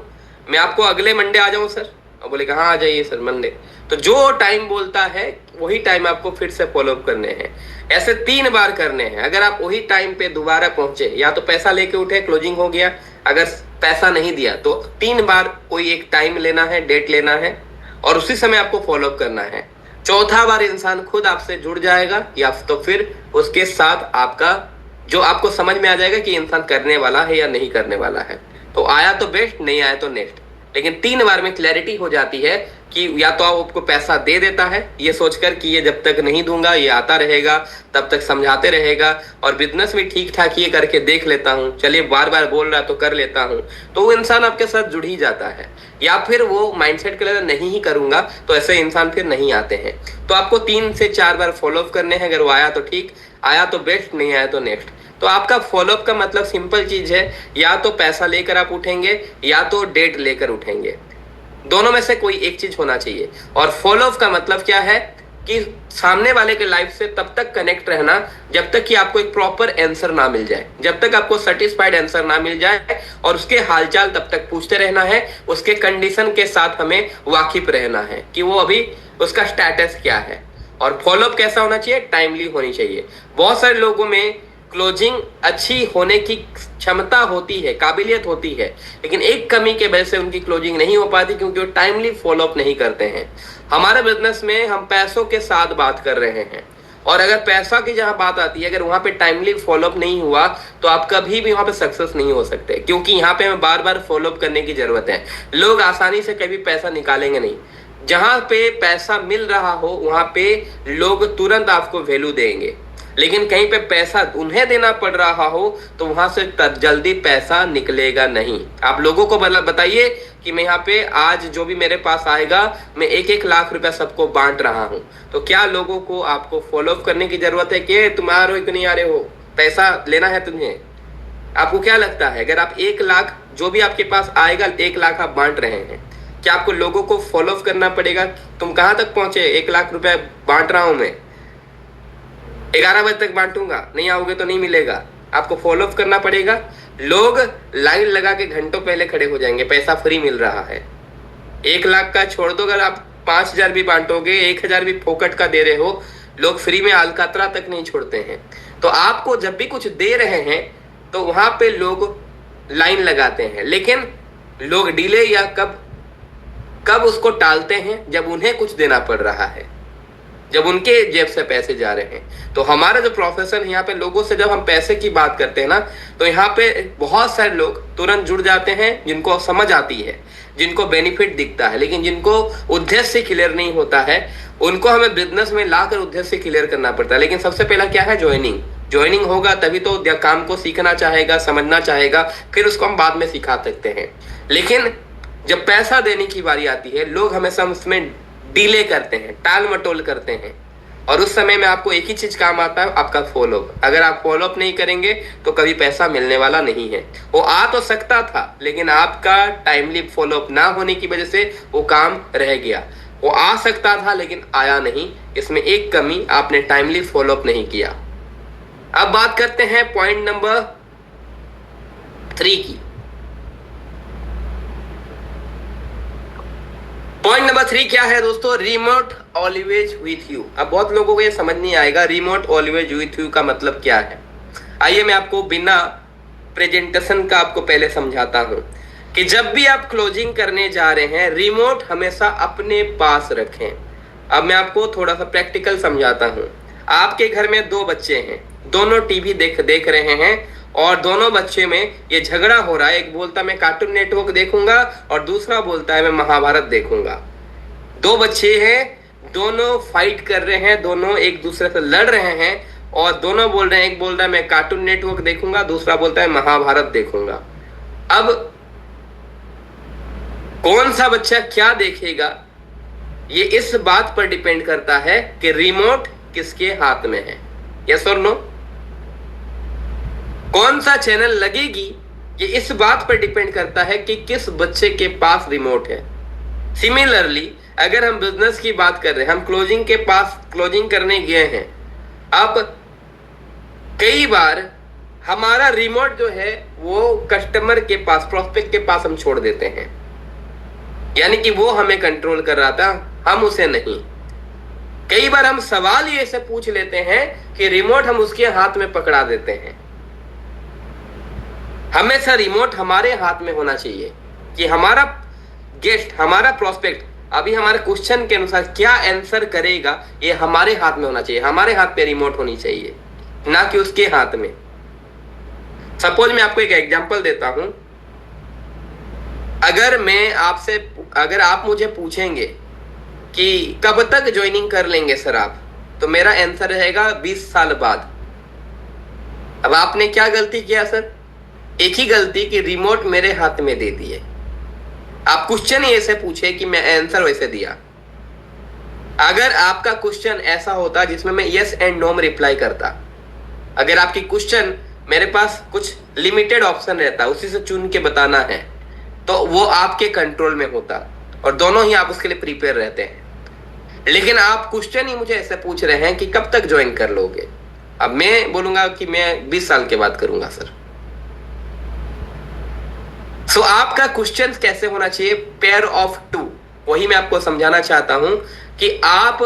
मैं आपको अगले मंडे आ जाऊं सर? और बोलेगा हाँ आ जाइए सर मंडे। तो जो टाइम बोलता है वही टाइम आपको फिर से फॉलोअप करने हैं। ऐसे 3 बार करने हैं। अगर आप वही टाइम पे दोबारा पहुंचे, या तो पैसा लेके उठे, क्लोजिंग हो गया, अगर पैसा नहीं दिया तो 3 बार कोई एक टाइम लेना है, डेट लेना है और उसी समय आपको फॉलोअप करना है। चौथा बार इंसान खुद आपसे जुड़ जाएगा या तो फिर उसके साथ आपका जो आपको समझ में आ जाएगा कि इंसान करने वाला है या नहीं करने वाला है। तो आया तो बेस्ट, नहीं आया तो नेक्स्ट। लेकिन 3 बार में क्लैरिटी हो जाती है कि या तो आपको पैसा दे देता है ये सोचकर कि ये जब तक नहीं दूंगा ये आता रहेगा, तब तक समझाते रहेगा, और बिजनेस भी ठीक ठाक ये करके देख लेता हूँ, चलिए बार बार बोल रहा तो कर लेता हूँ, तो वो इंसान आपके साथ जुड़ ही जाता है। या फिर वो माइंडसेट के लिए नहीं ही करूंगा, तो ऐसे इंसान फिर नहीं आते हैं। तो आपको 3 से 4 बार फॉलोअप करने हैं। अगर वो आया तो ठीक, आया तो बेस्ट, नहीं आया तो नेक्स्ट। तो आपका फॉलोअप का मतलब सिंपल चीज है, या तो पैसा लेकर आप उठेंगे या तो डेट लेकर उठेंगे, दोनों में से कोई एक चीज होना चाहिए। और फॉलोअप का मतलब क्या है कि सामने वाले के लाइफ से तब तक कनेक्ट रहना जब तक कि आपको एक प्रॉपर आंसर ना मिल जाए, जब तक आपको सेटिस्फाइड आंसर ना मिल जाए, और उसके हालचाल तब तक पूछते रहना है, उसके कंडीशन के साथ हमें वाकिफ रहना है कि वो अभी उसका स्टेटस क्या है। और फॉलोअप कैसा होना चाहिए? टाइमली होनी चाहिए। बहुत सारे लोगों में क्लोजिंग अच्छी होने की क्षमता होती है, काबिलियत होती है, लेकिन एक कमी के वजह से उनकी क्लोजिंग नहीं हो पाती, क्योंकि वो टाइमली फॉलोअप नहीं करते हैं। हमारे बिजनेस में हम पैसों के साथ बात कर रहे हैं, और अगर पैसा की जहां बात आती है, अगर वहां पे टाइमली फॉलोअप नहीं हुआ तो आप कभी भी वहां पे सक्सेस नहीं हो सकते, क्योंकि यहाँ पे हमें बार बार फॉलोअप करने की जरूरत है। लोग आसानी से कभी पैसा निकालेंगे नहीं। जहां पे पैसा मिल रहा हो वहां पे लोग तुरंत आपको वैल्यू देंगे, लेकिन कहीं पे पैसा उन्हें देना पड़ रहा हो तो वहां से जल्दी पैसा निकलेगा नहीं। आप लोगों को बताइए कि मैं यहाँ पे आज जो भी मेरे पास आएगा मैं 1-1 लाख रुपया सबको बांट रहा हूँ, तो क्या लोगों को आपको फॉलोअप करने की जरूरत है कि तुम आ रहे हो कि नहीं आ रहे हो, पैसा लेना है तुम्हें? आपको क्या लगता है, अगर आप 1 लाख जो भी आपके पास आएगा 1 लाख आप बांट रहे हैं, क्या आपको लोगों को फॉलोअप करना पड़ेगा? तुम कहां तक पहुंचे? 1 लाख रुपया बांट रहा हूं मैं, 11 बजे तक बांटूंगा, नहीं आओगे तो नहीं मिलेगा। आपको फॉलोअप करना पड़ेगा। लोग लाइन लगा के घंटों पहले खड़े हो जाएंगे, पैसा फ्री मिल रहा है। 1 लाख का छोड़ दो, अगर आप 5,000 भी बांटोगे, 1,000 भी फोकट का दे रहे हो, लोग फ्री में अलकतरा तक नहीं छोड़ते हैं। तो आपको जब भी कुछ दे रहे हैं तो वहां पे लोग लाइन लगाते हैं, लेकिन लोग डिले या कब उसको टालते हैं? जब उन्हें कुछ देना पड़ रहा है, जब उनके जेब से पैसे जा रहे हैं। तो हमारा जो प्रोफेशन है यहाँ पे, लोगों से जब हम पैसे की बात करते हैं ना, तो यहाँ पे बहुत सारे लोग तुरंत जुड़ जाते हैं, जिनको समझ आती है, जिनको बेनिफिट दिखता है, लेकिन जिनको उद्देश्य क्लियर नहीं होता है, उनको हमें बिजनेस में लाकर उद्देश्य क्लियर करना पड़ता है। लेकिन सबसे पहला क्या है? ज्वाइनिंग होगा तभी तो काम को सीखना चाहेगा, समझना चाहेगा, फिर उसको हम बाद में सिखा सकते हैं। लेकिन जब पैसा देने की बारी आती है, लोग हमेशा उसमें डिले करते हैं, टाल मटोल करते हैं, और उस समय में आपको एक ही चीज काम आता है, आपका फॉलोअप। अगर आप फॉलोअप नहीं करेंगे तो कभी पैसा मिलने वाला नहीं है। वो आ तो सकता था, लेकिन आपका टाइमली फॉलोअप ना होने की वजह से वो काम रह गया। वो आ सकता था लेकिन आया नहीं, इसमें एक कमी, आपने टाइमली फॉलोअप नहीं किया। अब बात करते हैं पॉइंट नंबर 3 की। पॉइंट नंबर 3 क्या है दोस्तों? Remote always with you. अब बहुत लोगों को ये समझ नहीं आएगा रिमोट ऑलवेज विथ यू का मतलब क्या है। आइए मैं आपको बिना प्रेजेंटेशन का आपको पहले समझाता हूं कि जब भी आप क्लोजिंग करने जा रहे हैं, रिमोट हमेशा अपने पास रखें। अब मैं आपको थोड़ा सा प्रैक्टिकल समझाता हूं। आपके घर में 2 बच्चे हैं, दोनों टीवी देख रहे हैं, और दोनों बच्चे में ये झगड़ा हो रहा है। एक बोलता मैं कार्टून नेटवर्क देखूंगा और दूसरा बोलता है मैं महाभारत देखूंगा। 2 बच्चे हैं, दोनों फाइट कर रहे हैं, दोनों एक दूसरे से लड़ रहे हैं, और दोनों बोल रहे हैं, एक बोल रहा है मैं कार्टून नेटवर्क देखूंगा, दूसरा बोलता है महाभारत देखूंगा। अब कौन सा बच्चा क्या देखेगा, ये इस बात पर डिपेंड करता है कि रिमोट किसके हाथ में है। यस और नो? कौन सा चैनल लगेगी ये इस बात पर डिपेंड करता है कि किस बच्चे के पास रिमोट है। सिमिलरली अगर हम बिजनेस की बात कर रहे हैं, हम क्लोजिंग करने गए हैं, अब कई बार हमारा रिमोट जो है वो कस्टमर के पास, प्रोस्पेक्ट के पास हम छोड़ देते हैं, यानी कि वो हमें कंट्रोल कर रहा था, हम उसे नहीं। कई बार हम सवाल ये से पूछ लेते हैं कि रिमोट हम उसके हाथ में पकड़ा देते हैं। हमेशा रिमोट हमारे हाथ में होना चाहिए कि हमारा गेस्ट, हमारा प्रोस्पेक्ट अभी हमारे क्वेश्चन के अनुसार क्या आंसर करेगा, ये हमारे हाथ में होना चाहिए। हमारे हाथ पे रिमोट होनी चाहिए, ना कि उसके हाथ में। सपोज मैं आपको एक एग्जांपल देता हूं, अगर आप मुझे पूछेंगे कि कब तक ज्वाइनिंग कर लेंगे सर आप, तो मेरा आंसर रहेगा 20 साल बाद। अब आपने क्या गलती किया सर? एक ही गलती कि रिमोट मेरे हाथ में दे दिए। आप क्वेश्चन ही ऐसे पूछे कि मैं आंसर वैसे दिया। अगर आपका क्वेश्चन ऐसा होता जिसमें मैं यस एंड नो में रिप्लाई करता, अगर आपकी क्वेश्चन मेरे पास कुछ लिमिटेड ऑप्शन रहता, उसी से चुन के बताना है, तो वो आपके कंट्रोल में होता और दोनों ही आप उसके लिए प्रिपेयर रहते हैं। लेकिन आप क्वेश्चन ही मुझे ऐसे पूछ रहे हैं कि कब तक ज्वाइन कर लोगे। अब मैं बोलूंगा कि मैं 20 साल के बाद करूंगा सर। सो आपका क्वेश्चन कैसे होना चाहिए? Pair of two. वही मैं आपको समझाना चाहता हूं कि आप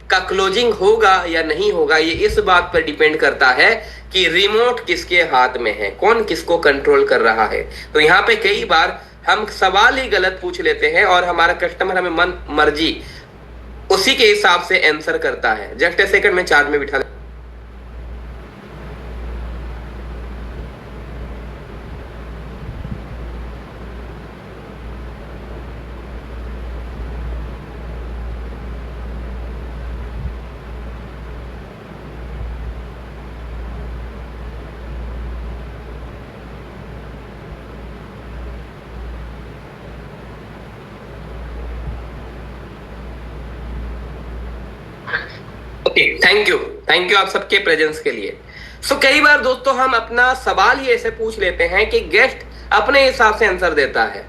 का क्लोजिंग होगा या नहीं होगा, ये इस बात पर डिपेंड करता है कि रिमोट किसके हाथ में है, कौन किसको कंट्रोल कर रहा है। तो यहाँ पे कई बार हम सवाल ही गलत पूछ लेते हैं और हमारा कस्टमर हमें मन मर्जी उसी के हिसाब से आंसर करता है। जस्ट ए सेकंड में चार्ज में बिठा थैंक यू आप सबके प्रेजेंस के लिए। सो कई बार दोस्तों हम अपना सवाल ही ऐसे पूछ लेते हैं कि गेस्ट अपने हिसाब से आंसर देता है।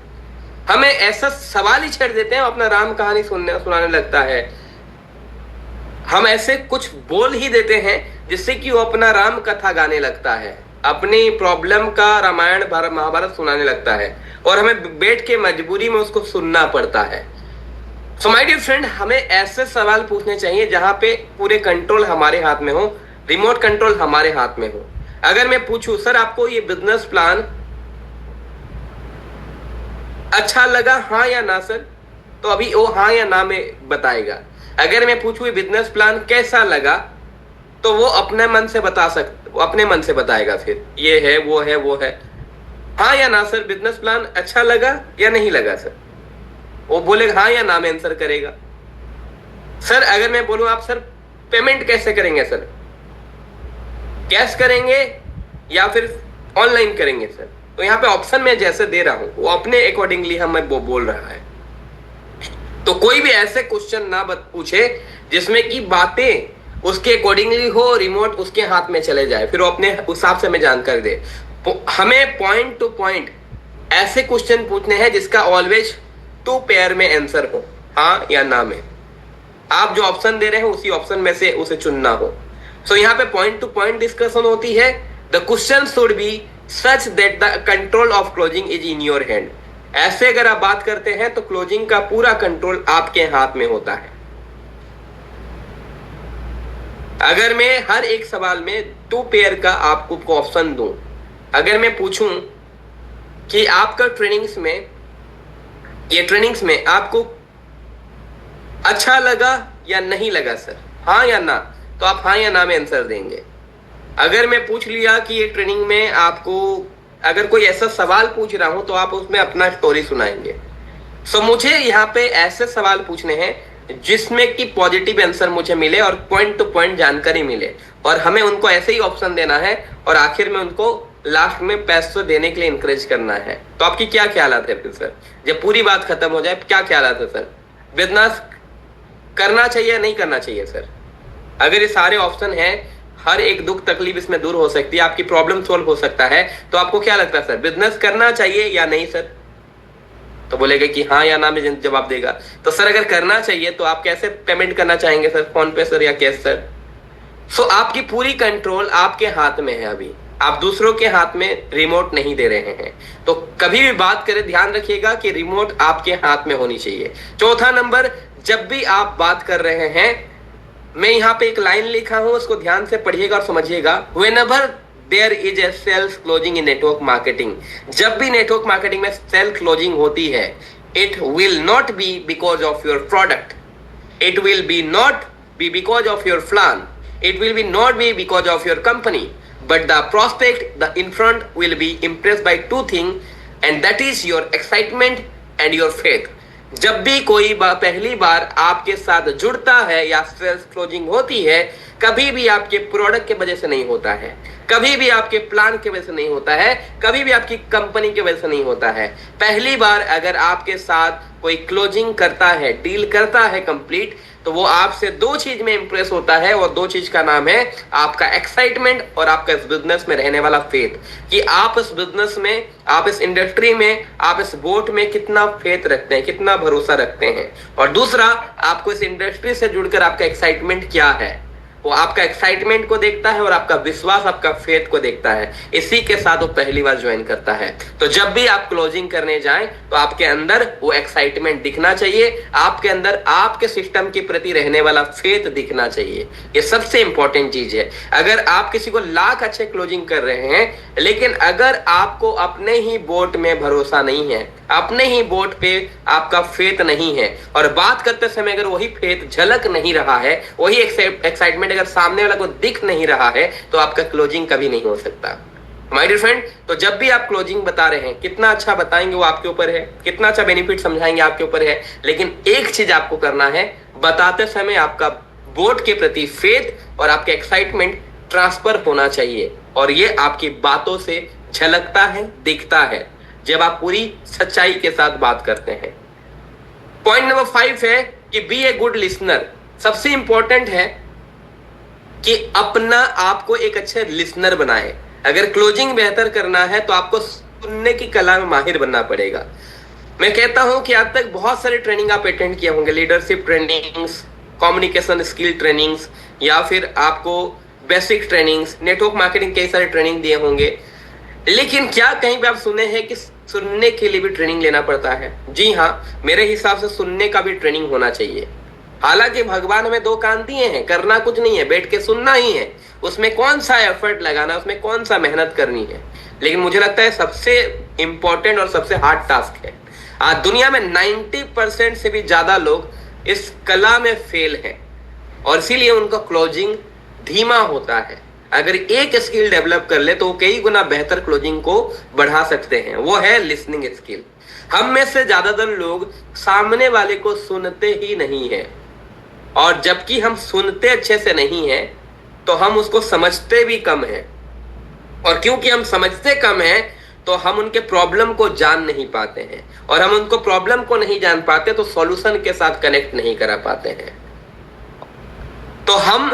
हमें ऐसा सवाल ही छेड़ देते हैं, अपना राम कहानी सुनाने लगता है। हम ऐसे कुछ बोल ही देते हैं जिससे कि वो अपना राम कथा गाने लगता है, अपनी प्रॉब्लम का रामायण महाभारत सुनाने लगता है और हमें बैठ के मजबूरी में उसको सुनना पड़ता है। सो माय डियर फ्रेंड, हमें ऐसे सवाल पूछने चाहिए जहां पे पूरे कंट्रोल हमारे हाथ में हो, रिमोट कंट्रोल हमारे हाथ में हो। अगर मैं पूछूं सर आपको ये बिजनेस प्लान अच्छा लगा, हाँ या ना सर, तो अभी वो हाँ या ना में बताएगा। अगर मैं पूछूं ये बिजनेस प्लान कैसा लगा, तो वो अपने मन से अपने मन से बताएगा, फिर ये है वो है वो है। हाँ या ना सर, बिजनेस प्लान अच्छा लगा या नहीं लगा सर, वो बोलेगा हाँ या ना में आंसर करेगा। सर अगर मैं बोलूं आप सर पेमेंट कैसे करेंगे सर, कैश करेंगे या फिर ऑनलाइन करेंगे सर, तो यहाँ पे ऑप्शन मैं जैसे दे रहा हूं वो अपने अकॉर्डिंगली हमें वो बोल रहा है। तो कोई भी ऐसे क्वेश्चन ना पूछे जिसमें कि बातें उसके अकॉर्डिंगली हो, रिमोट उसके हाथ में चले जाए, फिर वो अपने हिसाब से हमें जानकारी दे। हमें पॉइंट टू पॉइंट ऐसे क्वेश्चन पूछने हैं जिसका ऑलवेज टू पेयर में आंसर हो, हाँ या ना में। आप जो ऑप्शन दे रहे हैं उसी ऑप्शन में से उसे चुनना हो। सो यहाँ पे पॉइंट टू पॉइंट डिस्कशन होती है। The question should be such that the control of closing is in your hand. ऐसे अगर आप बात करते हैं तो क्लोजिंग का पूरा कंट्रोल आपके हाथ में होता है। अगर मैं हर एक सवाल में टू पेयर का आपको ऑप्शन दूं, अगर मैं पूछूं कि आपका ट्रेनिंग्स में आपको अच्छा लगा या नहीं लगा सर, हाँ या ना, तो आप हाँ या ना में आंसर देंगे। अगर मैं पूछ लिया कि ये ट्रेनिंग में आपको अगर कोई ऐसा सवाल पूछ रहा हूं तो आप उसमें अपना स्टोरी सुनाएंगे। सो मुझे यहाँ पे ऐसे सवाल पूछने हैं जिसमें कि पॉजिटिव आंसर मुझे मिले और पॉइंट टू पॉइंट जानकारी मिले, और हमें उनको ऐसे ही ऑप्शन देना है और आखिर में उनको लास्ट में पैसे देने के लिए इंकरेज करना है। तो आपकी क्या ख्यालात है फिर सर, जब पूरी बात खत्म हो जाए क्या ख्यालात है सर, बिजनेस करना चाहिए या नहीं करना चाहिए सर? अगर ये सारे ऑप्शन हैं, हर एक दुख तकलीफ इसमें दूर हो सकती है, आपकी प्रॉब्लम सोल्व हो सकता है, तो आपको क्या लगता है सर, बिजनेस करना चाहिए या नहीं सर? तो बोलेगा कि हाँ या ना में जवाब देगा। तो सर अगर करना चाहिए तो आप कैसे पेमेंट करना चाहेंगे सर, फोन पे सर या कैश सर? सो आपकी पूरी कंट्रोल आपके हाथ में है। अभी आप दूसरों के हाथ में रिमोट नहीं दे रहे हैं। तो कभी भी बात करें ध्यान रखिएगा कि रिमोट आपके हाथ में होनी चाहिए। चौथा नंबर, जब भी आप बात कर रहे हैं, मैं यहाँ पे एक लाइन लिखा हूं, उसको ध्यान से पढ़िएगा और समझिएगा। Whenever there is a sales closing in network marketing, जब भी नेटवर्क मार्केटिंग में सेल क्लोजिंग होती है, it will not be because of your product, it will be not be because of your plan, it will be not be because of your company, but the prospect the in front will be impressed by two things, and that is your excitement and your faith. जब भी कोई पहली बार आपके साथ जुड़ता है या sales closing होती है, कभी भी आपके प्रोडक्ट के वजह से नहीं होता है, कभी भी आपके प्लान की वजह से नहीं होता है, कभी भी आपकी कंपनी की वजह से नहीं होता है। पहली बार अगर आपके साथ कोई क्लोजिंग करता है, डील करता है कंप्लीट, तो वो आपसे दो चीज में इंप्रेस होता है, और दो चीज का नाम है आपका एक्साइटमेंट और आपका इस बिजनेस में रहने वाला फेथ, कि आप इस बिजनेस में, आप इस इंडस्ट्री में, आप इस बोट में कितना फेथ रखते हैं, कितना भरोसा रखते हैं। और दूसरा, आपको इस इंडस्ट्री से जुड़कर आपका एक्साइटमेंट क्या है, वो आपका एक्साइटमेंट को देखता है और आपका विश्वास, आपका फेथ को देखता है। इसी के साथ वो पहली बार ज्वाइन करता है। तो जब भी आप क्लोजिंग करने जाएं तो आपके अंदर वो एक्साइटमेंट दिखना चाहिए, आपके अंदर आपके सिस्टम के प्रति रहने वाला फेथ दिखना चाहिए। ये सबसे इंपॉर्टेंट चीज है। अगर आप किसी को लाख अच्छे क्लोजिंग कर रहे हैं, लेकिन अगर आपको अपने ही बोट में भरोसा नहीं है, अपने ही बोट पे आपका फेथ नहीं है, और बात करते समय अगर वही फेथ झलक नहीं रहा है, वही एक्साइटमेंट अगर सामने वाला को दिख नहीं रहा है, तो आपका क्लोजिंग कभी नहीं हो सकता। माय डियर फ्रेंड, तो जब भी आप क्लोजिंग बता रहे हैं, कितना अच्छा बताएंगे वो आपके ऊपर है, कितना अच्छा बेनिफिट समझाएंगे आपके ऊपर है, लेकिन एक चीज आपको करना है, बताते समय आपका बोट के प्रति फेथ और आपके एक्साइटमेंट ट्रांसफर होना चाहिए, और ये आपकी बातों से झलकता है, दिखता है, जब आप पूरी सच्चाई के साथ बात करते हैं। पॉइंट नंबर 5 है कि बी ए गुड लिसनर। सबसे इंपॉर्टेंट है कि अपना आपको एक अच्छे लिसनर बनाए। अगर क्लोजिंग बेहतर करना है तो आपको सुनने की कला में माहिर बनना पड़ेगा। मैं कहता हूं कि आज तक बहुत सारे ट्रेनिंग आप अटेंड किए होंगे, leadership trainings, communication skill trainings, या फिर आपको बेसिक ट्रेनिंग्स, नेटवर्क मार्केटिंग, कई सारे ट्रेनिंग दिए होंगे, लेकिन क्या कहीं पे आप सुने हैं कि सुनने के लिए भी ट्रेनिंग लेना पड़ता है? जी हाँ, मेरे हिसाब से सुनने का भी ट्रेनिंग होना चाहिए। हालांकि भगवान हमें 2 कान दिए हैं, करना कुछ नहीं है, बैठ के सुनना ही है। उसमें कौन सा एफर्ट लगाना, उसमें कौन सा मेहनत करनी है, लेकिन मुझे लगता है सबसे इंपॉर्टेंट और सबसे हार्ड टास्क है। आज दुनिया में 90% से भी ज्यादा लोग इस कला में फेल हैं, और इसीलिए उनका क्लोजिंग धीमा होता है। अगर एक स्किल डेवलप कर ले तो कई गुना बेहतर क्लोजिंग को बढ़ा सकते हैं, वो है लिसनिंग स्किल। हम में से ज्यादातर लोग सामने वाले को सुनते ही नहीं है, और जबकि हम सुनते अच्छे से नहीं है तो हम उसको समझते भी कम है, और क्योंकि हम समझते कम है तो हम उनके प्रॉब्लम को जान नहीं पाते हैं, और हम उनको प्रॉब्लम को नहीं जान पाते तो सॉल्यूशन के साथ कनेक्ट नहीं करा पाते हैं। तो हम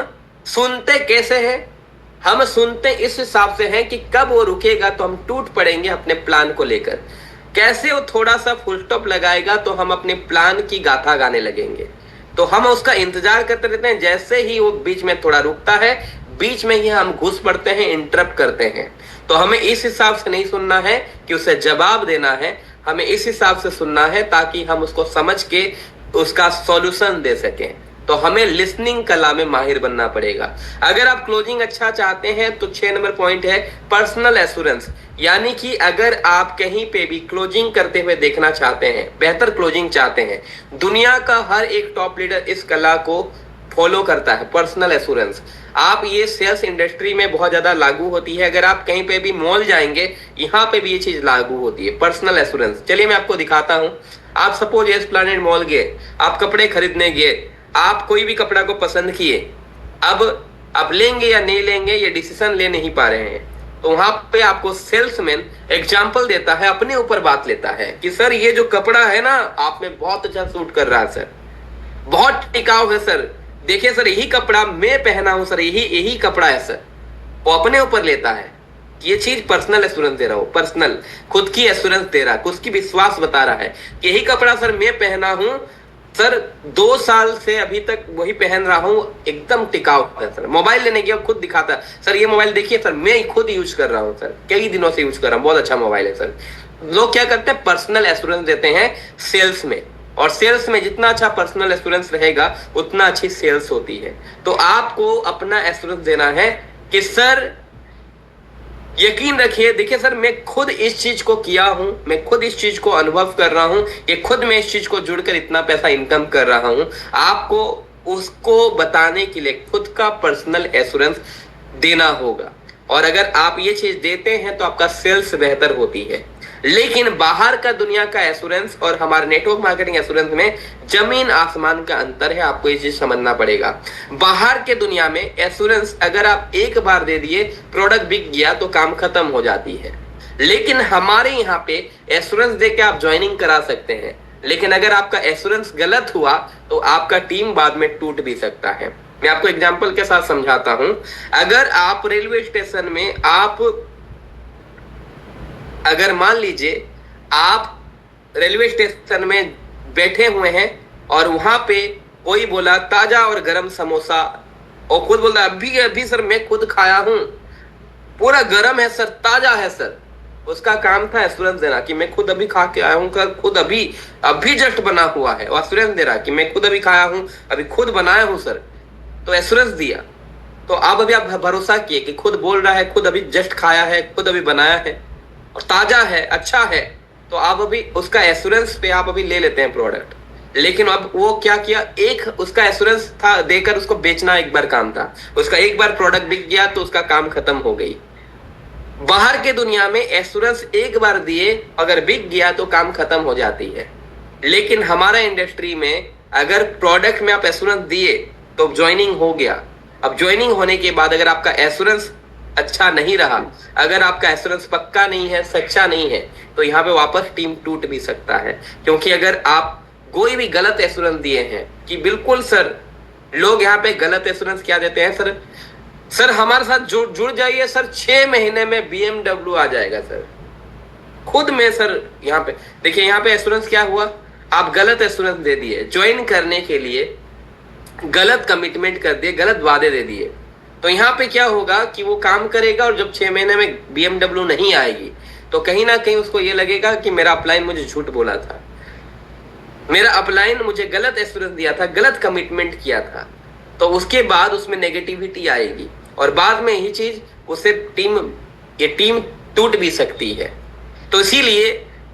सुनते कैसे हैं? हम सुनते इस हिसाब से हैं कि कब वो रुकेगा तो हम टूट पड़ेंगे अपने प्लान को लेकर, कैसे वो थोड़ा सा फुल स्टॉप लगाएगा तो हम अपने प्लान की गाथा गाने लगेंगे। तो हम उसका इंतजार करते रहते हैं, जैसे ही वो बीच में थोड़ा रुकता है, बीच में ही हम घुस पड़ते हैं, इंटरप्ट करते हैं। तो हमें इस हिसाब से नहीं सुनना है कि उसे जवाब देना है, हमें इस हिसाब से सुनना है ताकि हम उसको समझ के उसका सॉल्यूशन दे सकें। तो हमें लिसनिंग कला में माहिर बनना पड़ेगा। अगर आप क्लोजिंग अच्छा चाहते हैं तो 6 नंबर पॉइंट है पर्सनल एश्योरेंस, यानी कि अगर आप कहीं पे भी क्लोजिंग करते हुए देखना चाहते हैं, बेहतर क्लोजिंग चाहते हैं, दुनिया का हर एक टॉप लीडर इस कला को फॉलो करता है, पर्सनल एश्योरेंस। आप ये सेल्स इंडस्ट्री में बहुत ज्यादा लागू होती है। अगर आप कहीं पे भी मॉल जाएंगे, यहाँ पे भी ये चीज लागू होती है, पर्सनल एश्योरेंस। चलिए मैं आपको दिखाता हूँ। आप सपोज एस प्लैनेट मॉल गए, आप कपड़े खरीदने गए, आप कोई भी कपड़ा को पसंद किए, अब लेंगे या नहीं लेंगे ये डिसीजन ले नहीं पा रहे हैं, तो वहां पे आपको सेल्समैन एग्जांपल देता है, अपने ऊपर बात लेता है कि सर ये जो कपड़ा है ना आप में बहुत अच्छा सूट कर रहा है सर, बहुत टिकाऊ है सर, देखिए सर यही कपड़ा मैं पहना हूं सर, यही कपड़ा है सर। वो अपने ऊपर लेता है, ये चीज पर्सनल एश्योरेंस दे रहा हूं, पर्सनल खुद की एश्योरेंस दे रहा है, खुद की विश्वास बता रहा है कि यही कपड़ा सर मैं पहना हूं सर, 2 साल से अभी तक वही पहन रहा हूं, एकदम टिकाऊ है सर। मोबाइल लेने गया खुद दिखाता सर, ये मोबाइल देखिए सर मैं खुद यूज कर रहा हूं सर, कई दिनों से यूज कर रहा हूं, बहुत अच्छा मोबाइल है सर। लोग क्या करते हैं, पर्सनल एश्योरेंस देते हैं सेल्स में, और सेल्स में जितना अच्छा पर्सनल एश्योरेंस रहेगा उतना अच्छी सेल्स होती है। तो आपको अपना एश्योरेंस देना है कि सर यकीन रखिए, देखिए सर मैं खुद इस चीज को किया हूं, मैं खुद इस चीज को अनुभव कर रहा हूं, ये खुद मैं इस चीज को जुड़कर इतना पैसा इनकम कर रहा हूं। आपको उसको बताने के लिए खुद का पर्सनल एश्योरेंस देना होगा। और अगर आप ये चीज देते हैं तो आपका सेल्स बेहतर होती है। लेकिन बाहर का दुनिया का एश्योरेंस और हमारे नेटवर्क मार्केटिंग एश्योरेंस में जमीन आसमान का अंतर है, आपको ये चीज समझना पड़ेगा। बाहर के दुनिया में एश्योरेंस अगर आप एक बार दे दिए, प्रोडक्ट बिक गया तो काम खत्म हो जाती है। लेकिन हमारे यहाँ पे एश्योरेंस दे के आप ज्वाइनिंग करा सकते हैं, लेकिन अगर आपका एश्योरेंस गलत हुआ तो आपका टीम बाद में टूट भी सकता है। मैं आपको एग्जांपल के साथ समझाता हूं। अगर आप रेलवे स्टेशन में अगर मान लीजिए आप रेलवे स्टेशन में बैठे हुए हैं और वहां पे कोई बोला ताजा और गरम समोसा, और खुद बोलता अभी अभी सर मैं खुद खाया हूं, पूरा गरम है सर, ताजा है सर। उसका काम था एश्योरेंस देना कि मैं खुद अभी खा के आया हूं, खुद अभी जस्ट बना हुआ है, और एश्योरेंस दे रहा कि मैं खुद अभी खाया हूं, अभी खुद बनाया हूं सर। तो एश्योरेंस दिया, तो आप अभी आप भरोसा किए कि खुद बोल रहा है, खुद अभी जस्ट खाया है, खुद अभी बनाया है और ताजा है, अच्छा है, तो आप अभी उसका एश्योरेंस पे आप अभी ले लेते हैं प्रोडक्ट। लेकिन अब वो क्या किया, एक उसका एश्योरेंस था देकर उसको बेचना एक बार काम था, उसका एक बार प्रोडक्ट बिक गया तो उसका काम खत्म हो गई। बाहर के दुनिया में एश्योरेंस एक बार दिए, अगर बिक गया तो काम खत्म हो जाती है। लेकिन हमारा इंडस्ट्री में अगर प्रोडक्ट में आप एश्योरेंस दिए तो ज्वाइनिंग हो गया। अब ज्वाइनिंग होने के बाद अगर आपका एश्योरेंस अच्छा नहीं रहा, अगर आपका एश्योरेंस पक्का नहीं है, सच्चा नहीं है, तो यहाँ पे वापस टीम टूट भी सकता है। क्योंकि अगर आप कोई भी गलत एश्योरेंस दिए हैं कि बिल्कुल सर, लोग यहाँ पे गलत एश्योरेंस क्या देते हैं, सर हमारे साथ जुड़ जाइए सर, 6 महीने में BMW आ जाएगा सर। खुद में सर यहाँ पे देखिए, यहाँ पे एश्योरेंस क्या हुआ, आप गलत एश्योरेंस दे दिए, ज्वाइन करने के लिए गलत कमिटमेंट कर दिए, गलत वादे दे दिए। तो यहाँ पे क्या होगा कि वो काम करेगा और जब 6 महीने में BMW नहीं आएगी तो कहीं ना कहीं उसको ये लगेगा कि मेरा अपलाइन मुझे झूठ बोला था, मेरा अपलाइन मुझे गलत एश्योरेंस दिया था, गलत कमिटमेंट किया था। तो उसके बाद उसमें नेगेटिविटी आएगी और बाद में यही चीज उससे टीम टूट भी सकती है। तो इसीलिए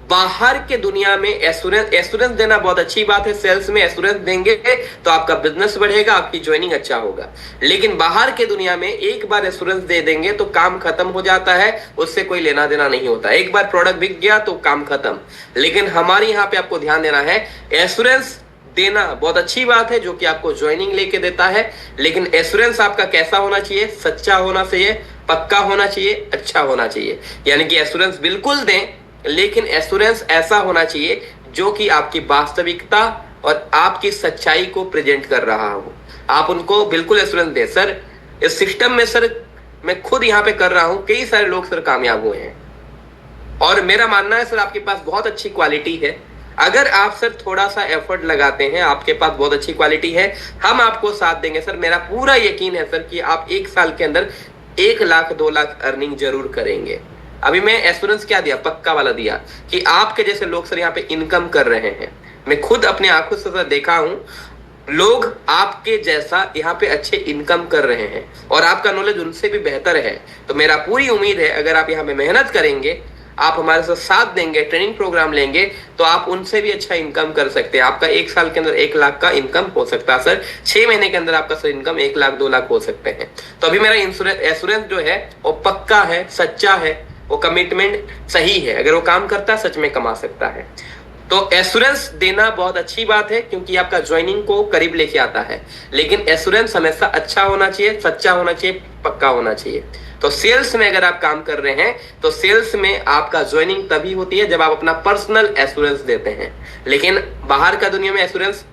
बाहर के दुनिया में एश्योरेंस देना बहुत अच्छी बात है। सेल्स में एश्योरेंस देंगे तो आपका बिजनेस बढ़ेगा, आपकी ज्वाइनिंग अच्छा होगा। लेकिन बाहर के दुनिया में एक बार एश्योरेंस दे देंगे तो काम खत्म हो जाता है, उससे कोई लेना देना नहीं होता। एक बार प्रोडक्ट बिक गया तो काम खत्म। लेकिन हमारे यहाँ पे आपको ध्यान देना है, एश्योरेंस देना बहुत अच्छी बात है जो कि आपको ज्वाइनिंग लेके देता है। लेकिन एश्योरेंस आपका कैसा होना चाहिए, सच्चा होना चाहिए, पक्का होना चाहिए, अच्छा होना चाहिए। यानी कि एश्योरेंस बिल्कुल दें, लेकिन एश्योरेंस ऐसा होना चाहिए जो कि आपकी वास्तविकता और आपकी सच्चाई को प्रेजेंट कर रहा हो। आप उनको बिल्कुल एश्योरेंस दें, सर इस सिस्टम में सर मैं खुद यहाँ पे कर रहा हूँ, कई सारे लोग सर कामयाब हुए हैं और मेरा मानना है सर आपके पास बहुत अच्छी क्वालिटी है। अगर आप सर थोड़ा सा एफर्ट लगाते हैं, आपके पास बहुत अच्छी क्वालिटी है, हम आपको साथ देंगे सर। मेरा पूरा यकीन है सर कि आप 1 साल के अंदर 1 लाख 2 लाख अर्निंग जरूर करेंगे। अभी मैं एश्योरेंस क्या दिया, पक्का वाला दिया कि आपके जैसे लोग सर यहाँ पे इनकम कर रहे हैं। मैं खुद अपने आंखों से सर देखा हूं, लोग आपके जैसा यहाँ पे अच्छे इनकम कर रहे हैं और आपका नॉलेज उनसे भी बेहतर है। तो मेरा पूरी उम्मीद है अगर आप यहाँ पे मेहनत करेंगे, आप हमारे साथ देंगे, ट्रेनिंग प्रोग्राम लेंगे, तो आप उनसे भी अच्छा इनकम कर सकते हैं। आपका 1 साल के अंदर 1 लाख का इनकम हो सकता है सर। 6 महीने के अंदर आपका सर इनकम 1 लाख 2 लाख हो सकते हैं। तो अभी मेरा एश्योरेंस जो है वो पक्का है, सच्चा है, वो कमिटमेंट सही है। अगर वो काम करता है सच में कमा सकता है। तो एश्योरेंस देना बहुत अच्छी बात है क्योंकि आपका ज्वाइनिंग को करीब लेके आता है। लेकिन एश्योरेंस हमेशा अच्छा होना चाहिए, सच्चा होना चाहिए, पक्का होना चाहिए। तो सेल्स में अगर आप काम कर रहे हैं तो सेल्स में आपका ज्वाइनिंग तभी होती है जब आप अपना पर्सनल एश्योरेंस देते हैं। लेकिन बाहर का दुनिया में एश्योरेंस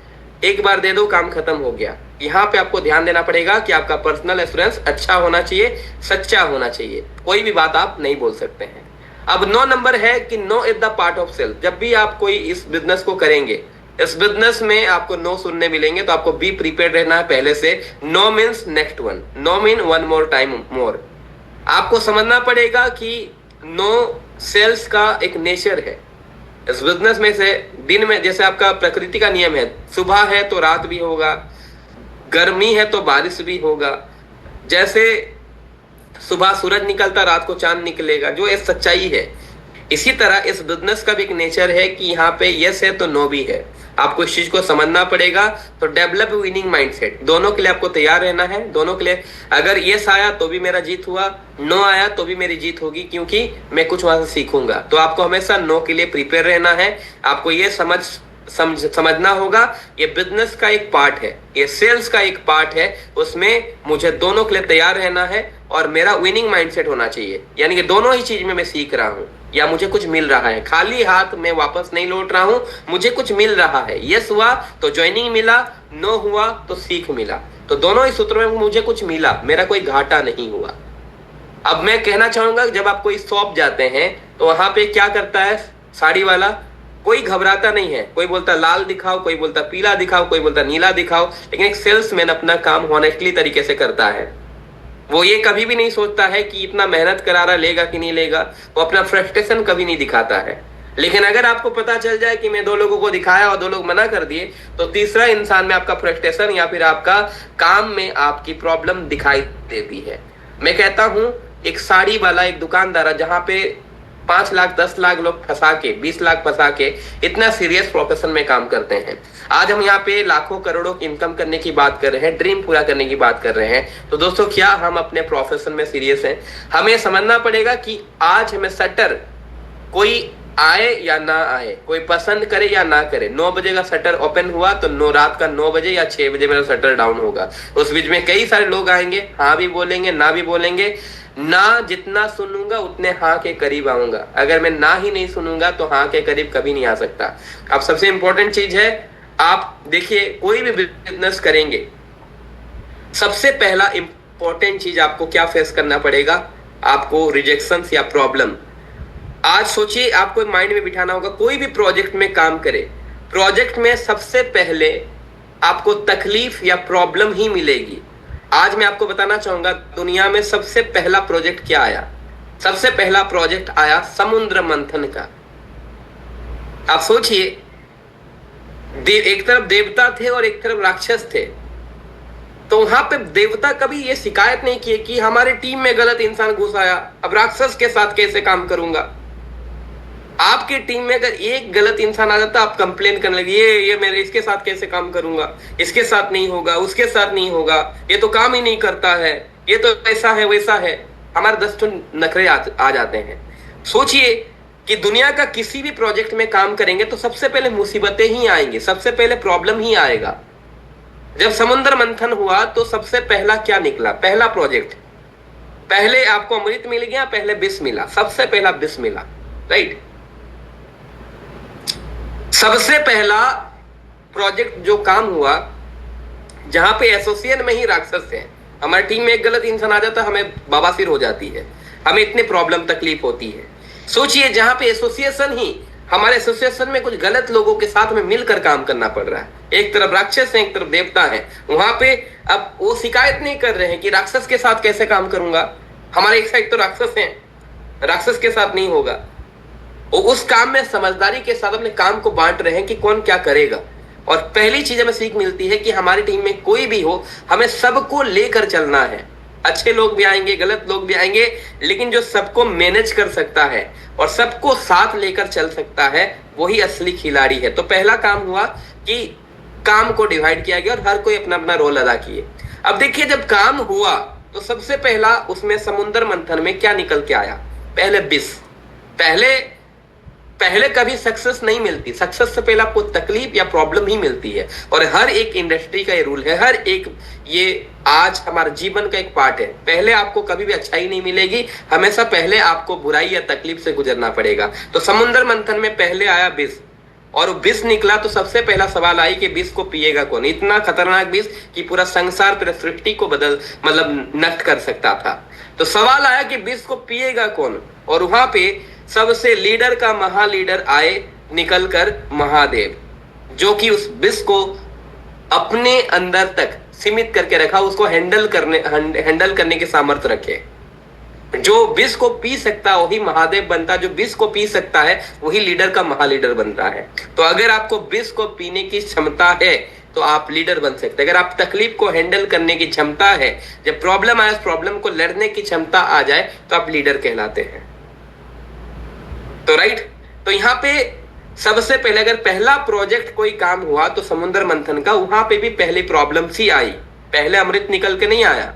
एक बार दे दो, काम खत्म हो गया। यहाँ पे आपको ध्यान देना पड़ेगा कि आपका पर्सनल एश्योरेंस अच्छा होना चाहिए, सच्चा होना चाहिए, कोई भी बात आप नहीं बोल सकते हैं। अब 9 नंबर है कि no is the part of sale. जब भी आप कोई इस बिजनेस को करेंगे, इस बिजनेस में आपको नो सुनने मिलेंगे, तो आपको बी प्रिपेयर्ड रहना है पहले से। No means next one, no mean one more time more. आपको समझना पड़ेगा कि नो सेल्स का एक नेचर है इस बिजनेस में। से दिन में जैसे आपका प्रकृति का नियम है, सुबह है तो रात भी होगा, गर्मी है तो बारिश भी होगा। जैसे सुबह सूरज निकलता, रात को चांद निकलेगा, जो एक सच्चाई है। इसी तरह इस बिजनेस का भी एक नेचर है कि यहाँ पे यस है तो नो भी है। आपको इस चीज को समझना पड़ेगा। तो डेवलप विनिंग माइंडसेट, दोनों के लिए आपको तैयार रहना है। दोनों के लिए अगर यस आया तो भी मेरा जीत हुआ, नो आया तो भी मेरी जीत होगी, क्योंकि मैं कुछ वहां से सीखूंगा। तो आपको हमेशा नो के लिए प्रिपेयर रहना है। आपको ये समझना होगा ये बिजनेस का एक पार्ट है, ये सेल्स का एक पार्ट है, उसमें मुझे दोनों के लिए तैयार रहना है और मेरा विनिंग माइंडसेट होना चाहिए। यानी कि दोनों ही चीज में मैं सीख रहा हूं या मुझे कुछ मिल रहा है, खाली हाथ में वापस नहीं लौट रहा हूं, मुझे कुछ मिल रहा है। यस हुआ तो ज्वाइनिंग मिला, नो हुआ तो सीख मिला। तो दोनों ही सूत्रों में मुझे कुछ मिला, मेरा कोई घाटा नहीं हुआ। अब मैं कहना चाहूंगा जब आप कोई शॉप जाते हैं तो वहां पे क्या करता है साड़ी वाला, कोई घबराता नहीं है। कोई बोलता लाल दिखाओ, कोई बोलता पीला दिखाओ, कोई बोलता नीला दिखाओ, लेकिन एक सेल्समैन अपना काम हॉनेस्टली तरीके से करता है। वो ये कभी भी नहीं सोचता है कि इतना मेहनत करा रहा लेगा कि नहीं लेगा, वो अपना फ्रस्ट्रेशन कभी नहीं दिखाता है। लेकिन अगर आपको पता चल जाए कि मैं 2 लोगों को दिखाया और 2 लोग मना कर दिए, तो तीसरा इंसान में आपका फ्रस्ट्रेशन या फिर आपका काम में आपकी प्रॉब्लम दिखाई देती है। मैं कहता हूं एक साड़ी वाला, एक दुकानदार जहां पे 5 लाख 10 लाख लोग फंसा के 20 लाख फंसा के इतना सीरियस प्रोफेशन में काम करते हैं। आज हम यहाँ पे लाखों करोड़ों की इनकम करने की बात कर रहे हैं, ड्रीम पूरा करने की बात कर रहे हैं। तो दोस्तों क्या हम अपने प्रोफेशन में सीरियस हैं? हमें समझना पड़ेगा कि आज हमें शटर कोई आए या ना आए, कोई पसंद करे या ना करे, 9 बजे का शटर ओपन हुआ तो रात का 9 बजे या 6 बजे मेरा शटर डाउन होगा। उस बीच में कई सारे लोग आएंगे, हाँ भी बोलेंगे ना भी बोलेंगे। ना जितना सुनूंगा उतने हाँ के करीब आऊंगा। अगर मैं ना ही नहीं सुनूंगा तो हाँ के करीब कभी नहीं आ सकता। अब सबसे इंपॉर्टेंट चीज है, आप देखिए कोई भी बिजनेस करेंगे, सबसे पहला इंपॉर्टेंट चीज आपको क्या फेस करना पड़ेगा? आपको रिजेक्शंस या प्रॉब्लम। आज सोचिए, आपको माइंड में बिठाना होगा, कोई भी प्रोजेक्ट में काम करे, प्रोजेक्ट में सबसे पहले आपको तकलीफ या प्रॉब्लम ही मिलेगी। आज मैं आपको बताना चाहूंगा दुनिया में सबसे पहला प्रोजेक्ट क्या आया? सबसे पहला प्रोजेक्ट आया समुद्र मंथन का। आप सोचिए, एक तरफ देवता थे और एक तरफ राक्षस थे। तो वहां पे देवता कभी ये शिकायत नहीं किए कि हमारे टीम में गलत इंसान घुस आया, अब राक्षस के साथ कैसे काम करूंगा। आपके टीम में अगर एक गलत इंसान आ जाता, आप कंप्लेन करने लगे, ये मेरे इसके साथ कैसे काम करूंगा, इसके साथ नहीं होगा, उसके साथ नहीं होगा, ये तो काम ही नहीं करता है, ये तो ऐसा है वैसा है। हमारे 10 नखरे आ जाते हैं। सोचिए कि दुनिया का किसी भी प्रोजेक्ट में काम करेंगे तो सबसे पहले मुसीबतें ही आएंगी, सबसे पहले प्रॉब्लम ही आएगा। जब समुद्र मंथन हुआ तो सबसे पहला क्या निकला? पहला प्रोजेक्ट, पहले आपको अमृत मिल गया, पहले विष मिला, सबसे पहला विष मिला, राइट। सबसे पहला प्रोजेक्ट जो काम हुआ, जहां पे एसोसिएशन में ही राक्षस है, हमारी टीम में एक गलत इंसान आ जाता, हमें बवासीर हो जाती है, हमें इतने प्रॉब्लम तकलीफ होती है। सोचिए जहां पे एसोसिएशन ही, हमारे एसोसिएशन में कुछ गलत लोगों के साथ में मिलकर काम करना पड़ रहा है, एक तरफ राक्षस है एक तरफ देवता है, वहां पे अब वो शिकायत नहीं कर रहे हैं कि राक्षस के साथ कैसे काम करूंगा, हमारे एक साइड तो राक्षस है, राक्षस के साथ नहीं होगा। वो उस काम में समझदारी के साथ अपने काम को बांट रहे हैं कि कौन क्या करेगा। और पहली चीज हमें सीख मिलती है कि हमारी टीम में कोई भी हो, हमें सबको लेकर चलना है। अच्छे लोग भी आएंगे, गलत लोग भी आएंगे, लेकिन जो सबको मैनेज कर सकता है और सबको साथ लेकर चल सकता है, वही असली खिलाड़ी है। तो पहला काम हुआ कि काम को डिवाइड किया गया और हर कोई अपना अपना रोल अदा किए। अब देखिए जब काम हुआ तो सबसे पहला उसमें समुद्र मंथन में क्या निकल के आया? पहले विष। पहले कभी सक्सेस नहीं मिलती, सक्सेस से पहले आपको तकलीफ या प्रॉब्लम ही मिलती है। और हर एक इंडस्ट्री का ये रूल है, हर एक, ये आज हमारे जीवन का एक पार्ट है। पहले आपको कभी भी अच्छाई नहीं मिलेगी, हमेशा पहले आपको बुराई या तकलीफ से गुजरना पड़ेगा। तो समुद्र मंथन में पहले आया विष, और विष निकला तो सबसे पहला सवाल आई कि विष को पिएगा कौन? इतना खतरनाक विष कि पूरा संसार, पूरा सृष्टि को मतलब नष्ट कर सकता था। तो सवाल आया कि विष को पिएगा कौन? और वहां पे सबसे लीडर का महालीडर आए निकलकर, महादेव, जो कि उस विष को अपने अंदर तक सीमित करके रखा, उसको हैंडल करने के सामर्थ्य रखे। जो विष को पी सकता है वही महादेव बनता, जो विष को पी सकता है वही लीडर का महालीडर बनता है। तो अगर आपको विष को पीने की क्षमता है तो आप लीडर बन सकते हैं। अगर आप तकलीफ को हैंडल करने की क्षमता है, जब प्रॉब्लम आए उस प्रॉब्लम को लड़ने की क्षमता आ जाए, तो आप लीडर कहलाते हैं। तो राइट, तो यहाँ पे सबसे पहले अगर पहला प्रोजेक्ट कोई काम हुआ तो समुद्र मंथन का, वहां पे भी पहले प्रॉब्लम सी आई, पहले अमृत निकल के नहीं आया।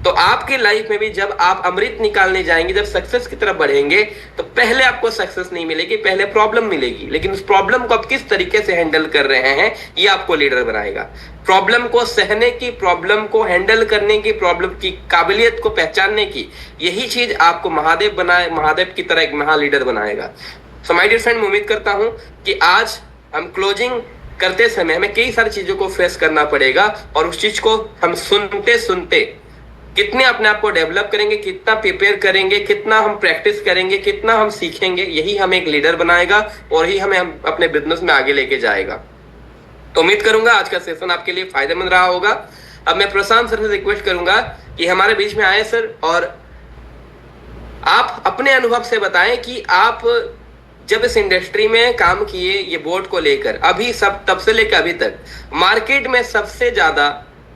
तो आपके लाइफ में भी जब आप अमृत निकालने जाएंगे, जब सक्सेस की तरफ बढ़ेंगे, तो पहले आपको सक्सेस नहीं मिलेगी, पहले प्रॉब्लम मिलेगी। लेकिन उस प्रॉब्लम को आप किस तरीके से हैंडल कर रहे हैं, ये आपको लीडर बनाएगा। प्रॉब्लम को सहने की, प्रॉब्लम को हैंडल करने की, प्रॉब्लम की काबिलियत को पहचानने की, यही चीज आपको महादेव की तरह एक महा लीडर बनाएगा। सो माय डियर फ्रेंड, उम्मीद करता हूं कि आज हम क्लोजिंग करते समय हमें कई सारी चीजों को फेस करना पड़ेगा, और उस चीज को हम सुनते सुनते कितने अपने आप को डेवलप करेंगे, कितना प्रिपेयर करेंगे, कितना हम प्रैक्टिस करेंगे, कितना हम सीखेंगे, यही हमें एक लीडर बनाएगा और यही हमें अपने बिजनेस में आगे लेके जाएगा। तो उम्मीद करूंगा आज का सेशन आपके लिए फायदेमंद रहा होगा। अब मैं प्रशांत सर से रिक्वेस्ट करूंगा कि हमारे बीच में आए सर, और आप अपने अनुभव से बताएं कि आप जब इस इंडस्ट्री में काम किए, ये बोर्ड को लेकर, अभी सब तब से लेकर अभी तक मार्केट में सबसे ज्यादा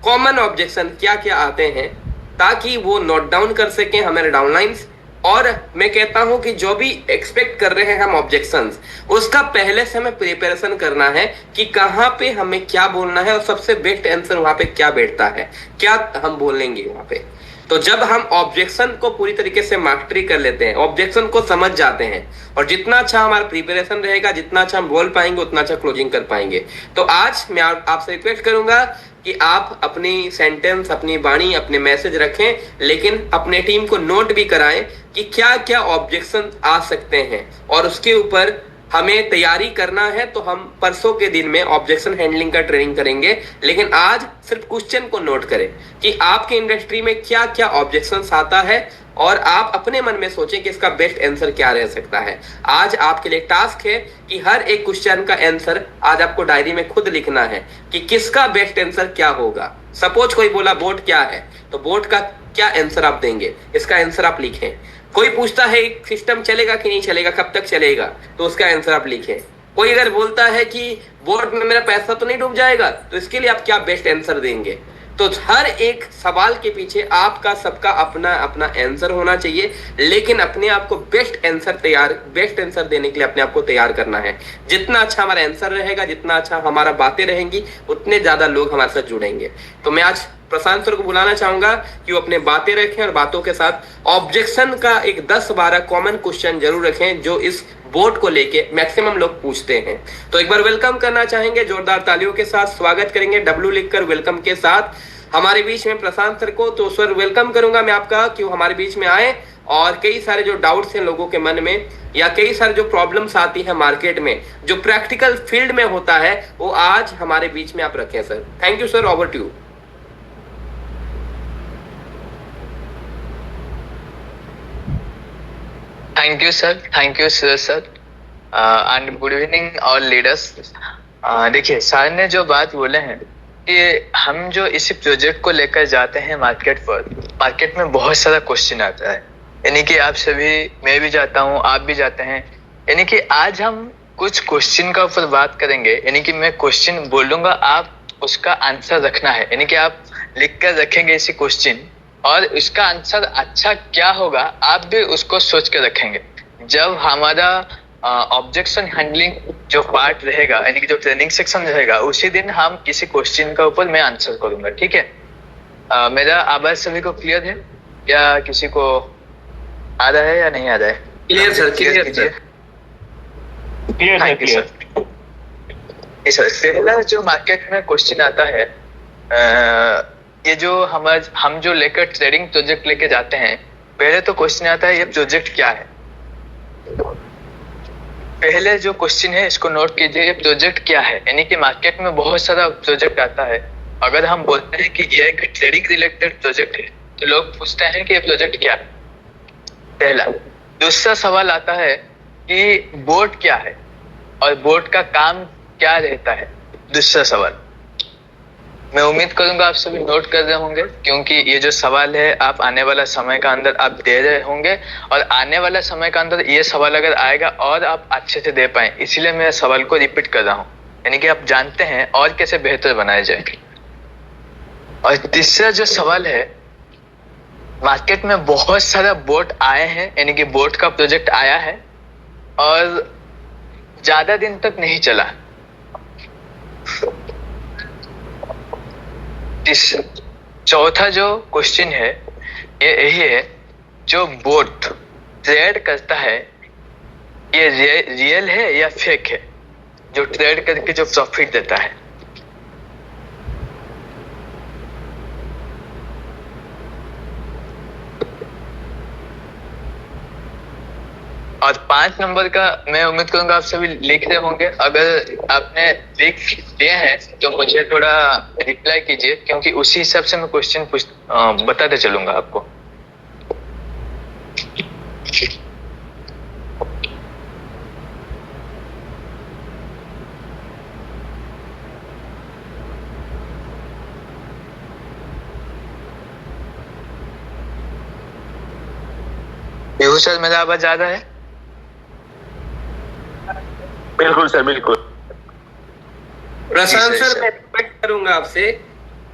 कॉमन ऑब्जेक्शन क्या क्या आते हैं, ताकि वो नोट डाउन कर सकें हमारे डाउनलाइंस। और मैं कहता हूं कि जो भी एक्सपेक्ट कर रहे हैं हम ऑब्जेक्शंस, उसका पहले से हमें प्रिपरेशन करना है कि कहां पे हमें क्या बोलना है और सबसे बेस्ट आंसर वहां पे क्या बैठता है, क्या हम बोलेंगे वहां पे। तो जब हम ऑब्जेक्शन को पूरी तरीके से मास्टरी कर लेते हैं, ऑब्जेक्शन को समझ जाते हैं, और जितना अच्छा हमारा प्रिपरेशन रहेगा, जितना अच्छा हम बोल पाएंगे, उतना अच्छा क्लोजिंग कर पाएंगे। तो आज मैं आपसे रिक्वेस्ट करूंगा कि आप अपनी सेंटेंस, अपनी वाणी, अपने मैसेज रखें, लेकिन अपने टीम को नोट भी कराएं कि क्या क्या ऑब्जेक्शन आ सकते हैं, और उसके ऊपर हमें तैयारी करना है। तो हम परसों के दिन में ऑब्जेक्शन हैंडलिंग का ट्रेनिंग करेंगे, लेकिन आज सिर्फ क्वेश्चन को नोट करें कि आपके इंडस्ट्री में क्या क्या ऑब्जेक्शन आता है, और आप अपने मन में सोचें कि इसका बेस्ट आंसर क्या रह सकता है। आज आपके लिए टास्क है कि हर एक क्वेश्चन का आंसर आज आपको डायरी में खुद लिखना है कि किसका बेस्ट आंसर क्या होगा। सपोज कोई बोला बोट क्या है, तो बोट का क्या आंसर आप देंगे, इसका आंसर आप लिखें। कोई पूछता है सिस्टम चलेगा कि नहीं चलेगा, कब तक चलेगा, तो उसका आंसर आप लिखें। कोई अगर बोलता है कि बोट में मेरा पैसा तो नहीं डूब जाएगा, तो इसके लिए आप क्या बेस्ट आंसर देंगे। तो हर एक सवाल के पीछे आपका सबका अपना अपना आंसर होना चाहिए, लेकिन अपने आप को बेस्ट आंसर देने के लिए अपने आप को तैयार करना है। जितना अच्छा हमारा आंसर रहेगा, जितना अच्छा हमारा बातें रहेंगी, उतने ज्यादा लोग हमारे साथ जुड़ेंगे। तो मैं आज प्रशांत सर को बुलाना चाहूंगा कि वो अपने बातें रखें, और बातों के साथ ऑब्जेक्शन का एक 10-12 कॉमन क्वेश्चन जरूर रखें जो इस बोर्ड को लेके मैक्सिमम लोग पूछते हैं। तो एक बार वेलकम करना चाहेंगे, जोरदार तालियों के साथ स्वागत करेंगे डब्ल्यू लिखकर वेलकम के साथ हमारे बीच में प्रशांत सर को। तो सर वेलकम करूंगा मैं आपका कि वो हमारे बीच में आए, और कई सारे जो डाउट्स हैं लोगों के मन में, या कई सारे जो प्रॉब्लम्स आती है मार्केट में, जो प्रैक्टिकल फील्ड में होता है, वो आज हमारे बीच में आप रखें sir. Thank you sir, over to you. Thank you sir, and good evening all leaders. देखिए, सर ने जो बात बोले हैं कि हम जो इसी प्रोजेक्ट को लेकर जाते हैं मार्केट पर, मार्केट में बहुत सारा क्वेश्चन आता है, यानी कि आप सभी, मैं भी जाता हूँ, आप भी जाते हैं। यानी कि आज हम कुछ क्वेश्चन का ऊपर बात करेंगे, यानी कि मैं क्वेश्चन बोलूंगा, आप उसका आंसर रखना है, यानी कि आप लिख कर रखेंगे इसी क्वेश्चन, और इसका आंसर अच्छा क्या होगा आप भी उसको सोच के रखेंगे। जब हमारा ऑब्जेक्शन हैंडलिंग जो पार्ट रहेगा, यानी कि जो ट्रेनिंग सेक्शन रहेगा, उसी दिन हम किसी क्वेश्चन का ऊपर मैं आंसर करूंगा, ठीक है। मेरा आवाज सभी को क्लियर है या किसी को आ रहा है या नहीं आ रहा है? Clear sir, clear sir, thank you sir. पहला जो मार्केट में क्वेश्चन आता है, ये जो हम जो लेकर ट्रेडिंग प्रोजेक्ट लेके जाते हैं, पहले तो क्वेश्चन आता है ये प्रोजेक्ट क्या है। पहले जो क्वेश्चन है इसको नोट कीजिए, ये प्रोजेक्ट क्या है। यानी कि मार्केट में बहुत सारा प्रोजेक्ट आता है, अगर हम बोलते हैं कि ये एक ट्रेडिंग रिलेटेड प्रोजेक्ट है, तो लोग पूछते हैं कि ये प्रोजेक्ट क्या है, पहला। दूसरा सवाल आता है कि बोर्ड क्या है और बोर्ड का काम क्या रहता है, दूसरा सवाल। मैं उम्मीद करूंगा आप सभी नोट कर रहे होंगे, क्योंकि ये जो सवाल है आप आने वाला समय का अंदर आप दे रहे होंगे, और आने वाला समय का अंदर ये सवाल अगर आएगा और आप अच्छे से दे पाए, इसीलिए मैं सवाल को रिपीट कर रहा हूँ, यानी कि आप जानते हैं और कैसे बेहतर बनाया जाए। और तीसरा जो सवाल है, मार्केट में बहुत सारा बोट आए हैं, यानी कि बोट का प्रोजेक्ट आया है, और ज्यादा दिन तक नहीं चला। इस चौथा जो क्वेश्चन है ये यही है, जो बोट ट्रेड करता है ये रियल है या फेक है, जो ट्रेड करके जो प्रॉफिट देता है। और 5 नंबर का मैं उम्मीद करूंगा आप सभी लिख रहे होंगे। अगर आपने लिख दिए हैं तो मुझे थोड़ा रिप्लाई कीजिए, क्योंकि उसी हिसाब से मैं क्वेश्चन बताते चलूंगा आपको। बेहू सर, मेरा आवाज ज्यादा है? बिल्कुल सर, बिल्कुल। Prashant ji sir, sir. मैं एक्सपेक्ट करूंगा आपसे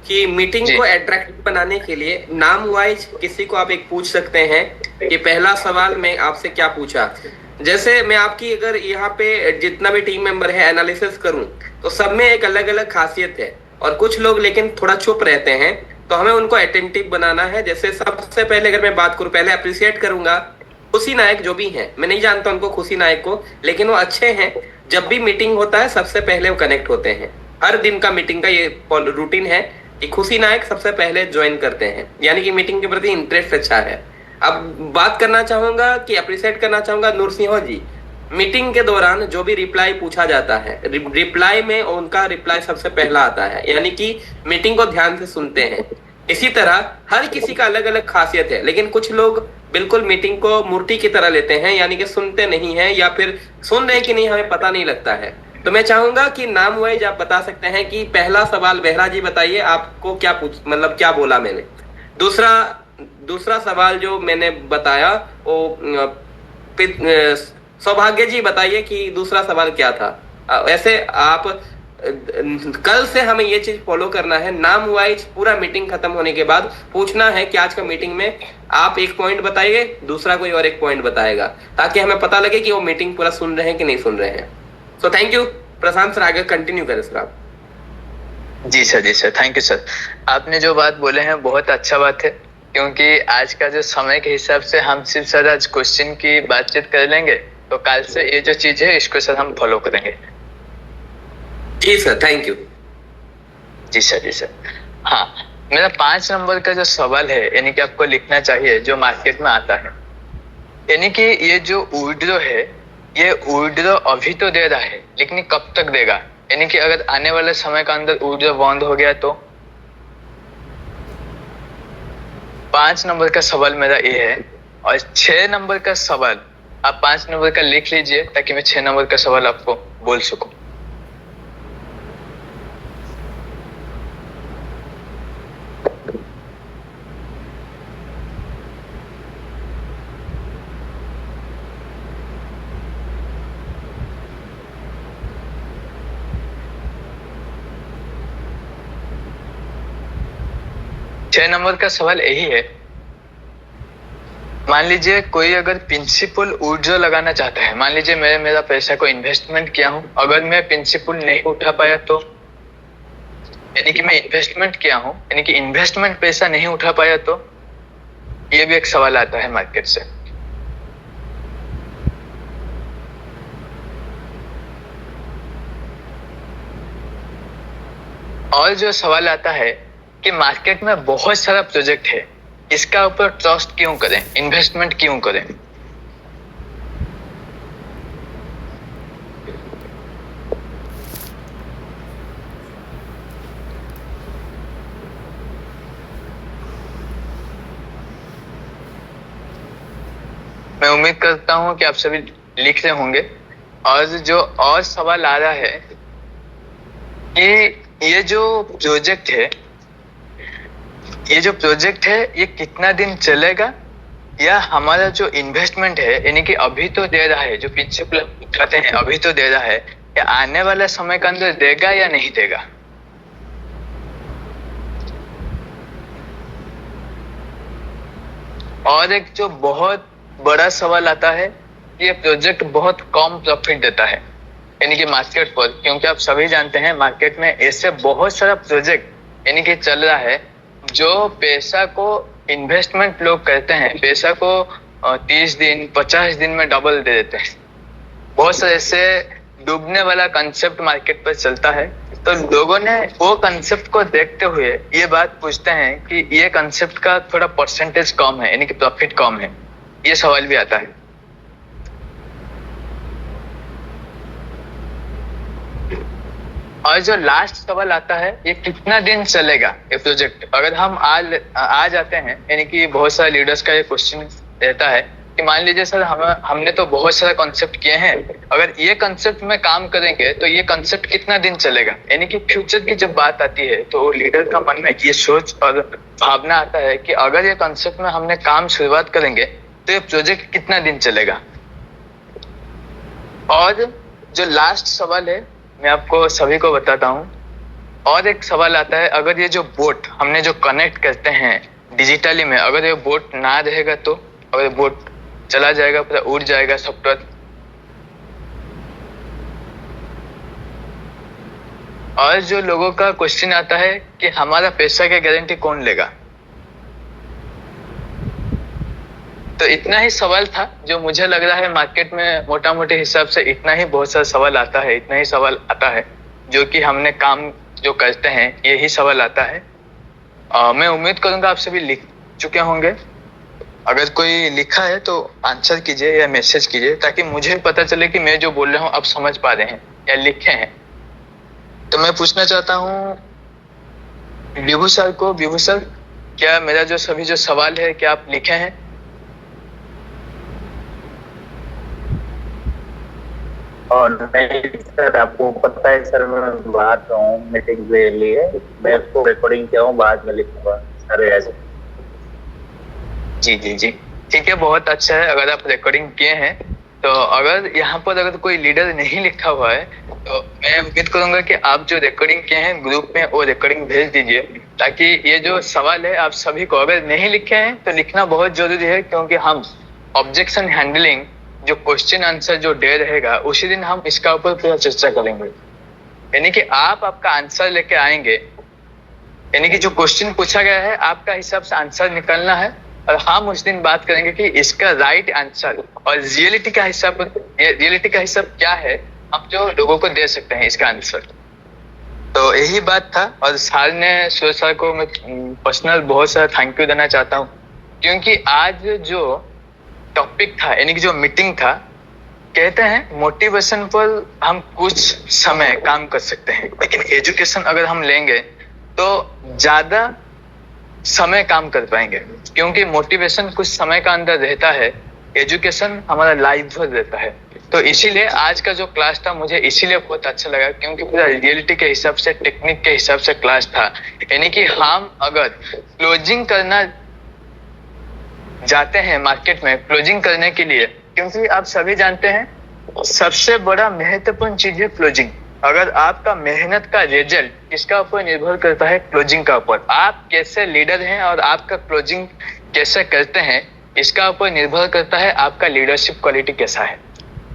कि मीटिंग जी। को अट्रैक्टिव बनाने के लिए नाम वाइज किसी को आप एक पूछ सकते हैं कि पहला सवाल मैं आपसे क्या पूछा। जैसे मैं आपकी अगर यहाँ पे जितना भी टीम मेंबर है एनालिसिस करूं तो सब में एक अलग अलग खासियत है, और कुछ लोग लेकिन थोड़ा चुप रहते हैं, तो हमें उनको अटेंटिव बनाना है। जैसे सबसे पहले अगर मैं बात करूं, पहले अप्रिशिएट करूंगा खुशी नायक जो भी हैं, मैं नहीं जानता उनको खुशी नायक को, लेकिन वो अच्छे हैं। जब भी मीटिंग होता है सबसे पहले वो कनेक्ट होते हैं। हर दिन का मीटिंग का ये रूटीन है कि खुशी नायक सबसे पहले ज्वाइन करते हैं, यानी कि मीटिंग के प्रति इंटरेस्ट अच्छा है। अब बात करना चाहूंगा कि अप्रिशिएट करना चाहूंगा नूरसिंह जी, मीटिंग के दौरान जो भी रिप्लाई पूछा जाता है, रिप्लाई में उनका रिप्लाई सबसे पहला आता है, यानी कि मीटिंग को ध्यान से सुनते हैं। इसी तरह हर किसी का अलग अलग खासियत है, लेकिन कुछ लोग बिल्कुल मीटिंग को मूर्ति की तरह लेते हैं, यानी कि सुनते नहीं हैं, या फिर सुन रहे हैं कि नहीं हमें पता नहीं लगता है। तो मैं चाहूंगा कि नाम वाइज आप बता सकते हैं कि पहला सवाल बेहरा जी बताइए आपको क्या मतलब क्या बोला मैंने। दूसरा सवाल जो मैंने बताया वो सौभाग्य जी बताइए कि दूसरा सवाल क्या था। ऐसे आप कल से हमें ये चीज फॉलो करना है, नाम वाइज पूरा मीटिंग खत्म होने के बाद पूछना है कि आज का मीटिंग में आप एक पॉइंट बताइए, दूसरा कोई और एक पॉइंट बताएगा, ताकि हमें पता लगे कि वो मीटिंग पूरा सुन रहे हैं कि नहीं सुन रहे हैं। So thank you. Prashant sir आगे कंटिन्यू करें सर आप। जी सर, जी सर, थैंक यू सर। आपने जो बात बोले हैं बहुत अच्छा बात है, क्योंकि आज का जो समय के हिसाब से हम सिर्फ सर आज क्वेश्चन की बातचीत कर लेंगे, तो कल से ये जो चीज है इसको सर हम फॉलो करेंगे। जी सर, थैंक यू। जी सर, जी सर। हाँ, मेरा 5 नंबर का जो सवाल है, यानी कि आपको लिखना चाहिए जो मार्केट में आता है, यानी कि ये जो विड्रो है, ये विड्रो अभी तो दे रहा है, लेकिन कब तक देगा, यानी कि अगर आने वाले समय के अंदर विड्रो बंद हो गया तो। 5 नंबर का सवाल मेरा ये है। और 6 नंबर का सवाल आप 5 नंबर का लिख लीजिए, ताकि मैं 6 नंबर का सवाल आपको बोल सकूं। छह नंबर का सवाल यही है, मान लीजिए कोई अगर प्रिंसिपल विड्रॉ लगाना चाहता है, मान लीजिए मैं मेरा पैसा को इन्वेस्टमेंट किया हूं, अगर मैं प्रिंसिपल नहीं उठा पाया तो, यानी कि मैं इन्वेस्टमेंट किया हूं, यानी कि इन्वेस्टमेंट पैसा नहीं उठा पाया तो, ये भी एक सवाल आता है मार्केट से। और जो सवाल आता है कि मार्केट में बहुत सारा प्रोजेक्ट है, इसका ऊपर ट्रस्ट क्यों करें, इन्वेस्टमेंट क्यों करें। मैं उम्मीद करता हूं कि आप सभी लिख रहे होंगे। और जो और सवाल आ रहा है कि ये जो प्रोजेक्ट है ये कितना दिन चलेगा, या हमारा जो इन्वेस्टमेंट है, यानी कि अभी तो दे रहा है, जो प्रिंसिपल उठाते हैं अभी तो दे रहा है, या आने वाला समय के अंदर देगा या नहीं देगा। और एक जो बहुत बड़ा सवाल आता है ये प्रोजेक्ट बहुत कम प्रॉफिट देता है यानी कि मार्केट पर, क्योंकि आप सभी जानते हैं मार्केट में ऐसे बहुत सारा प्रोजेक्ट यानी कि चल रहा है जो पैसा को इन्वेस्टमेंट लोग करते हैं, पैसा को 30 दिन 50 दिन में डबल दे देते हैं। बहुत सारे ऐसे डूबने वाला कंसेप्ट मार्केट पर चलता है, तो लोगों ने वो कंसेप्ट को देखते हुए ये बात पूछते हैं कि ये कंसेप्ट का थोड़ा परसेंटेज कम है यानी कि प्रॉफिट कम है, ये सवाल भी आता है। और जो लास्ट सवाल आता है, ये कितना दिन चलेगा ये प्रोजेक्ट। अगर हम आ जाते हैं यानी कि बहुत सारे लीडर्स का ये क्वेश्चन रहता है कि मान लीजिए सर हमने तो बहुत सारे कॉन्सेप्ट किए हैं, अगर ये कॉन्सेप्ट में काम करेंगे तो ये कॉन्सेप्ट कितना दिन चलेगा, यानी कि फ्यूचर की जब बात आती है तो लीडर का मन में ये सोच और भावना आता है कि अगर ये कॉन्सेप्ट में हमने काम शुरुआत करेंगे तो ये प्रोजेक्ट कितना दिन चलेगा। और जो लास्ट सवाल है मैं आपको सभी को बताता हूँ, और एक सवाल आता है, अगर ये जो बोट हमने जो कनेक्ट करते हैं डिजिटली में, अगर ये बोट ना रहेगा तो, अगर ये बोट चला जाएगा, पूरा उड़ जाएगा सॉफ्टवेयर। और जो लोगों का क्वेश्चन आता है कि हमारा पैसा की गारंटी कौन लेगा। तो इतना ही सवाल था जो मुझे लग रहा है मार्केट में मोटा मोटे हिसाब से इतना ही बहुत सारा सवाल आता है, इतना ही सवाल आता है जो कि हमने काम जो करते हैं यही सवाल आता है। मैं उम्मीद करूंगा आप सभी लिख चुके होंगे, अगर कोई लिखा है तो आंसर कीजिए या मैसेज कीजिए ताकि मुझे पता चले कि मैं जो बोल रहा हूँ आप समझ पा रहे हैं या लिखे हैं। तो मैं पूछना चाहता हूँ विभू सर को, विभू सर क्या मेरा जो सभी जो सवाल है क्या आप लिखे हैं? और नहीं सर, आपको पता है सर मैं बाहर का हूँ मीटिंग के लिए, मैं इसको रिकॉर्डिंग किया हूँ, बाद में लिखूंगा सर ऐसे। जी जी जी ठीक है, बहुत अच्छा है अगर आप रिकॉर्डिंग किए हैं। तो अगर यहाँ पर अगर कोई लीडर नहीं लिखा हुआ है तो मैं उम्मीद करूंगा कि आप जो रिकॉर्डिंग किए हैं ग्रुप में वो रिकॉर्डिंग भेज दीजिए, ताकि ये जो सवाल है आप सभी को, अगर नहीं लिखे हैं तो लिखना बहुत जरूरी है, क्योंकि हम ऑब्जेक्शन हैंडलिंग जो क्वेश्चन आंसर जो डे रहेगा उसी दिन हम इसका ऊपर पूरा चर्चा करेंगे। यानी कि आप आपका आंसर लेके आएंगे, यानी कि जो क्वेश्चन पूछा गया है आपका हिसाब से आंसर निकलना है, और हम उस दिन बात करेंगे कि इसका राइट आंसर और रियलिटी का हिसाब क्या है, हम जो लोगों को दे सकते हैं इसका आंसर। तो यही बात था, और सर ने सूरज सर को मैं पर्सनल बहुत सारा थैंक यू देना चाहता हूँ, क्योंकि आज जो टॉपिक था यानी कि जो मीटिंग था, कहते हैं मोटिवेशन पर हम कुछ समय काम कर सकते हैं, लेकिन एजुकेशन अगर हम लेंगे तो ज्यादा समय काम कर पाएंगे, क्योंकि मोटिवेशन कुछ समय का अंदर रहता है, एजुकेशन हमारा लाइफ भर रहता है। तो इसीलिए आज का जो क्लास था मुझे इसीलिए बहुत अच्छा लगा, क्योंकि पूरा रियलिटी के हिसाब से, टेक्निक के हिसाब से क्लास था। यानी कि हम अगर क्लोजिंग करना जाते हैं मार्केट में, क्लोजिंग करने के लिए, क्योंकि आप सभी जानते हैं सबसे बड़ा महत्वपूर्ण चीज है क्लोजिंग। अगर आपका मेहनत का रिजल्ट इसका ऊपर निर्भर करता है क्लोजिंग का ऊपर, आप कैसे लीडर हैं और आपका क्लोजिंग कैसे करते हैं इसका ऊपर निर्भर करता है आपका लीडरशिप क्वालिटी कैसा है।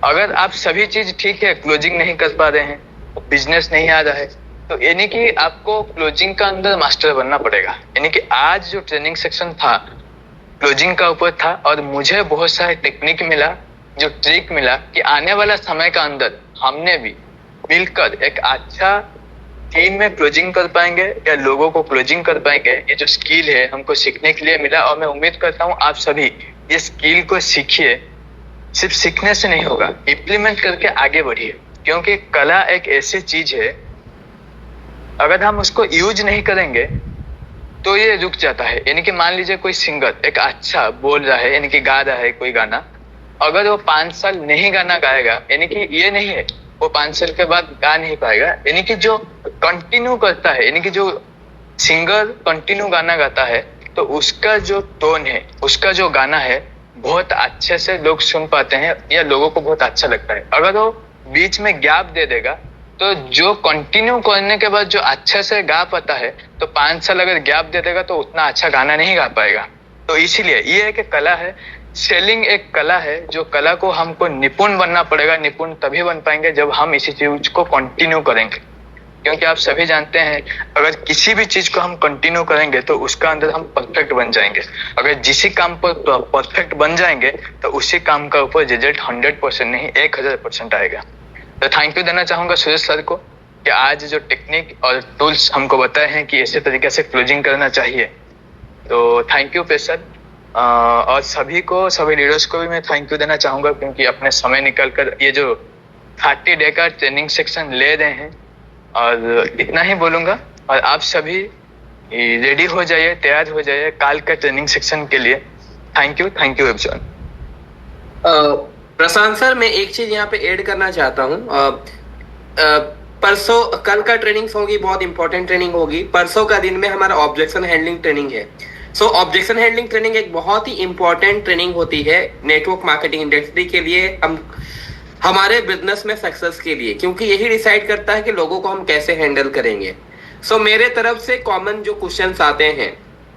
अगर आप सभी चीज ठीक है, क्लोजिंग नहीं कर पा रहे हैं, बिजनेस नहीं आ रहा है, तो यानी कि आपको क्लोजिंग का अंदर मास्टर बनना पड़ेगा। यानी कि आज जो ट्रेनिंग सेक्शन था क्लोजिंग का ऊपर था, और मुझे बहुत सारे टेक्निक मिला, जो ट्रिक मिला कि आने वाला समय का अंदर हमने भी मिलकर एक अच्छा टीम में क्लोजिंग कर पाएंगे या लोगों को क्लोजिंग कर पाएंगे। ये जो स्किल है हमको सीखने के लिए मिला, और मैं उम्मीद करता हूँ आप सभी ये स्किल को सीखिए। सिर्फ सीखने से नहीं होगा, इम्प्लीमेंट करके आगे बढ़िए, क्योंकि कला एक ऐसी चीज है अगर हम उसको यूज नहीं करेंगे तो ये रुक जाता है। यानी कि मान लीजिए कोई सिंगर एक अच्छा बोल रहा है, यानी कि गा रहा है कोई गाना, अगर वो 5 साल नहीं गाना गाएगा, यानी कि ये नहीं है वो 5 साल के बाद गा नहीं पाएगा। यानी कि जो कंटिन्यू करता है, यानी कि जो सिंगर कंटिन्यू गाना गाता है, तो उसका जो टोन है, उसका जो गाना है बहुत अच्छे से लोग सुन पाते हैं या लोगों को बहुत अच्छा लगता है। अगर वो बीच में गैप दे देगा तो जो कंटिन्यू करने के बाद जो अच्छे से गा पाता है, तो 5 साल अगर गैप दे देगा तो उतना अच्छा गाना नहीं गा पाएगा। तो इसीलिए ये एक कला है सेलिंग एक कला है, जो कला को हमको निपुण बनना पड़ेगा। निपुण तभी बन पाएंगे जब हम इसी चीज को कंटिन्यू करेंगे, क्योंकि आप सभी जानते हैं अगर किसी भी चीज को हम कंटिन्यू करेंगे तो उसका अंदर हम परफेक्ट बन जाएंगे। अगर जिसी काम पर परफेक्ट बन जाएंगे तो उसी काम का ऊपर रिजल्ट 100% नहीं 1000% आएगा। तो थैंक यू देना चाहूंगा सुरेश सर को कि आज जो टेक्निक और टूल्स हमको बताए हैं कि ऐसे तरीके से क्लोजिंग करना चाहिए। तो थैंक यू पेश सर। और सभी लीडर्स को भी मैं थैंक यू देना चाहूंगा, क्योंकि अपने समय निकाल कर ये जो 30 डे का ट्रेनिंग सेक्शन ले रहे हैं। और इतना ही बोलूंगा, और आप सभी रेडी हो जाइए, तैयार हो जाइए काल का ट्रेनिंग सेक्शन के लिए। Thank you everyone. Prashant sir, मैं एक चीज यहाँ पे ऐड करना चाहता हूँ। परसों कल का ट्रेनिंग होगी, बहुत इंपॉर्टेंट ट्रेनिंग होगी। परसों का दिन में हमारा ऑब्जेक्शन हैंडलिंग ट्रेनिंग है। सो ऑब्जेक्शन हैंडलिंग ट्रेनिंग एक बहुत ही इंपॉर्टेंट ट्रेनिंग होती है नेटवर्क मार्केटिंग इंडस्ट्री के लिए, हम हमारे बिजनेस में सक्सेस के लिए, क्योंकि यही डिसाइड करता है कि लोगों को हम कैसे हैंडल करेंगे। सो मेरे तरफ से कॉमन जो क्वेश्चंस आते हैं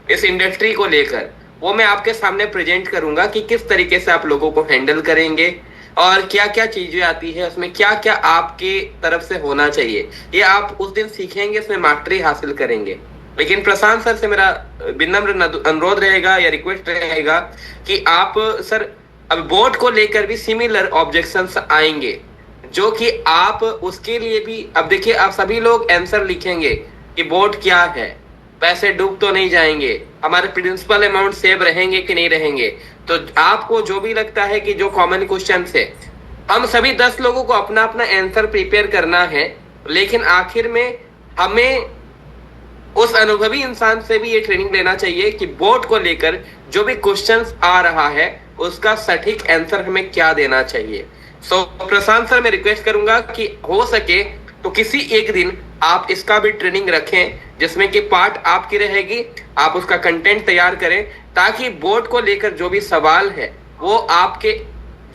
इस इंडस्ट्री को लेकर, वो मैं आपके सामने प्रेजेंट करूंगा कि किस तरीके से आप लोगों को हैंडल करेंगे और क्या क्या चीजें आती है उसमें, क्या क्या आपके तरफ से होना चाहिए। ये आप उस दिन सीखेंगे, इसमें मास्टरी हासिल करेंगे। लेकिन प्रशांत सर से मेरा विनम्र अनुरोध रहेगा या रिक्वेस्ट रहेगा कि आप सर अब बोर्ड को लेकर भी सिमिलर ऑब्जेक्शंस आएंगे, जो कि आप उसके लिए भी, अब देखिए आप सभी लोग आंसर लिखेंगे कि बोर्ड क्या है, पैसे डूब तो नहीं जाएंगे, हमारे प्रिंसिपल अमाउंट सेव रहेंगे कि नहीं रहेंगे। तो आपको जो भी लगता है कि जो कॉमन क्वेश्चन है, हम सभी 10 लोगों को अपना अपना आंसर प्रिपेयर करना है, लेकिन आखिर में हमें उस अनुभवी इंसान से भी ये ट्रेनिंग लेना चाहिए कि बोर्ड को लेकर जो भी क्वेश्चंस आ रहा है उसका सटीक आंसर हमें क्या देना चाहिए। सो प्रशांत सर, मैं रिक्वेस्ट करूंगा कि हो सके तो किसी एक दिन आप इसका भी ट्रेनिंग रखें, जिसमें कि पार्ट आपकी रहेगी, आप उसका कंटेंट तैयार करें, ताकि बोर्ड को लेकर जो भी सवाल है वो आपके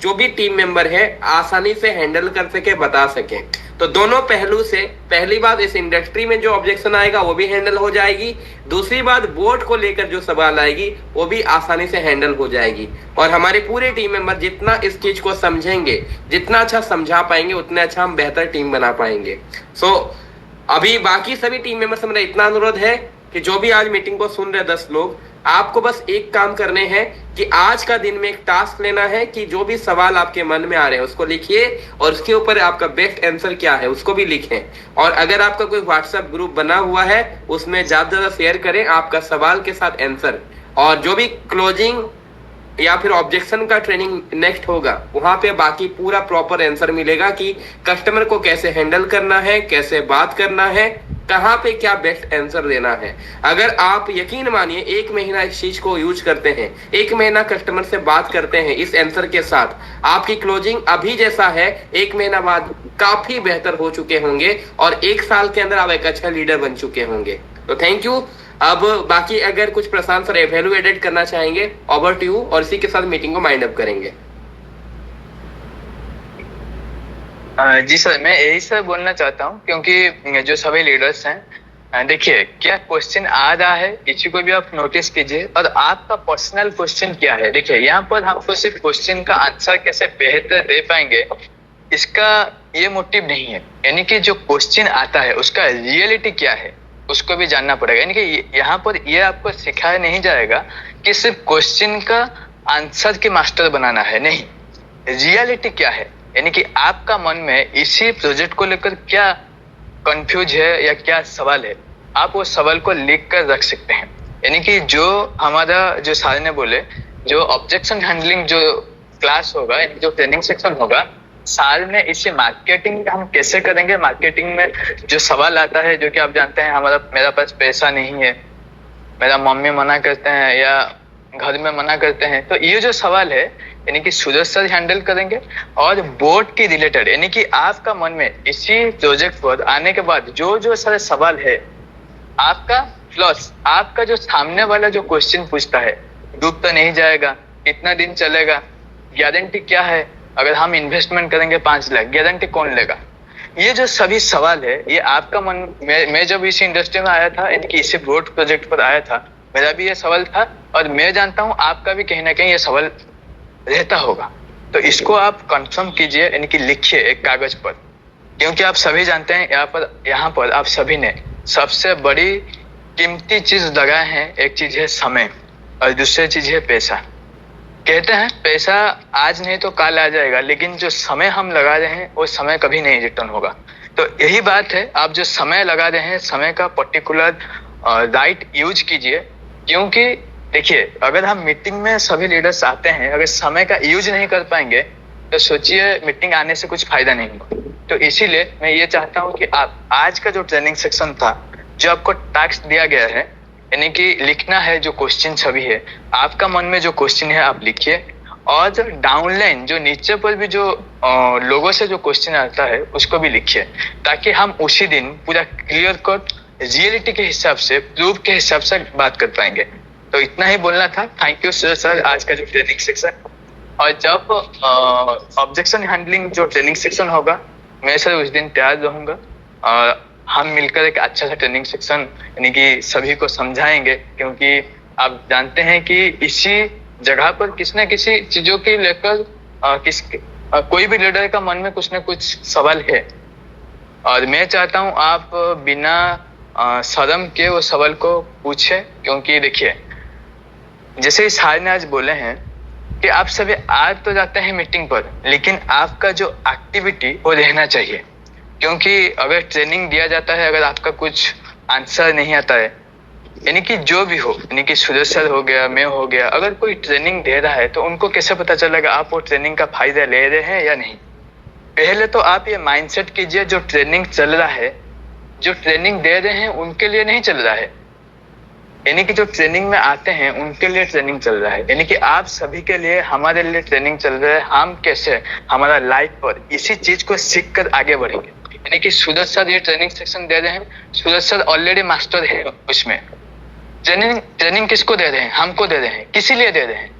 जो भी टीम मेंबर है आसानी से हैंडल कर सके, बता सके। तो दोनों पहलू से, पहली बात इस इंडस्ट्री में जो ऑब्जेक्शन आएगा वो भी हैंडल हो जाएगी, दूसरी बात बोर्ड को लेकर जो सवाल आएगी वो भी आसानी से हैंडल हो जाएगी। और हमारे पूरे टीम मेंबर जितना इस चीज को समझेंगे, जितना अच्छा समझा पाएंगे, उतना अच्छा हम बेहतर टीम बना पाएंगे। सो अभी बाकी सभी टीम मेंबर से मेरा इतना अनुरोध है कि जो भी आज मीटिंग को सुन रहे 10 लोग, आपको बस एक काम करने हैं कि आज का दिन में एक टास्क लेना है कि जो भी सवाल आपके मन में आ रहे हैं उसको लिखिए, और उसके ऊपर आपका बेस्ट आंसर क्या है उसको भी लिखें। और अगर आपका कोई व्हाट्सएप ग्रुप बना हुआ है उसमें ज्यादा शेयर करें आपका सवाल के साथ आंसर। और जो भी क्लोजिंग या फिर ऑब्जेक्शन का ट्रेनिंग नेक्स्ट होगा, वहां पे बाकी पूरा प्रॉपर आंसर मिलेगा कि कस्टमर को कैसे हैंडल करना है, कैसे बात करना है, कहाँ पे क्या बेस्ट आंसर देना है। अगर आप यकीन मानिए 1 महीना इस चीज को यूज करते हैं, 1 महीना कस्टमर से बात करते हैं इस आंसर के साथ, आपकी क्लोजिंग अभी जैसा है 1 महीना बाद काफी बेहतर हो चुके होंगे, और 1 साल के अंदर आप एक अच्छा लीडर बन चुके होंगे। तो थैंक यू। अब बाकी अगर कुछ प्रशांत सर वैल्यू एडेड करना चाहेंगे, ओवर टू यू, और इसी के साथ मीटिंग को माइंड अप करेंगे। जी सर, मैं यही सर बोलना चाहता हूँ, क्योंकि जो सभी लीडर्स हैं, देखिए क्या क्वेश्चन आ रहा है इसी को भी आप नोटिस कीजिए, और आपका पर्सनल क्वेश्चन क्या है। देखिए यहाँ पर हमको सिर्फ क्वेश्चन का आंसर कैसे बेहतर दे पाएंगे इसका ये मोटिव नहीं है, यानी कि जो क्वेश्चन आता है उसका रियलिटी क्या है उसको भी जानना पड़ेगा। यानी कि यहाँ पर ये आपको सिखाया नहीं जाएगा कि सिर्फ क्वेश्चन का आंसर के मास्टर बनाना है, नहीं, रियलिटी क्या है, यानी कि आपका मन में इसी प्रोजेक्ट को लेकर क्या कंफ्यूज है या क्या सवाल है, आप वो सवाल को लिख कर रख सकते हैं। यानी कि जो हमारा जो सारे ने बोले, जो ऑब्जेक्शन हैंडलिंग जो क्लास होगा, जो ट्रेनिंग सेक्शन होगा, साल में इसे मार्केटिंग हम कैसे करेंगे, मार्केटिंग में जो सवाल आता है, जो कि आप जानते हैं मेरा पास पैसा नहीं है, मेरा मम्मी मना करते हैं या घर में मना करते हैं, तो ये जो सवाल है यानी कि सूरज सर हैंडल करेंगे। और बोर्ड की रिलेटेड, यानी कि आपका मन में इसी प्रोजेक्ट पर आने के बाद जो जो सारे सवाल है आपका, प्लस आपका जो सामने वाला जो क्वेश्चन पूछता है, डूब तो नहीं जाएगा, कितना दिन चलेगा, गारंटी क्या है, अगर हम इन्वेस्टमेंट करेंगे 5 लाख, गारंटी कौन लेगा, ये जो सभी सवाल है ये आपका मन, मैं जब इस इंडस्ट्री में आया था, यानी कि इसी बोर्ड प्रोजेक्ट पर आया था, मेरा भी ये सवाल था, और मैं जानता हूँ आपका भी कहीं ना कहीं ये सवाल रहता होगा। तो इसको आप कंफर्म कीजिए, यानी कि लिखिए एक कागज पर, क्योंकि आप सभी जानते हैं यहाँ पर आप सभी ने सबसे बड़ी कीमती चीज लगाए हैं। एक चीज है समय और दूसरी चीज है पैसा। कहते हैं पैसा आज नहीं तो कल आ जाएगा, लेकिन जो समय हम लगा रहे हैं वो समय कभी नहीं रिटर्न होगा। तो यही बात है, आप जो समय लगा रहे हैं समय का पर्टिकुलर राइट यूज कीजिए। क्योंकि देखिए, अगर हम मीटिंग में सभी लीडर्स आते हैं, अगर समय का यूज नहीं कर पाएंगे तो सोचिए मीटिंग आने से कुछ फायदा नहीं होगा। तो इसीलिए मैं ये चाहता हूँ कि आप आज का जो ट्रेनिंग सेक्शन था, जो आपको टास्क दिया गया है, यानी कि लिखना है जो क्वेश्चन सभी है, आपका मन में जो क्वेश्चन है आप लिखिए, और जो डाउनलाइन जो नीचे पर भी जो लोगों से जो क्वेश्चन आता है उसको भी लिखिए, ताकि हम उसी दिन पूरा क्लियर कट रियलिटी के हिसाब से, प्रूफ के हिसाब से बात कर पाएंगे। तो इतना ही बोलना था। थैंक यू सर आज का जो ट्रेनिंग सेक्शन। और जब ऑब्जेक्शन हैंडलिंग जो ट्रेनिंग सेक्शन होगा, मैं सर उस दिन तैयार रहूंगा और हम मिलकर एक अच्छा सा ट्रेनिंग सेक्शन यानी कि सभी को समझाएंगे। क्योंकि आप जानते हैं कि इसी जगह पर किसी न किसी चीजों की लेकर कोई भी लीडर का मन में कुछ न कुछ सवाल है, और मैं चाहता हूं आप बिना शर्म के वो सवाल को पूछे। क्योंकि देखिए, जैसे इस हार ने आज बोले हैं कि आप सभी आज तो जाते हैं मीटिंग पर, लेकिन आपका जो एक्टिविटी वो रहना चाहिए। क्योंकि अगर ट्रेनिंग दिया जाता है, अगर आपका कुछ आंसर नहीं आता है, यानी कि जो भी हो, यानी कि सूरज सर हो गया, मैं हो गया, अगर कोई ट्रेनिंग दे रहा है तो उनको कैसे पता चलेगा आप वो ट्रेनिंग का फायदा ले रहे हैं या नहीं। पहले तो आप ये माइंडसेट कीजिए, जो ट्रेनिंग चल रहा है, जो ट्रेनिंग दे रहे हैं उनके लिए नहीं चल रहा है, यानी कि जो ट्रेनिंग में आते हैं उनके लिए ट्रेनिंग चल रहा है। यानी कि आप सभी के लिए, हमारे लिए ट्रेनिंग चल रहा है। हम कैसे हमारा लाइफ पर इसी चीज को सीख कर आगे बढ़ेंगे। यानी कि सूरज सर ये ट्रेनिंग सेक्शन दे रहे हैं, सूरज सर ऑलरेडी मास्टर है उसमें। ट्रेनिंग किसको दे रहे हैं? हमको दे रहे हैं। किसी लिए दे रहे हैं?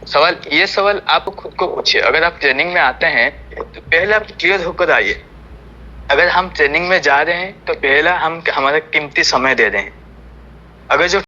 सवाल आप खुद को पूछिए। अगर आप ट्रेनिंग में आते हैं तो पहले आप क्लियर होकर आइए। अगर हम ट्रेनिंग में जा रहे हैं तो पहला हम हमारा कीमती समय दे रहे हैं। अगर जो